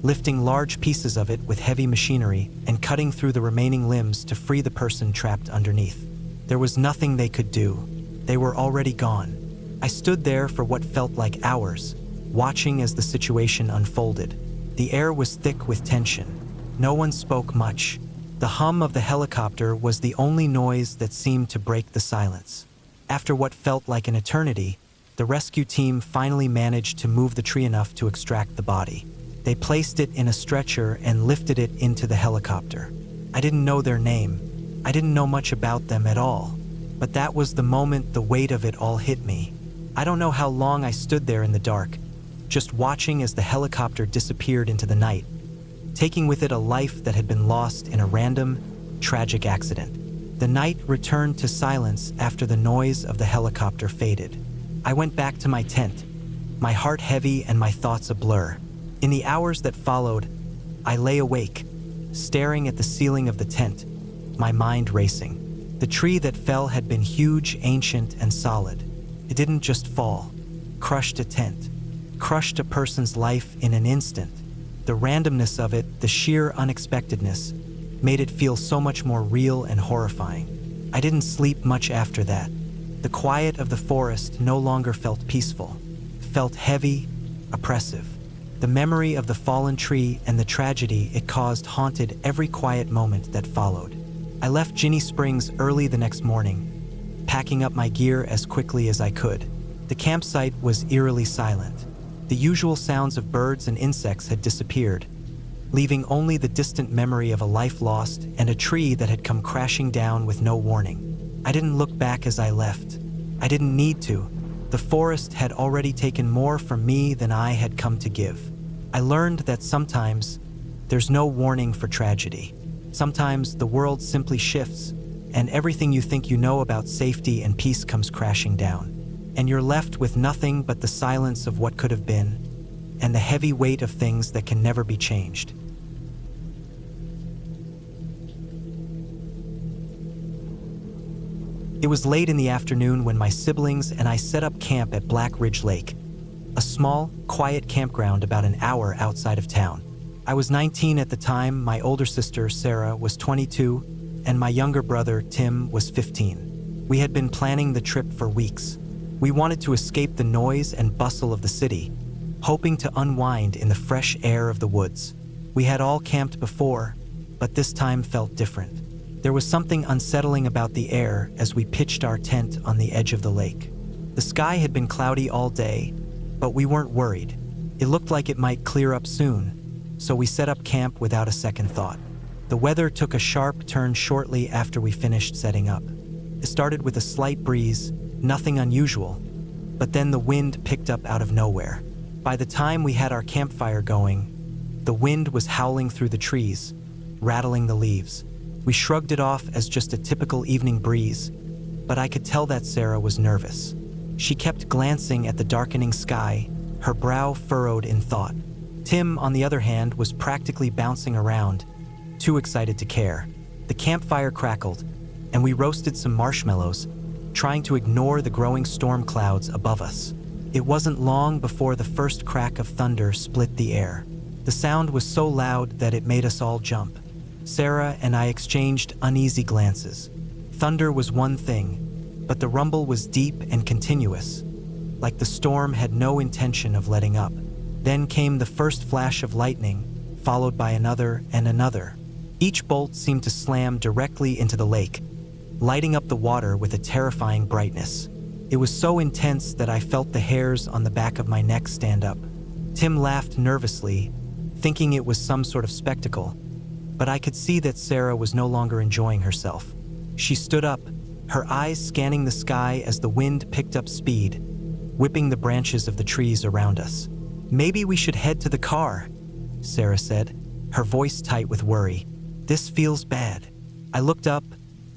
lifting large pieces of it with heavy machinery and cutting through the remaining limbs to free the person trapped underneath. There was nothing they could do. They were already gone. I stood there for what felt like hours, watching as the situation unfolded. The air was thick with tension. No one spoke much. The hum of the helicopter was the only noise that seemed to break the silence. After what felt like an eternity, the rescue team finally managed to move the tree enough to extract the body. They placed it in a stretcher and lifted it into the helicopter. I didn't know their name. I didn't know much about them at all. But that was the moment the weight of it all hit me. I don't know how long I stood there in the dark, just watching as the helicopter disappeared into the night, taking with it a life that had been lost in a random, tragic accident. The night returned to silence after the noise of the helicopter faded. I went back to my tent, my heart heavy and my thoughts a blur. In the hours that followed, I lay awake, staring at the ceiling of the tent, my mind racing. The tree that fell had been huge, ancient, and solid. It didn't just fall, crushed a tent, crushed a person's life in an instant. The randomness of it, the sheer unexpectedness, made it feel so much more real and horrifying. I didn't sleep much after that. The quiet of the forest no longer felt peaceful. felt heavy, oppressive. The memory of the fallen tree and the tragedy it caused haunted every quiet moment that followed. I left Ginny Springs early the next morning, packing up my gear as quickly as I could. The campsite was eerily silent. The usual sounds of birds and insects had disappeared, leaving only the distant memory of a life lost and a tree that had come crashing down with no warning. I didn't look back as I left. I didn't need to. The forest had already taken more from me than I had come to give. I learned that sometimes there's no warning for tragedy. Sometimes the world simply shifts, and everything you think you know about safety and peace comes crashing down. And you're left with nothing but the silence of what could have been, and the heavy weight of things that can never be changed. It was late in the afternoon when my siblings and I set up camp at Black Ridge Lake, a small, quiet campground about an hour outside of town. I was 19 at the time, my older sister, Sarah, was 22, and my younger brother, Tim, was 15. We had been planning the trip for weeks. We wanted to escape the noise and bustle of the city, hoping to unwind in the fresh air of the woods. We had all camped before, but this time felt different. There was something unsettling about the air as we pitched our tent on the edge of the lake. The sky had been cloudy all day, but we weren't worried. It looked like it might clear up soon, so we set up camp without a second thought. The weather took a sharp turn shortly after we finished setting up. It started with a slight breeze, nothing unusual, but then the wind picked up out of nowhere. By the time we had our campfire going, the wind was howling through the trees, rattling the leaves. We shrugged it off as just a typical evening breeze, but I could tell that Sarah was nervous. She kept glancing at the darkening sky, her brow furrowed in thought. Tim, on the other hand, was practically bouncing around, too excited to care. The campfire crackled, and we roasted some marshmallows, trying to ignore the growing storm clouds above us. It wasn't long before the first crack of thunder split the air. The sound was so loud that it made us all jump. Sarah and I exchanged uneasy glances. Thunder was one thing, but the rumble was deep and continuous, like the storm had no intention of letting up. Then came the first flash of lightning, followed by another and another. Each bolt seemed to slam directly into the lake, lighting up the water with a terrifying brightness. It was so intense that I felt the hairs on the back of my neck stand up. Tim laughed nervously, thinking it was some sort of spectacle, but I could see that Sarah was no longer enjoying herself. She stood up, her eyes scanning the sky as the wind picked up speed, whipping the branches of the trees around us. "Maybe we should head to the car," Sarah said, her voice tight with worry. "This feels bad." I looked up,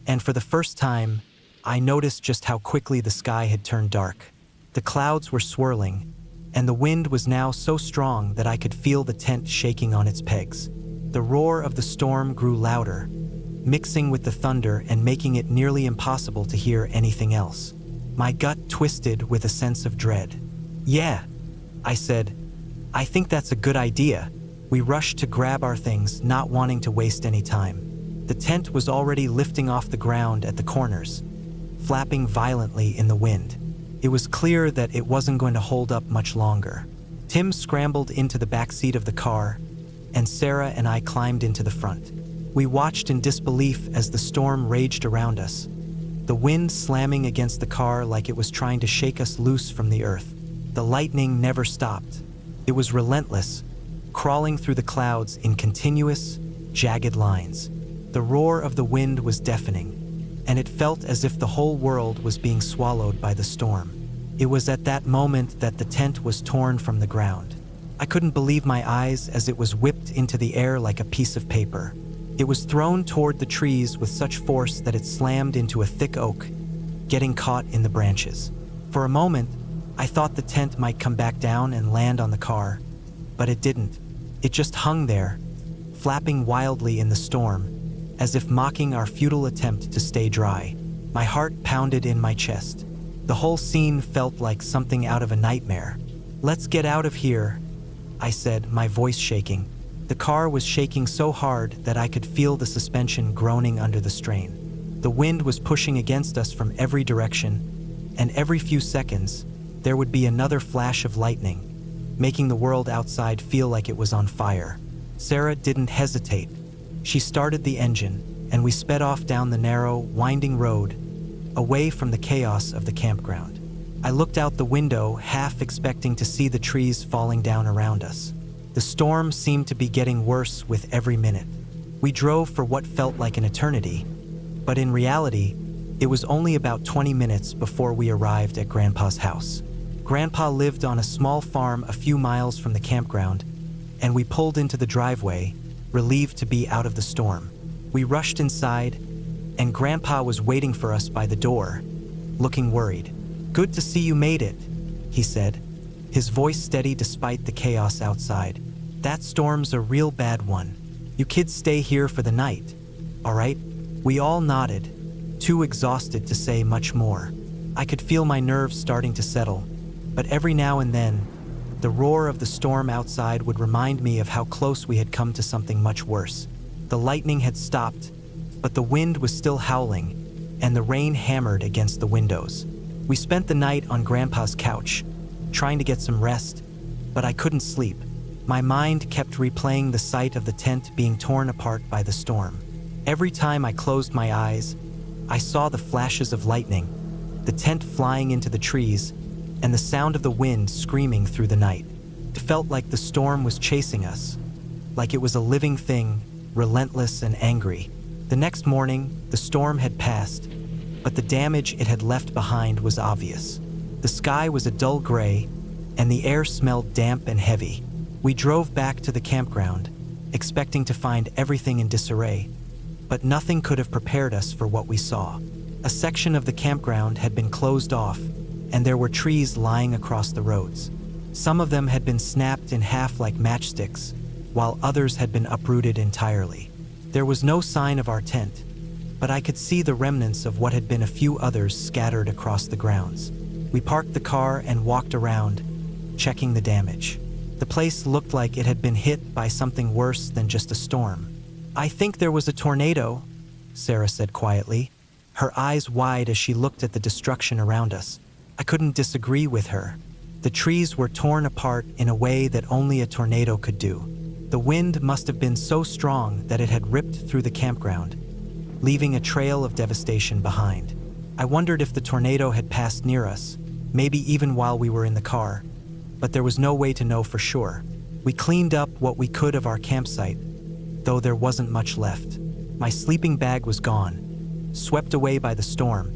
and for the first time, I noticed just how quickly the sky had turned dark. The clouds were swirling, and the wind was now so strong that I could feel the tent shaking on its pegs. The roar of the storm grew louder, mixing with the thunder and making it nearly impossible to hear anything else. My gut twisted with a sense of dread. "Yeah," I said, "I think that's a good idea." We rushed to grab our things, not wanting to waste any time. The tent was already lifting off the ground at the corners, flapping violently in the wind. It was clear that it wasn't going to hold up much longer. Tim scrambled into the back seat of the car, and Sarah and I climbed into the front. We watched in disbelief as the storm raged around us, the wind slamming against the car like it was trying to shake us loose from the earth. The lightning never stopped. It was relentless, crawling through the clouds in continuous, jagged lines. The roar of the wind was deafening, and it felt as if the whole world was being swallowed by the storm. It was at that moment that the tent was torn from the ground. I couldn't believe my eyes as it was whipped into the air like a piece of paper. It was thrown toward the trees with such force that it slammed into a thick oak, getting caught in the branches. For a moment, I thought the tent might come back down and land on the car, but it didn't. It just hung there, flapping wildly in the storm, as if mocking our futile attempt to stay dry. My heart pounded in my chest. The whole scene felt like something out of a nightmare. "Let's get out of here," I said, my voice shaking. The car was shaking so hard that I could feel the suspension groaning under the strain. The wind was pushing against us from every direction, and every few seconds, there would be another flash of lightning, making the world outside feel like it was on fire. Sarah didn't hesitate. She started the engine, and we sped off down the narrow, winding road, away from the chaos of the campground. I looked out the window, half expecting to see the trees falling down around us. The storm seemed to be getting worse with every minute. We drove for what felt like an eternity, but in reality, it was only about 20 minutes before we arrived at Grandpa's house. Grandpa lived on a small farm a few miles from the campground, and we pulled into the driveway, relieved to be out of the storm. We rushed inside, and Grandpa was waiting for us by the door, looking worried. "Good to see you made it," he said, his voice steady despite the chaos outside. "That storm's a real bad one. You kids stay here for the night, all right?" We all nodded, too exhausted to say much more. I could feel my nerves starting to settle, but every now and then, the roar of the storm outside would remind me of how close we had come to something much worse. The lightning had stopped, but the wind was still howling, and the rain hammered against the windows. We spent the night on Grandpa's couch, trying to get some rest, but I couldn't sleep. My mind kept replaying the sight of the tent being torn apart by the storm. Every time I closed my eyes, I saw the flashes of lightning, the tent flying into the trees, and the sound of the wind screaming through the night. It felt like the storm was chasing us, like it was a living thing, relentless and angry. The next morning, the storm had passed, but the damage it had left behind was obvious. The sky was a dull gray, and the air smelled damp and heavy. We drove back to the campground, expecting to find everything in disarray, but nothing could have prepared us for what we saw. A section of the campground had been closed off, and there were trees lying across the roads. Some of them had been snapped in half like matchsticks, while others had been uprooted entirely. There was no sign of our tent, but I could see the remnants of what had been a few others scattered across the grounds. We parked the car and walked around, checking the damage. The place looked like it had been hit by something worse than just a storm. "I think there was a tornado," Sarah said quietly, her eyes wide as she looked at the destruction around us. I couldn't disagree with her. The trees were torn apart in a way that only a tornado could do. The wind must have been so strong that it had ripped through the campground, leaving a trail of devastation behind. I wondered if the tornado had passed near us, maybe even while we were in the car, but there was no way to know for sure. We cleaned up what we could of our campsite, though there wasn't much left. My sleeping bag was gone, swept away by the storm,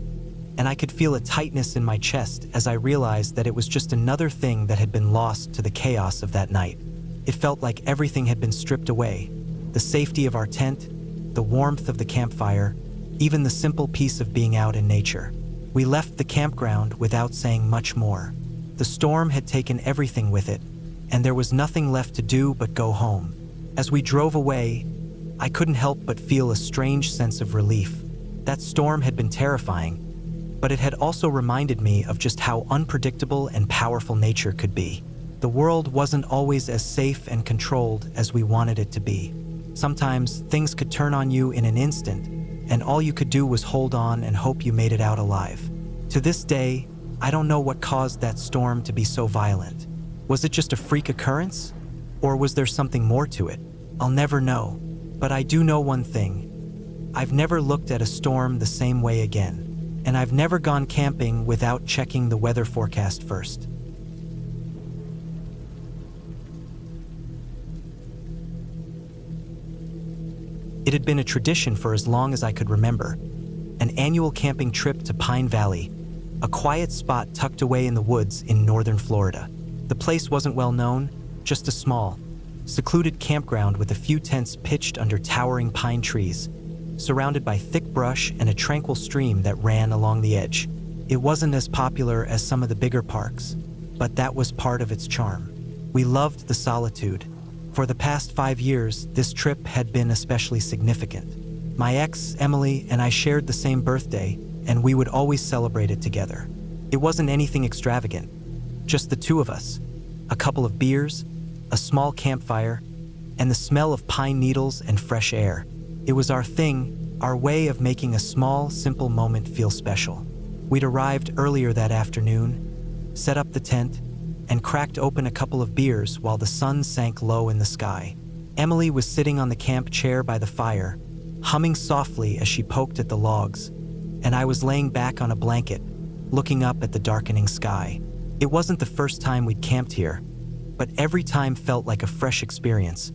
and I could feel a tightness in my chest as I realized that it was just another thing that had been lost to the chaos of that night. It felt like everything had been stripped away: the safety of our tent, the warmth of the campfire, even the simple peace of being out in nature. We left the campground without saying much more. The storm had taken everything with it, and there was nothing left to do but go home. As we drove away, I couldn't help but feel a strange sense of relief. That storm had been terrifying, but it had also reminded me of just how unpredictable and powerful nature could be. The world wasn't always as safe and controlled as we wanted it to be. Sometimes things could turn on you in an instant, and all you could do was hold on and hope you made it out alive. To this day, I don't know what caused that storm to be so violent. Was it just a freak occurrence? Or was there something more to it? I'll never know. But I do know one thing. I've never looked at a storm the same way again, and I've never gone camping without checking the weather forecast first. It had been a tradition for as long as I could remember, an annual camping trip to Pine Valley, a quiet spot tucked away in the woods in northern Florida. The place wasn't well known, just a small, secluded campground with a few tents pitched under towering pine trees, surrounded by thick brush and a tranquil stream that ran along the edge. It wasn't as popular as some of the bigger parks, but that was part of its charm. We loved the solitude. For the past 5 years, this trip had been especially significant. My ex, Emily, and I shared the same birthday, and we would always celebrate it together. It wasn't anything extravagant, just the two of us, a couple of beers, a small campfire, and the smell of pine needles and fresh air. It was our thing, our way of making a small, simple moment feel special. We'd arrived earlier that afternoon, set up the tent, and cracked open a couple of beers while the sun sank low in the sky. Emily was sitting on the camp chair by the fire, humming softly as she poked at the logs, and I was laying back on a blanket, looking up at the darkening sky. It wasn't the first time we'd camped here, but every time felt like a fresh experience,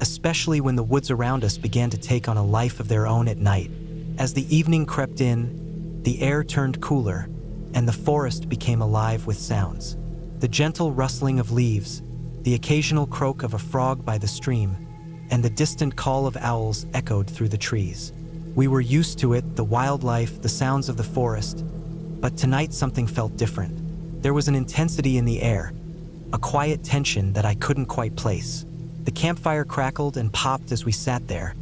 especially when the woods around us began to take on a life of their own at night. As the evening crept in, the air turned cooler, and the forest became alive with sounds. The gentle rustling of leaves, the occasional croak of a frog by the stream, and the distant call of owls echoed through the trees. We were used to it, the wildlife, the sounds of the forest, but tonight something felt different. There was an intensity in the air, a quiet tension that I couldn't quite place. The campfire crackled and popped as we sat there,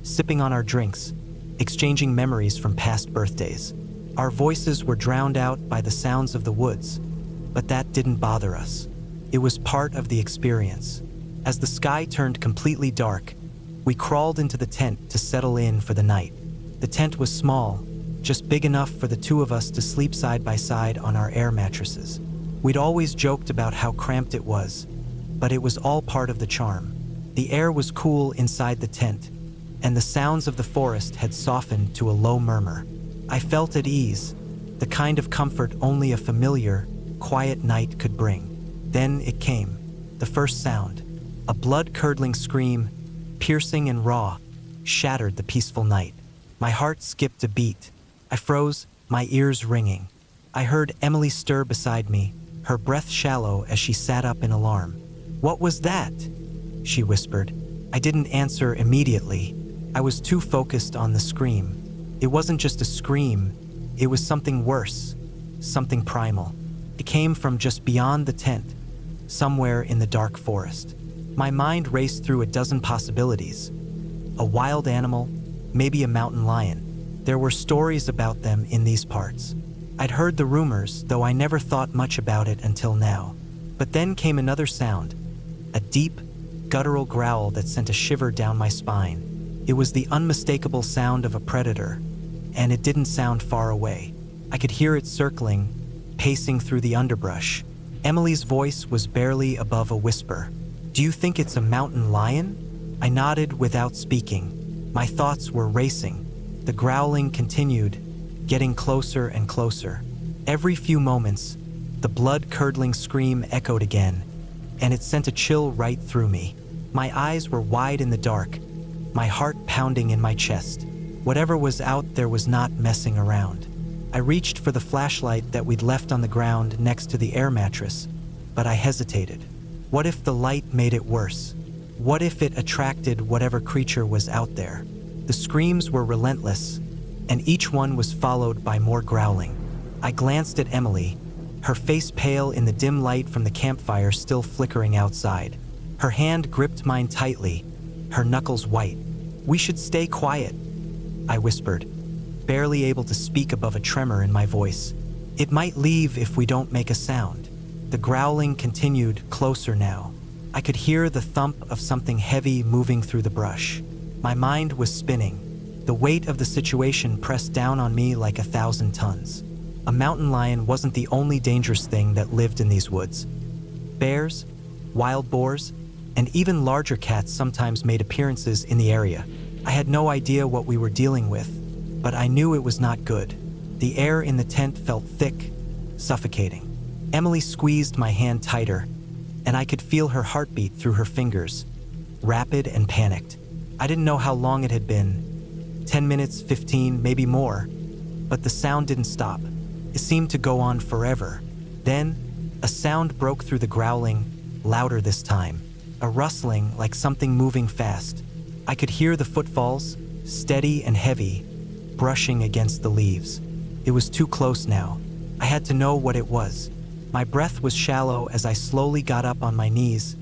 sipping on our drinks, exchanging memories from past birthdays. Our voices were drowned out by the sounds of the woods, but that didn't bother us. It was part of the experience. As the sky turned completely dark, we crawled into the tent to settle in for the night. The tent was small, just big enough for the two of us to sleep side by side on our air mattresses. We'd always joked about how cramped it was, but it was all part of the charm. The air was cool inside the tent, and the sounds of the forest had softened to a low murmur. I felt at ease, the kind of comfort only a familiar, quiet night could bring. Then it came, the first sound. A blood-curdling scream, piercing and raw, shattered the peaceful night. My heart skipped a beat. I froze, my ears ringing. I heard Emily stir beside me, her breath shallow as she sat up in alarm. "What was that?" she whispered. I didn't answer immediately. I was too focused on the scream. It wasn't just a scream, it was something worse, something primal. It came from just beyond the tent, somewhere in the dark forest. My mind raced through a dozen possibilities. A wild animal, maybe a mountain lion. There were stories about them in these parts. I'd heard the rumors, though I never thought much about it until now. But then came another sound, a deep, guttural growl that sent a shiver down my spine. It was the unmistakable sound of a predator, and it didn't sound far away. I could hear it circling, pacing through the underbrush. Emily's voice was barely above a whisper. "Do you think it's a mountain lion?" I nodded without speaking. My thoughts were racing. The growling continued, getting closer and closer. Every few moments, the blood-curdling scream echoed again, and it sent a chill right through me. My eyes were wide in the dark, my heart pounding in my chest. Whatever was out there was not messing around. I reached for the flashlight that we'd left on the ground next to the air mattress, but I hesitated. What if the light made it worse? What if it attracted whatever creature was out there? The screams were relentless, and each one was followed by more growling. I glanced at Emily, her face pale in the dim light from the campfire still flickering outside. Her hand gripped mine tightly, her knuckles white. "We should stay quiet," I whispered, barely able to speak above a tremor in my voice. "It might leave if we don't make a sound." The growling continued, closer now. I could hear the thump of something heavy moving through the brush. My mind was spinning. The weight of the situation pressed down on me like 1,000 tons. A mountain lion wasn't the only dangerous thing that lived in these woods. Bears, wild boars, and even larger cats sometimes made appearances in the area. I had no idea what we were dealing with, but I knew it was not good. The air in the tent felt thick, suffocating. Emily squeezed my hand tighter, and I could feel her heartbeat through her fingers, rapid and panicked. I didn't know how long it had been, 10 minutes, 15, maybe more, but the sound didn't stop. It seemed to go on forever. Then, a sound broke through the growling, louder this time, a rustling like something moving fast. I could hear the footfalls, steady and heavy, brushing against the leaves. It was too close now. I had to know what it was. My breath was shallow as I slowly got up on my knees,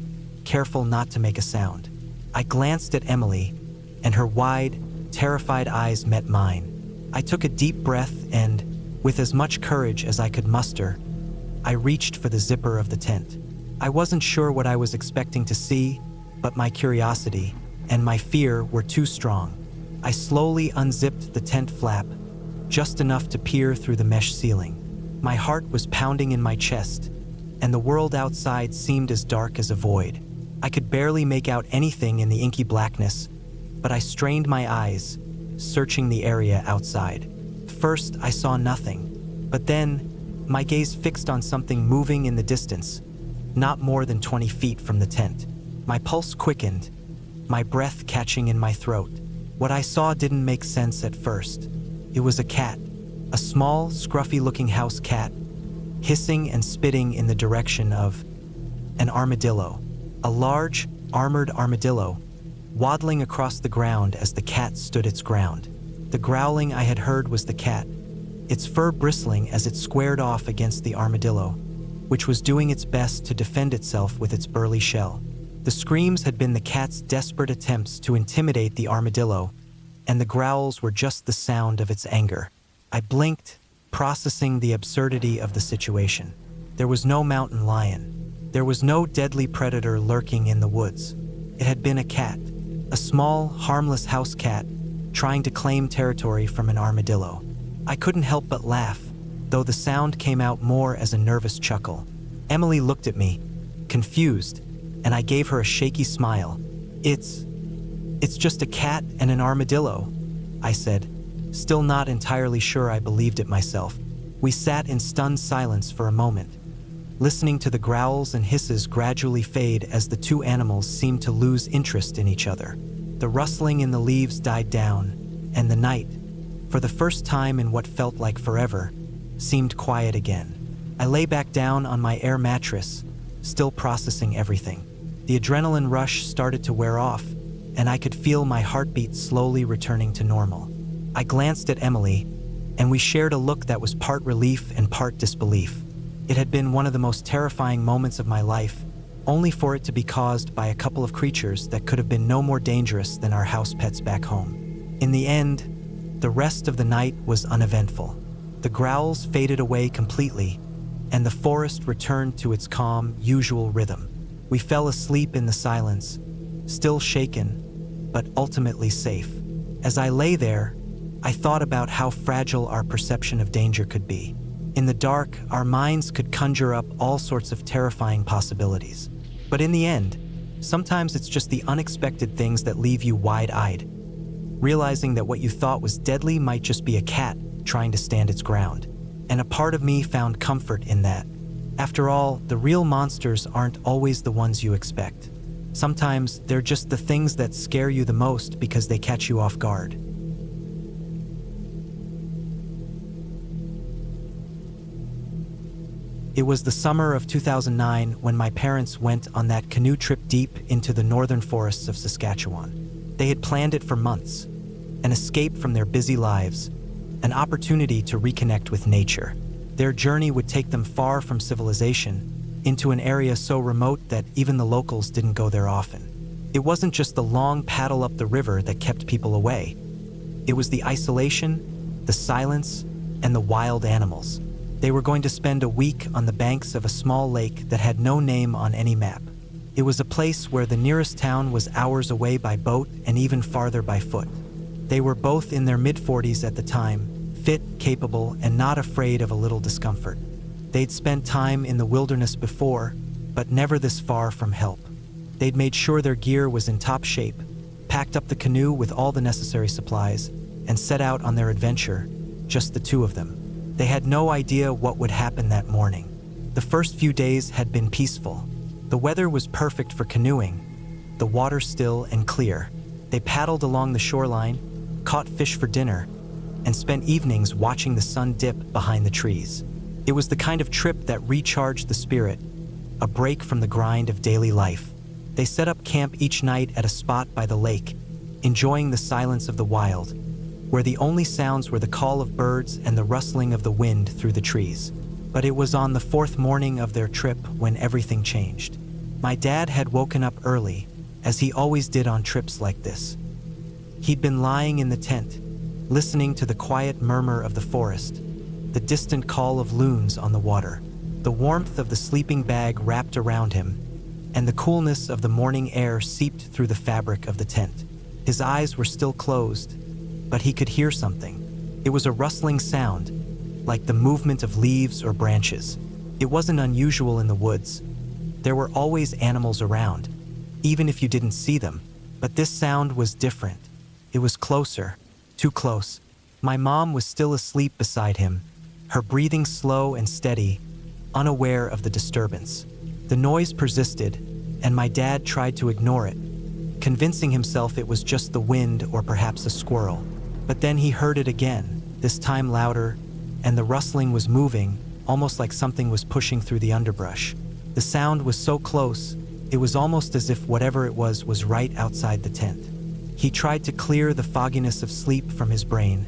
careful not to make a sound. I glanced at Emily, and her wide, terrified eyes met mine. I took a deep breath and, with as much courage as I could muster, I reached for the zipper of the tent. I wasn't sure what I was expecting to see, but my curiosity and my fear were too strong. I slowly unzipped the tent flap, just enough to peer through the mesh ceiling. My heart was pounding in my chest, and the world outside seemed as dark as a void. I could barely make out anything in the inky blackness, but I strained my eyes, searching the area outside. First, I saw nothing, but then my gaze fixed on something moving in the distance, not more than 20 feet from the tent. My pulse quickened, my breath catching in my throat. What I saw didn't make sense at first. It was a cat, a small, scruffy-looking house cat, hissing and spitting in the direction of an armadillo. A large, armored armadillo, waddling across the ground as the cat stood its ground. The growling I had heard was the cat, its fur bristling as it squared off against the armadillo, which was doing its best to defend itself with its burly shell. The screams had been the cat's desperate attempts to intimidate the armadillo, and the growls were just the sound of its anger. I blinked, processing the absurdity of the situation. There was no mountain lion. There was no deadly predator lurking in the woods. It had been a cat, a small, harmless house cat, trying to claim territory from an armadillo. I couldn't help but laugh, though the sound came out more as a nervous chuckle. Emily looked at me, confused, and I gave her a shaky smile. It's just a cat and an armadillo," I said, still not entirely sure I believed it myself. We sat in stunned silence for a moment, listening to the growls and hisses gradually fade as the two animals seemed to lose interest in each other. The rustling in the leaves died down, and the night, for the first time in what felt like forever, seemed quiet again. I lay back down on my air mattress, still processing everything. The adrenaline rush started to wear off, and I could feel my heartbeat slowly returning to normal. I glanced at Emily, and we shared a look that was part relief and part disbelief. It had been one of the most terrifying moments of my life, only for it to be caused by a couple of creatures that could have been no more dangerous than our house pets back home. In the end, the rest of the night was uneventful. The growls faded away completely, and the forest returned to its calm, usual rhythm. We fell asleep in the silence, still shaken, but ultimately safe. As I lay there, I thought about how fragile our perception of danger could be. In the dark, our minds could conjure up all sorts of terrifying possibilities. But in the end, sometimes it's just the unexpected things that leave you wide-eyed, realizing that what you thought was deadly might just be a cat trying to stand its ground. And a part of me found comfort in that. After all, the real monsters aren't always the ones you expect. Sometimes they're just the things that scare you the most because they catch you off guard. It was the summer of 2009 when my parents went on that canoe trip deep into the northern forests of Saskatchewan. They had planned it for months, an escape from their busy lives, an opportunity to reconnect with nature. Their journey would take them far from civilization, into an area so remote that even the locals didn't go there often. It wasn't just the long paddle up the river that kept people away. It was the isolation, the silence, and the wild animals. They were going to spend a week on the banks of a small lake that had no name on any map. It was a place where the nearest town was hours away by boat and even farther by foot. They were both in their mid-40s at the time, fit, capable, and not afraid of a little discomfort. They'd spent time in the wilderness before, but never this far from help. They'd made sure their gear was in top shape, packed up the canoe with all the necessary supplies, and set out on their adventure, just the two of them. They had no idea what would happen that morning. The first few days had been peaceful. The weather was perfect for canoeing, the water still and clear. They paddled along the shoreline, caught fish for dinner, and spent evenings watching the sun dip behind the trees. It was the kind of trip that recharged the spirit, a break from the grind of daily life. They set up camp each night at a spot by the lake, enjoying the silence of the wild, where the only sounds were the call of birds and the rustling of the wind through the trees. But it was on the fourth morning of their trip when everything changed. My dad had woken up early, as he always did on trips like this. He'd been lying in the tent, listening to the quiet murmur of the forest, the distant call of loons on the water, the warmth of the sleeping bag wrapped around him, and the coolness of the morning air seeped through the fabric of the tent. His eyes were still closed, but he could hear something. It was a rustling sound, like the movement of leaves or branches. It wasn't unusual in the woods. There were always animals around, even if you didn't see them. But this sound was different. It was closer, too close. My mom was still asleep beside him, her breathing slow and steady, unaware of the disturbance. The noise persisted, and my dad tried to ignore it, convincing himself it was just the wind or perhaps a squirrel. But then he heard it again, this time louder, and the rustling was moving, almost like something was pushing through the underbrush. The sound was so close, it was almost as if whatever it was right outside the tent. He tried to clear the fogginess of sleep from his brain,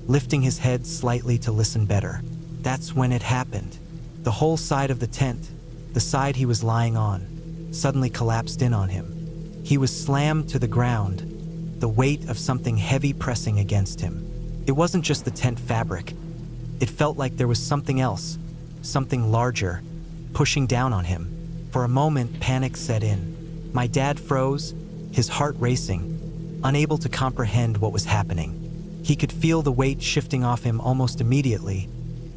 lifting his head slightly to listen better. That's when it happened. The whole side of the tent, the side he was lying on, suddenly collapsed in on him. He was slammed to the ground, the weight of something heavy pressing against him. It wasn't just the tent fabric. It felt like there was something else, something larger, pushing down on him. For a moment, panic set in. My dad froze, his heart racing, unable to comprehend what was happening. He could feel the weight shifting off him almost immediately,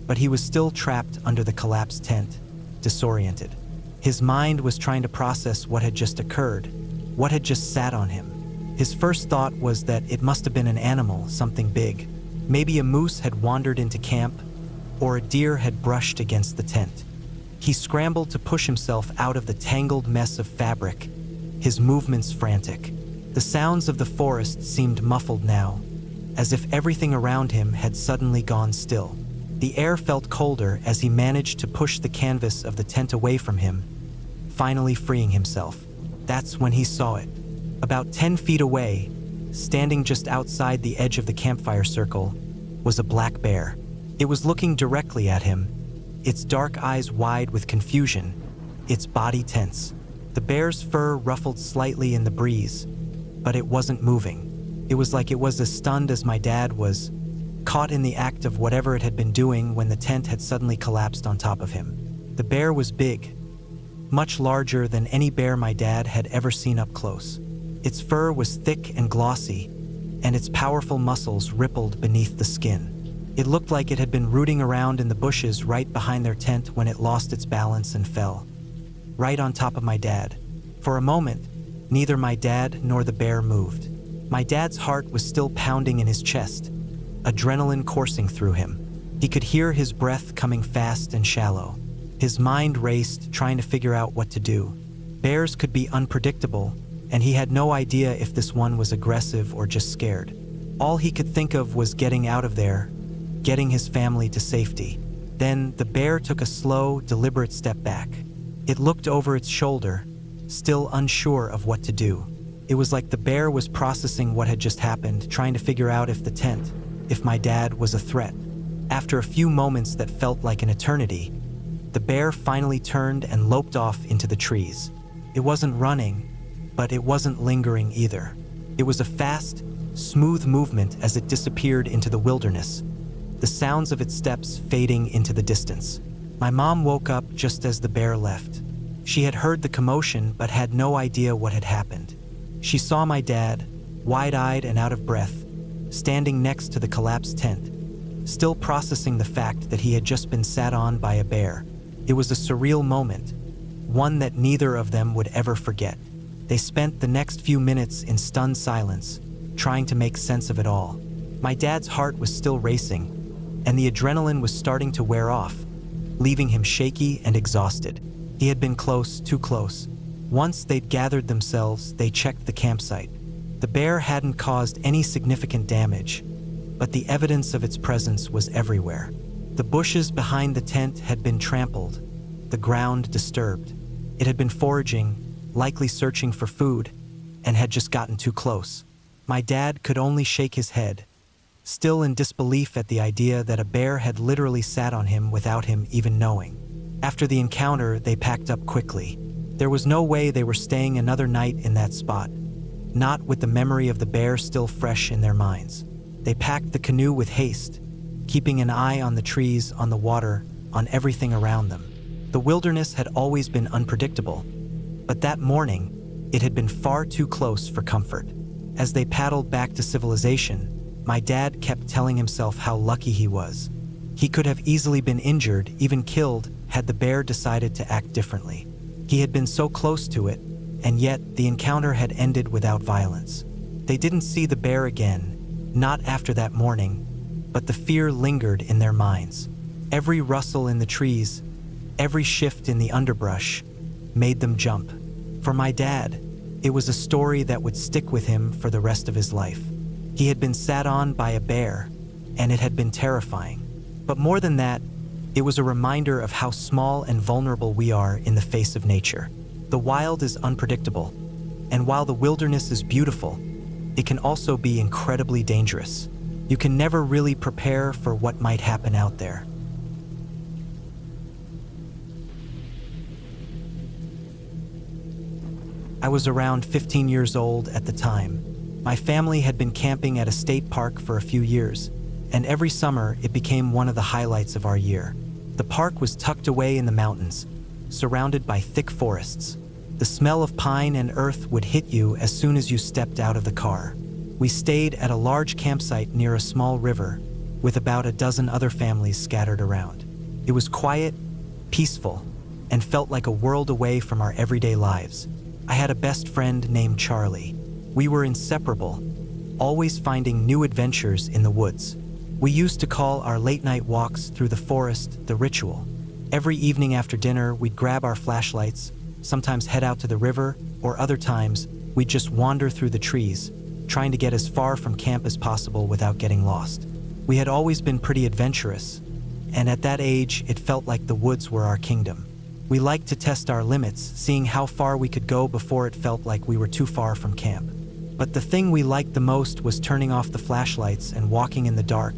but he was still trapped under the collapsed tent, disoriented. His mind was trying to process what had just occurred, what had just sat on him. His first thought was that it must have been an animal, something big. Maybe a moose had wandered into camp, or a deer had brushed against the tent. He scrambled to push himself out of the tangled mess of fabric, his movements frantic. The sounds of the forest seemed muffled now, as if everything around him had suddenly gone still. The air felt colder as he managed to push the canvas of the tent away from him, finally freeing himself. That's when he saw it. About 10 feet away, standing just outside the edge of the campfire circle, was a black bear. It was looking directly at him, its dark eyes wide with confusion, its body tense. The bear's fur ruffled slightly in the breeze, but it wasn't moving. It was like it was as stunned as my dad was, caught in the act of whatever it had been doing when the tent had suddenly collapsed on top of him. The bear was big, much larger than any bear my dad had ever seen up close. Its fur was thick and glossy, and its powerful muscles rippled beneath the skin. It looked like it had been rooting around in the bushes right behind their tent when it lost its balance and fell, right on top of my dad. For a moment, neither my dad nor the bear moved. My dad's heart was still pounding in his chest, adrenaline coursing through him. He could hear his breath coming fast and shallow. His mind raced, trying to figure out what to do. Bears could be unpredictable, and he had no idea if this one was aggressive or just scared. All he could think of was getting out of there, getting his family to safety. Then the bear took a slow, deliberate step back. It looked over its shoulder, still unsure of what to do. It was like the bear was processing what had just happened, trying to figure out if the tent, if my dad was a threat. After a few moments that felt like an eternity, the bear finally turned and loped off into the trees. It wasn't running, but it wasn't lingering either. It was a fast, smooth movement as it disappeared into the wilderness, the sounds of its steps fading into the distance. My mom woke up just as the bear left. She had heard the commotion but had no idea what had happened. She saw my dad, wide-eyed and out of breath, standing next to the collapsed tent, still processing the fact that he had just been sat on by a bear. It was a surreal moment, one that neither of them would ever forget. They spent the next few minutes in stunned silence, trying to make sense of it all. My dad's heart was still racing, and the adrenaline was starting to wear off, leaving him shaky and exhausted. He had been close, too close. Once they'd gathered themselves, they checked the campsite. The bear hadn't caused any significant damage, but the evidence of its presence was everywhere. The bushes behind the tent had been trampled, the ground disturbed. It had been foraging, likely searching for food, and had just gotten too close. My dad could only shake his head, still in disbelief at the idea that a bear had literally sat on him without him even knowing. After the encounter, they packed up quickly. There was no way they were staying another night in that spot, not with the memory of the bear still fresh in their minds. They packed the canoe with haste, keeping an eye on the trees, on the water, on everything around them. The wilderness had always been unpredictable, but that morning, it had been far too close for comfort. As they paddled back to civilization, my dad kept telling himself how lucky he was. He could have easily been injured, even killed, had the bear decided to act differently. He had been so close to it, and yet the encounter had ended without violence. They didn't see the bear again, not after that morning, but the fear lingered in their minds. Every rustle in the trees, every shift in the underbrush, made them jump. For my dad, it was a story that would stick with him for the rest of his life. He had been sat on by a bear, and it had been terrifying. But more than that, it was a reminder of how small and vulnerable we are in the face of nature. The wild is unpredictable, and while the wilderness is beautiful, it can also be incredibly dangerous. You can never really prepare for what might happen out there. I was around 15 years old at the time. My family had been camping at a state park for a few years, and every summer it became one of the highlights of our year. The park was tucked away in the mountains, surrounded by thick forests. The smell of pine and earth would hit you as soon as you stepped out of the car. We stayed at a large campsite near a small river, with about a dozen other families scattered around. It was quiet, peaceful, and felt like a world away from our everyday lives. I had a best friend named Charlie. We were inseparable, always finding new adventures in the woods. We used to call our late-night walks through the forest the ritual. Every evening after dinner, we'd grab our flashlights, sometimes head out to the river, or other times, we'd just wander through the trees, trying to get as far from camp as possible without getting lost. We had always been pretty adventurous, and at that age, it felt like the woods were our kingdom. We liked to test our limits, seeing how far we could go before it felt like we were too far from camp. But the thing we liked the most was turning off the flashlights and walking in the dark,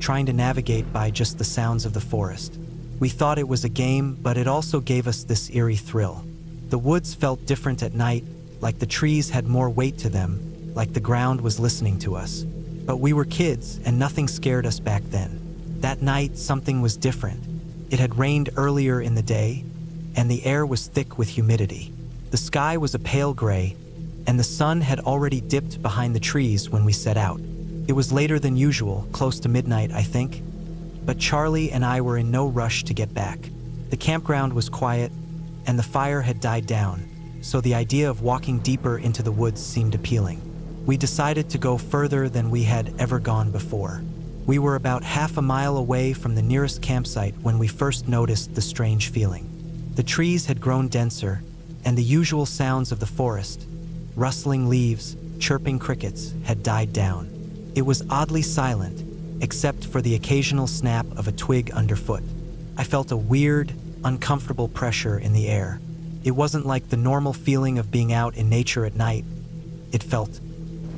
trying to navigate by just the sounds of the forest. We thought it was a game, but it also gave us this eerie thrill. The woods felt different at night, like the trees had more weight to them, like the ground was listening to us. But we were kids, and nothing scared us back then. That night, something was different. It had rained earlier in the day, and the air was thick with humidity. The sky was a pale gray, and the sun had already dipped behind the trees when we set out. It was later than usual, close to midnight, I think. But Charlie and I were in no rush to get back. The campground was quiet, and the fire had died down, so the idea of walking deeper into the woods seemed appealing. We decided to go further than we had ever gone before. We were about half a mile away from the nearest campsite when we first noticed the strange feeling. The trees had grown denser, and the usual sounds of the forest, rustling leaves, chirping crickets, had died down. It was oddly silent, except for the occasional snap of a twig underfoot. I felt a weird, uncomfortable pressure in the air. It wasn't like the normal feeling of being out in nature at night. It felt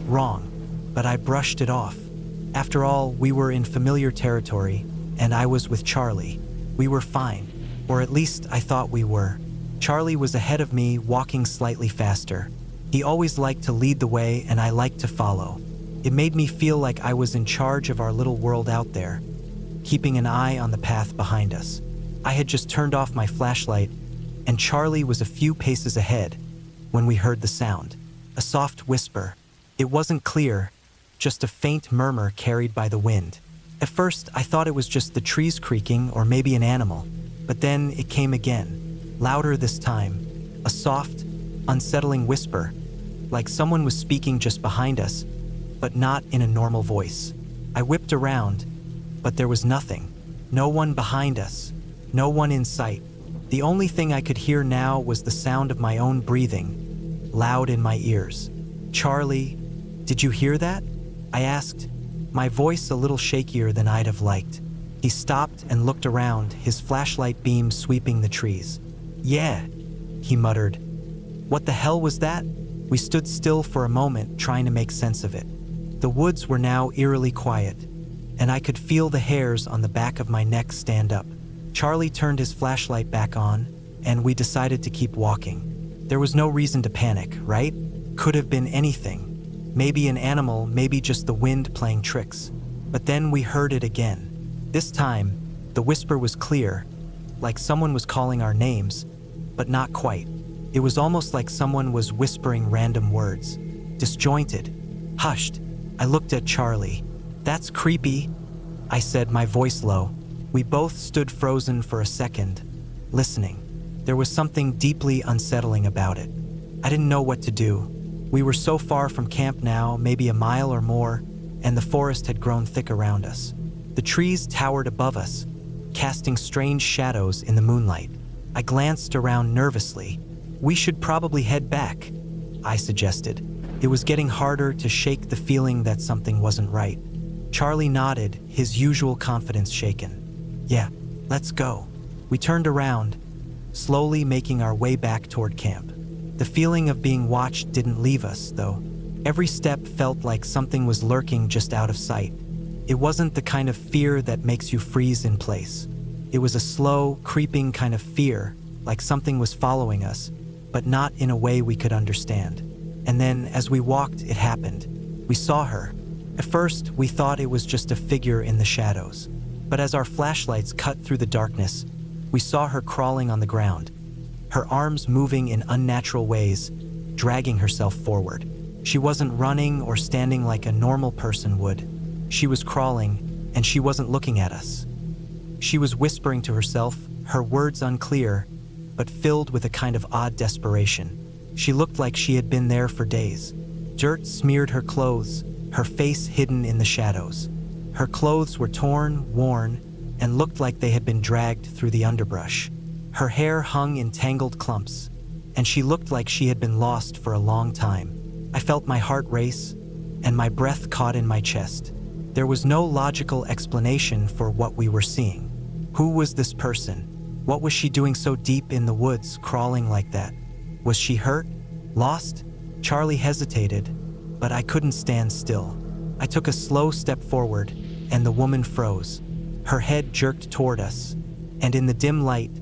wrong, but I brushed it off. After all, we were in familiar territory, and I was with Charlie. We were fine, or at least I thought we were. Charlie was ahead of me, walking slightly faster. He always liked to lead the way, and I liked to follow. It made me feel like I was in charge of our little world out there, keeping an eye on the path behind us. I had just turned off my flashlight, and Charlie was a few paces ahead when we heard the sound. A soft whisper. It wasn't clear, just a faint murmur carried by the wind. At first, I thought it was just the trees creaking or maybe an animal, but then it came again, louder this time, a soft, unsettling whisper, like someone was speaking just behind us, but not in a normal voice. I whipped around, but there was nothing. No one behind us, no one in sight. The only thing I could hear now was the sound of my own breathing, loud in my ears. "Charlie, did you hear that?" I asked, my voice a little shakier than I'd have liked. He stopped and looked around, his flashlight beam sweeping the trees. "Yeah," he muttered. "What the hell was that?" We stood still for a moment, trying to make sense of it. The woods were now eerily quiet, and I could feel the hairs on the back of my neck stand up. Charlie turned his flashlight back on, and we decided to keep walking. There was no reason to panic, right? Could have been anything. Maybe an animal, maybe just the wind playing tricks. But then we heard it again. This time, the whisper was clear, like someone was calling our names, but not quite. It was almost like someone was whispering random words, disjointed, hushed. I looked at Charlie. "That's creepy," I said, my voice low. We both stood frozen for a second, listening. There was something deeply unsettling about it. I didn't know what to do. We were so far from camp now, maybe a mile or more, and the forest had grown thick around us. The trees towered above us, casting strange shadows in the moonlight. I glanced around nervously. We should probably head back, I suggested. It was getting harder to shake the feeling that something wasn't right. Charlie nodded, his usual confidence shaken. Yeah, let's go. We turned around, slowly making our way back toward camp. The feeling of being watched didn't leave us, though. Every step felt like something was lurking just out of sight. It wasn't the kind of fear that makes you freeze in place. It was a slow, creeping kind of fear, like something was following us, but not in a way we could understand. And then, as we walked, it happened. We saw her. At first, we thought it was just a figure in the shadows. But as our flashlights cut through the darkness, we saw her crawling on the ground, her arms moving in unnatural ways, dragging herself forward. She wasn't running or standing like a normal person would. She was crawling, and she wasn't looking at us. She was whispering to herself, her words unclear, but filled with a kind of odd desperation. She looked like she had been there for days. Dirt smeared her clothes, her face hidden in the shadows. Her clothes were torn, worn, and looked like they had been dragged through the underbrush. Her hair hung in tangled clumps, and she looked like she had been lost for a long time. I felt my heart race, and my breath caught in my chest. There was no logical explanation for what we were seeing. Who was this person? What was she doing so deep in the woods, crawling like that? Was she hurt? Lost? Charlie hesitated, but I couldn't stand still. I took a slow step forward, and the woman froze. Her head jerked toward us, and in the dim light,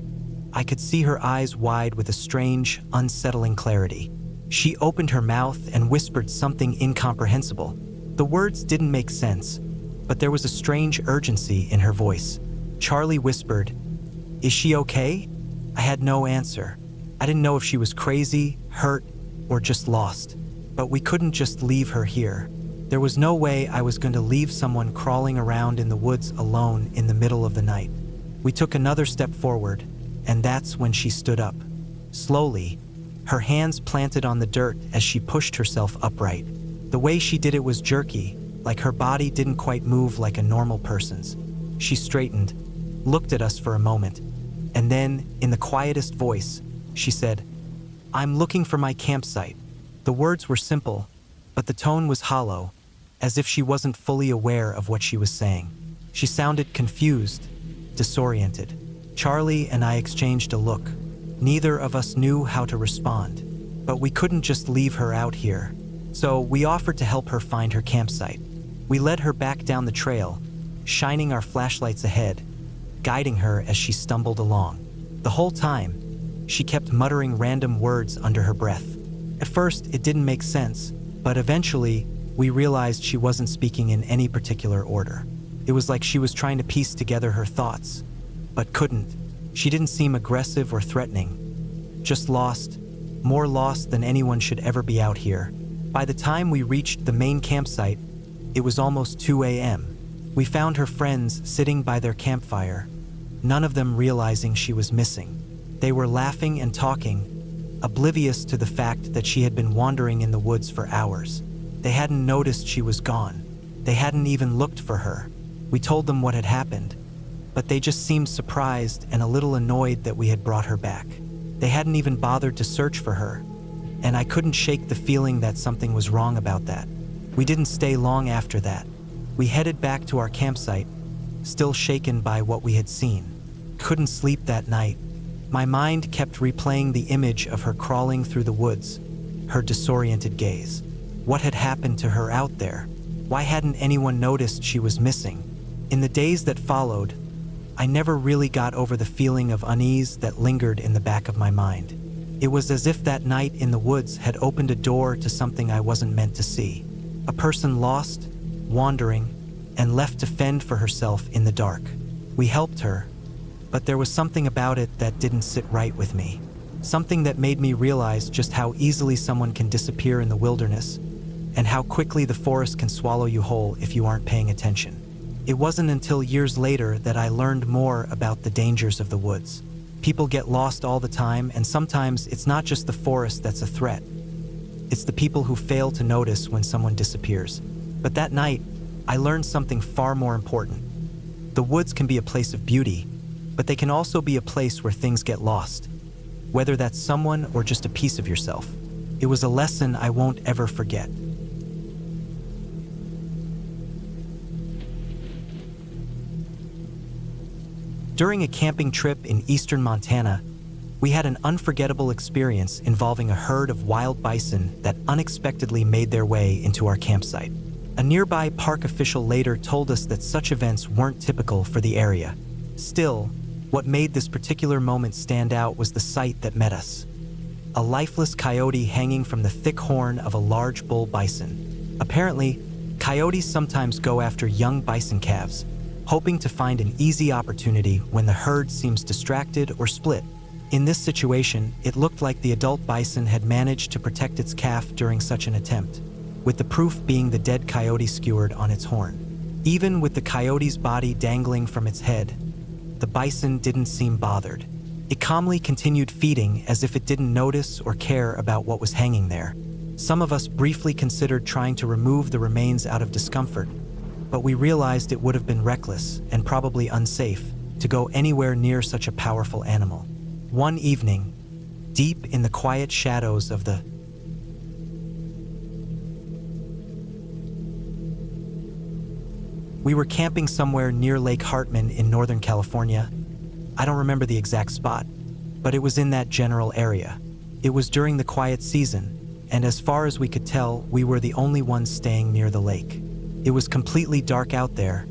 I could see her eyes wide with a strange, unsettling clarity. She opened her mouth and whispered something incomprehensible. The words didn't make sense, but there was a strange urgency in her voice. Charlie whispered, "Is she okay?" I had no answer. I didn't know if she was crazy, hurt, or just lost. But we couldn't just leave her here. There was no way I was going to leave someone crawling around in the woods alone in the middle of the night. We took another step forward, and that's when she stood up. Slowly, her hands planted on the dirt as she pushed herself upright. The way she did it was jerky, like her body didn't quite move like a normal person's. She straightened, looked at us for a moment, and then, in the quietest voice, she said, "I'm looking for my campsite." The words were simple, but the tone was hollow, as if she wasn't fully aware of what she was saying. She sounded confused, disoriented. Charlie and I exchanged a look. Neither of us knew how to respond, but we couldn't just leave her out here. So we offered to help her find her campsite. We led her back down the trail, shining our flashlights ahead, guiding her as she stumbled along. The whole time, she kept muttering random words under her breath. At first, it didn't make sense, but eventually, we realized she wasn't speaking in any particular order. It was like she was trying to piece together her thoughts, but couldn't. She didn't seem aggressive or threatening, just lost, more lost than anyone should ever be out here. By the time we reached the main campsite, it was almost 2 a.m. We found her friends sitting by their campfire, none of them realizing she was missing. They were laughing and talking, oblivious to the fact that she had been wandering in the woods for hours. They hadn't noticed she was gone. They hadn't even looked for her. We told them what had happened, but they just seemed surprised and a little annoyed that we had brought her back. They hadn't even bothered to search for her, and I couldn't shake the feeling that something was wrong about that. We didn't stay long after that. We headed back to our campsite, still shaken by what we had seen. Couldn't sleep that night. My mind kept replaying the image of her crawling through the woods, her disoriented gaze. What had happened to her out there? Why hadn't anyone noticed she was missing? In the days that followed, I never really got over the feeling of unease that lingered in the back of my mind. It was as if that night in the woods had opened a door to something I wasn't meant to see. A person lost, wandering, and left to fend for herself in the dark. We helped her, but there was something about it that didn't sit right with me. Something that made me realize just how easily someone can disappear in the wilderness, and how quickly the forest can swallow you whole if you aren't paying attention. It wasn't until years later that I learned more about the dangers of the woods. People get lost all the time, and sometimes it's not just the forest that's a threat. It's the people who fail to notice when someone disappears. But that night, I learned something far more important. The woods can be a place of beauty, but they can also be a place where things get lost, whether that's someone or just a piece of yourself. It was a lesson I won't ever forget. During a camping trip in eastern Montana, we had an unforgettable experience involving a herd of wild bison that unexpectedly made their way into our campsite. A nearby park official later told us that such events weren't typical for the area. Still, what made this particular moment stand out was the sight that met us. A lifeless coyote hanging from the thick horn of a large bull bison. Apparently, coyotes sometimes go after young bison calves, hoping to find an easy opportunity when the herd seems distracted or split. In this situation, it looked like the adult bison had managed to protect its calf during such an attempt, with the proof being the dead coyote skewered on its horn. Even with the coyote's body dangling from its head, the bison didn't seem bothered. It calmly continued feeding as if it didn't notice or care about what was hanging there. Some of us briefly considered trying to remove the remains out of discomfort, but we realized it would have been reckless and probably unsafe to go anywhere near such a powerful animal. One evening, deep in the quiet shadows of the We were camping somewhere near Lake Hartman in Northern California. I don't remember the exact spot, but it was in that general area. It was during the quiet season, and as far as we could tell, we were the only ones staying near the lake. It was completely dark out there,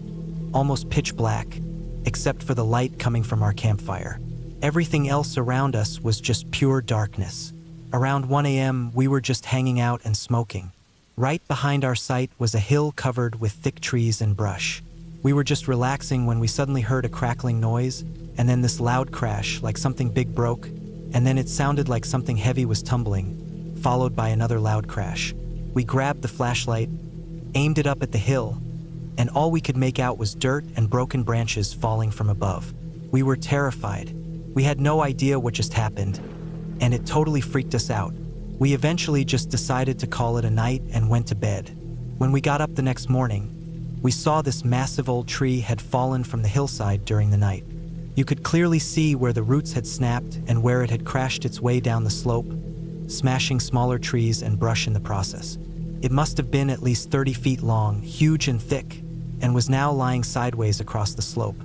almost pitch black, except for the light coming from our campfire. Everything else around us was just pure darkness. Around 1 a.m., we were just hanging out and smoking. Right behind our site was a hill covered with thick trees and brush. We were just relaxing when we suddenly heard a crackling noise, and then this loud crash, like something big broke, and then it sounded like something heavy was tumbling, followed by another loud crash. We grabbed the flashlight, aimed it up at the hill, and all we could make out was dirt and broken branches falling from above. We were terrified. We had no idea what just happened, and it totally freaked us out. We eventually just decided to call it a night and went to bed. When we got up the next morning, we saw this massive old tree had fallen from the hillside during the night. You could clearly see where the roots had snapped and where it had crashed its way down the slope, smashing smaller trees and brush in the process. It must have been at least 30 feet long, huge and thick, and was now lying sideways across the slope.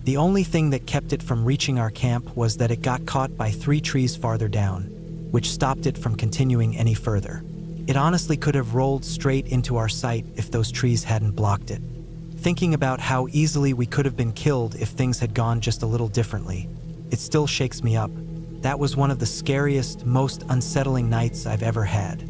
The only thing that kept it from reaching our camp was that it got caught by 3 trees farther down, which stopped it from continuing any further. It honestly could have rolled straight into our site if those trees hadn't blocked it. Thinking about how easily we could have been killed if things had gone just a little differently, it still shakes me up. That was one of the scariest, most unsettling nights I've ever had.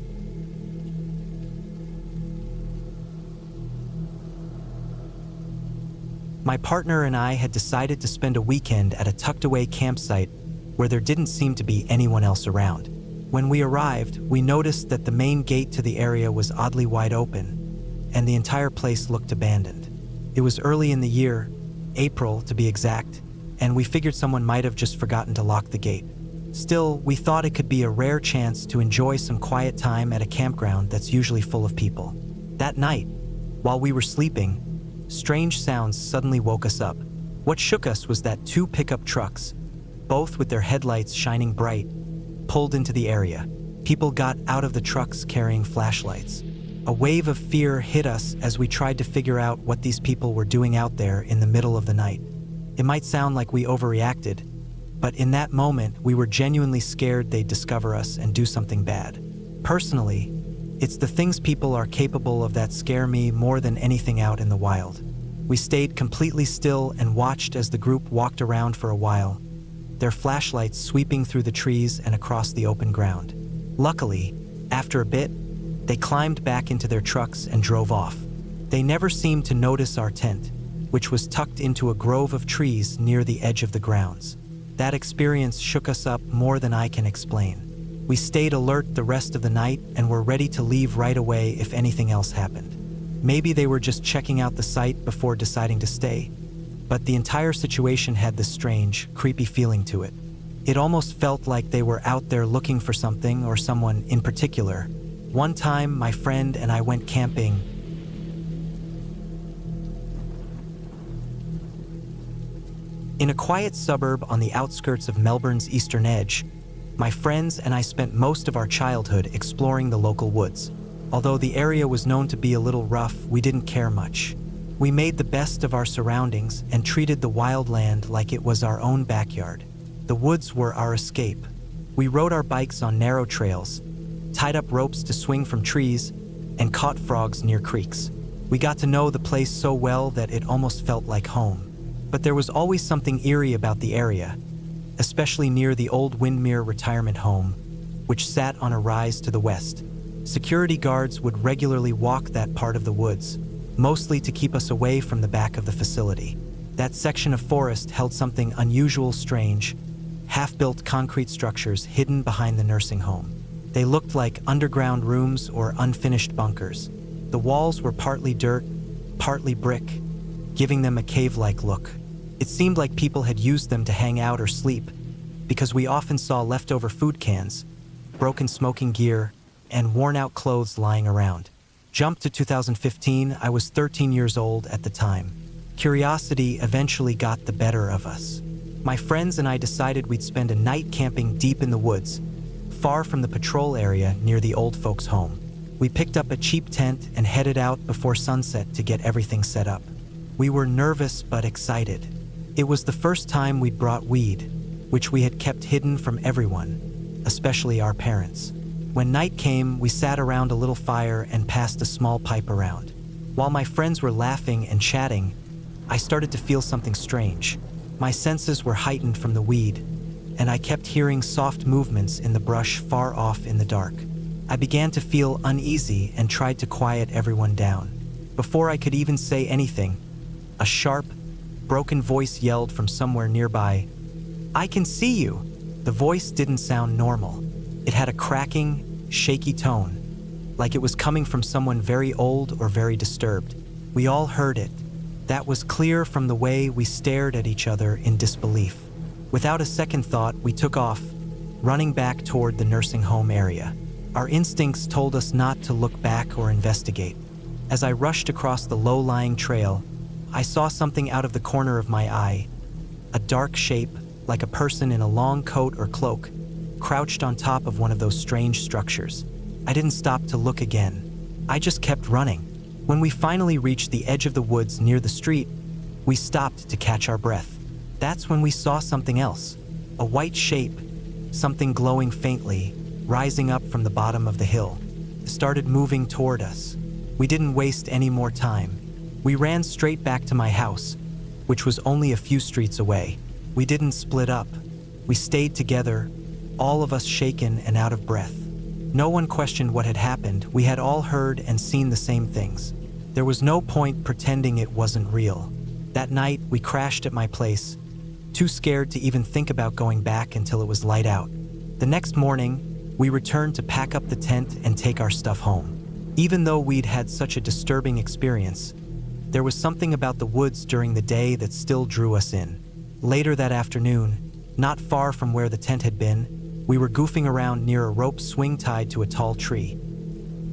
My partner and I had decided to spend a weekend at a tucked-away campsite where there didn't seem to be anyone else around. When we arrived, we noticed that the main gate to the area was oddly wide open, and the entire place looked abandoned. It was early in the year, April to be exact, and we figured someone might have just forgotten to lock the gate. Still, we thought it could be a rare chance to enjoy some quiet time at a campground that's usually full of people. That night, while we were sleeping, strange sounds suddenly woke us up. What shook us was that 2 pickup trucks, both with their headlights shining bright, pulled into the area. People got out of the trucks carrying flashlights. A wave of fear hit us as we tried to figure out what these people were doing out there in the middle of the night. It might sound like we overreacted, but in that moment, we were genuinely scared they'd discover us and do something bad. Personally, it's the things people are capable of that scare me more than anything out in the wild. We stayed completely still and watched as the group walked around for a while, their flashlights sweeping through the trees and across the open ground. Luckily, after a bit, they climbed back into their trucks and drove off. They never seemed to notice our tent, which was tucked into a grove of trees near the edge of the grounds. That experience shook us up more than I can explain. We stayed alert the rest of the night and were ready to leave right away if anything else happened. Maybe they were just checking out the site before deciding to stay. But the entire situation had this strange, creepy feeling to it. It almost felt like they were out there looking for something or someone in particular. One time, my friend and I went camping in a quiet suburb on the outskirts of Melbourne's eastern edge. My friends and I spent most of our childhood exploring the local woods. Although the area was known to be a little rough, we didn't care much. We made the best of our surroundings and treated the wild land like it was our own backyard. The woods were our escape. We rode our bikes on narrow trails, tied up ropes to swing from trees, and caught frogs near creeks. We got to know the place so well that it almost felt like home. But there was always something eerie about the area, especially near the old Windmere retirement home, which sat on a rise to the west. Security guards would regularly walk that part of the woods, mostly to keep us away from the back of the facility. That section of forest held something unusual, strange, half-built concrete structures hidden behind the nursing home. They looked like underground rooms or unfinished bunkers. The walls were partly dirt, partly brick, giving them a cave-like look. It seemed like people had used them to hang out or sleep, because we often saw leftover food cans, broken smoking gear, and worn-out clothes lying around. Jump to 2015, I was 13 years old at the time. Curiosity eventually got the better of us. My friends and I decided we'd spend a night camping deep in the woods, far from the patrol area near the old folks' home. We picked up a cheap tent and headed out before sunset to get everything set up. We were nervous but excited. It was the first time we'd brought weed, which we had kept hidden from everyone, especially our parents. When night came, we sat around a little fire and passed a small pipe around. While my friends were laughing and chatting, I started to feel something strange. My senses were heightened from the weed, and I kept hearing soft movements in the brush far off in the dark. I began to feel uneasy and tried to quiet everyone down. Before I could even say anything, a sharp, broken voice yelled from somewhere nearby, "I can see you!" The voice didn't sound normal. It had a cracking, shaky tone, like it was coming from someone very old or very disturbed. We all heard it. That was clear from the way we stared at each other in disbelief. Without a second thought, we took off, running back toward the nursing home area. Our instincts told us not to look back or investigate. As I rushed across the low-lying trail, I saw something out of the corner of my eye. A dark shape, like a person in a long coat or cloak, crouched on top of one of those strange structures. I didn't stop to look again. I just kept running. When we finally reached the edge of the woods near the street, we stopped to catch our breath. That's when we saw something else. A white shape, something glowing faintly, rising up from the bottom of the hill. It started moving toward us. We didn't waste any more time. We ran straight back to my house, which was only a few streets away. We didn't split up. We stayed together, all of us shaken and out of breath. No one questioned what had happened. We had all heard and seen the same things. There was no point pretending it wasn't real. That night, we crashed at my place, too scared to even think about going back until it was light out. The next morning, we returned to pack up the tent and take our stuff home. Even though we'd had such a disturbing experience, there was something about the woods during the day that still drew us in. Later that afternoon, not far from where the tent had been, we were goofing around near a rope swing tied to a tall tree,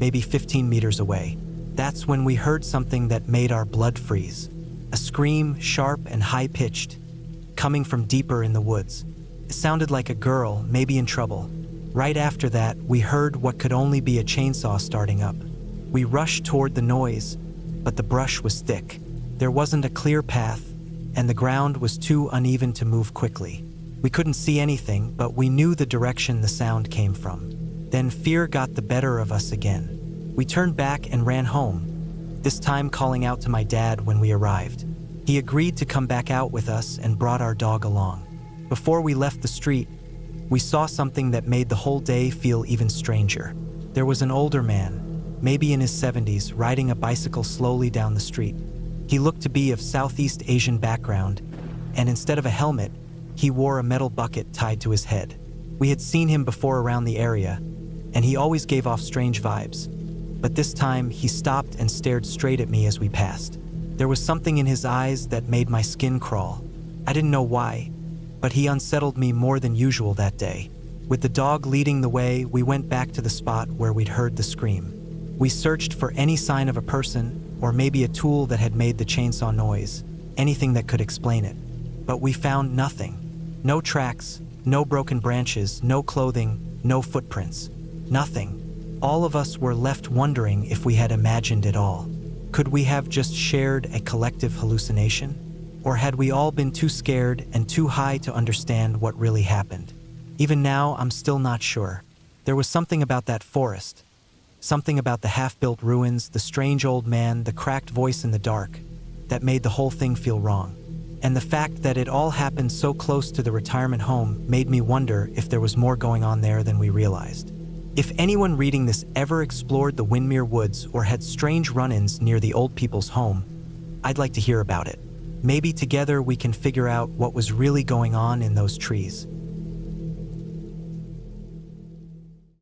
maybe 15 meters away. That's when we heard something that made our blood freeze. A scream, sharp and high-pitched, coming from deeper in the woods. It sounded like a girl, maybe in trouble. Right after that, we heard what could only be a chainsaw starting up. We rushed toward the noise, but the brush was thick. There wasn't a clear path, and the ground was too uneven to move quickly. We couldn't see anything, but we knew the direction the sound came from. Then fear got the better of us again. We turned back and ran home, this time calling out to my dad when we arrived. He agreed to come back out with us and brought our dog along. Before we left the street, we saw something that made the whole day feel even stranger. There was an older man, maybe in his 70s, riding a bicycle slowly down the street. He looked to be of Southeast Asian background, and instead of a helmet, he wore a metal bucket tied to his head. We had seen him before around the area, and he always gave off strange vibes. but this time he stopped and stared straight at me as we passed. There was something in his eyes that made my skin crawl. I didn't know why, but he unsettled me more than usual that day. With the dog leading the way, we went back to the spot where we'd heard the scream. We searched for any sign of a person, or maybe a tool that had made the chainsaw noise, anything that could explain it. But we found nothing. No tracks, no broken branches, no clothing, no footprints. Nothing. All of us were left wondering if we had imagined it all. Could we have just shared a collective hallucination? Or had we all been too scared and too high to understand what really happened? Even now, I'm still not sure. There was something about that forest. Something about the half-built ruins, the strange old man, the cracked voice in the dark, that made the whole thing feel wrong. And the fact that it all happened so close to the retirement home made me wonder if there was more going on there than we realized. If anyone reading this ever explored the Windmere Woods or had strange run-ins near the old people's home, I'd like to hear about it. Maybe together we can figure out what was really going on in those trees.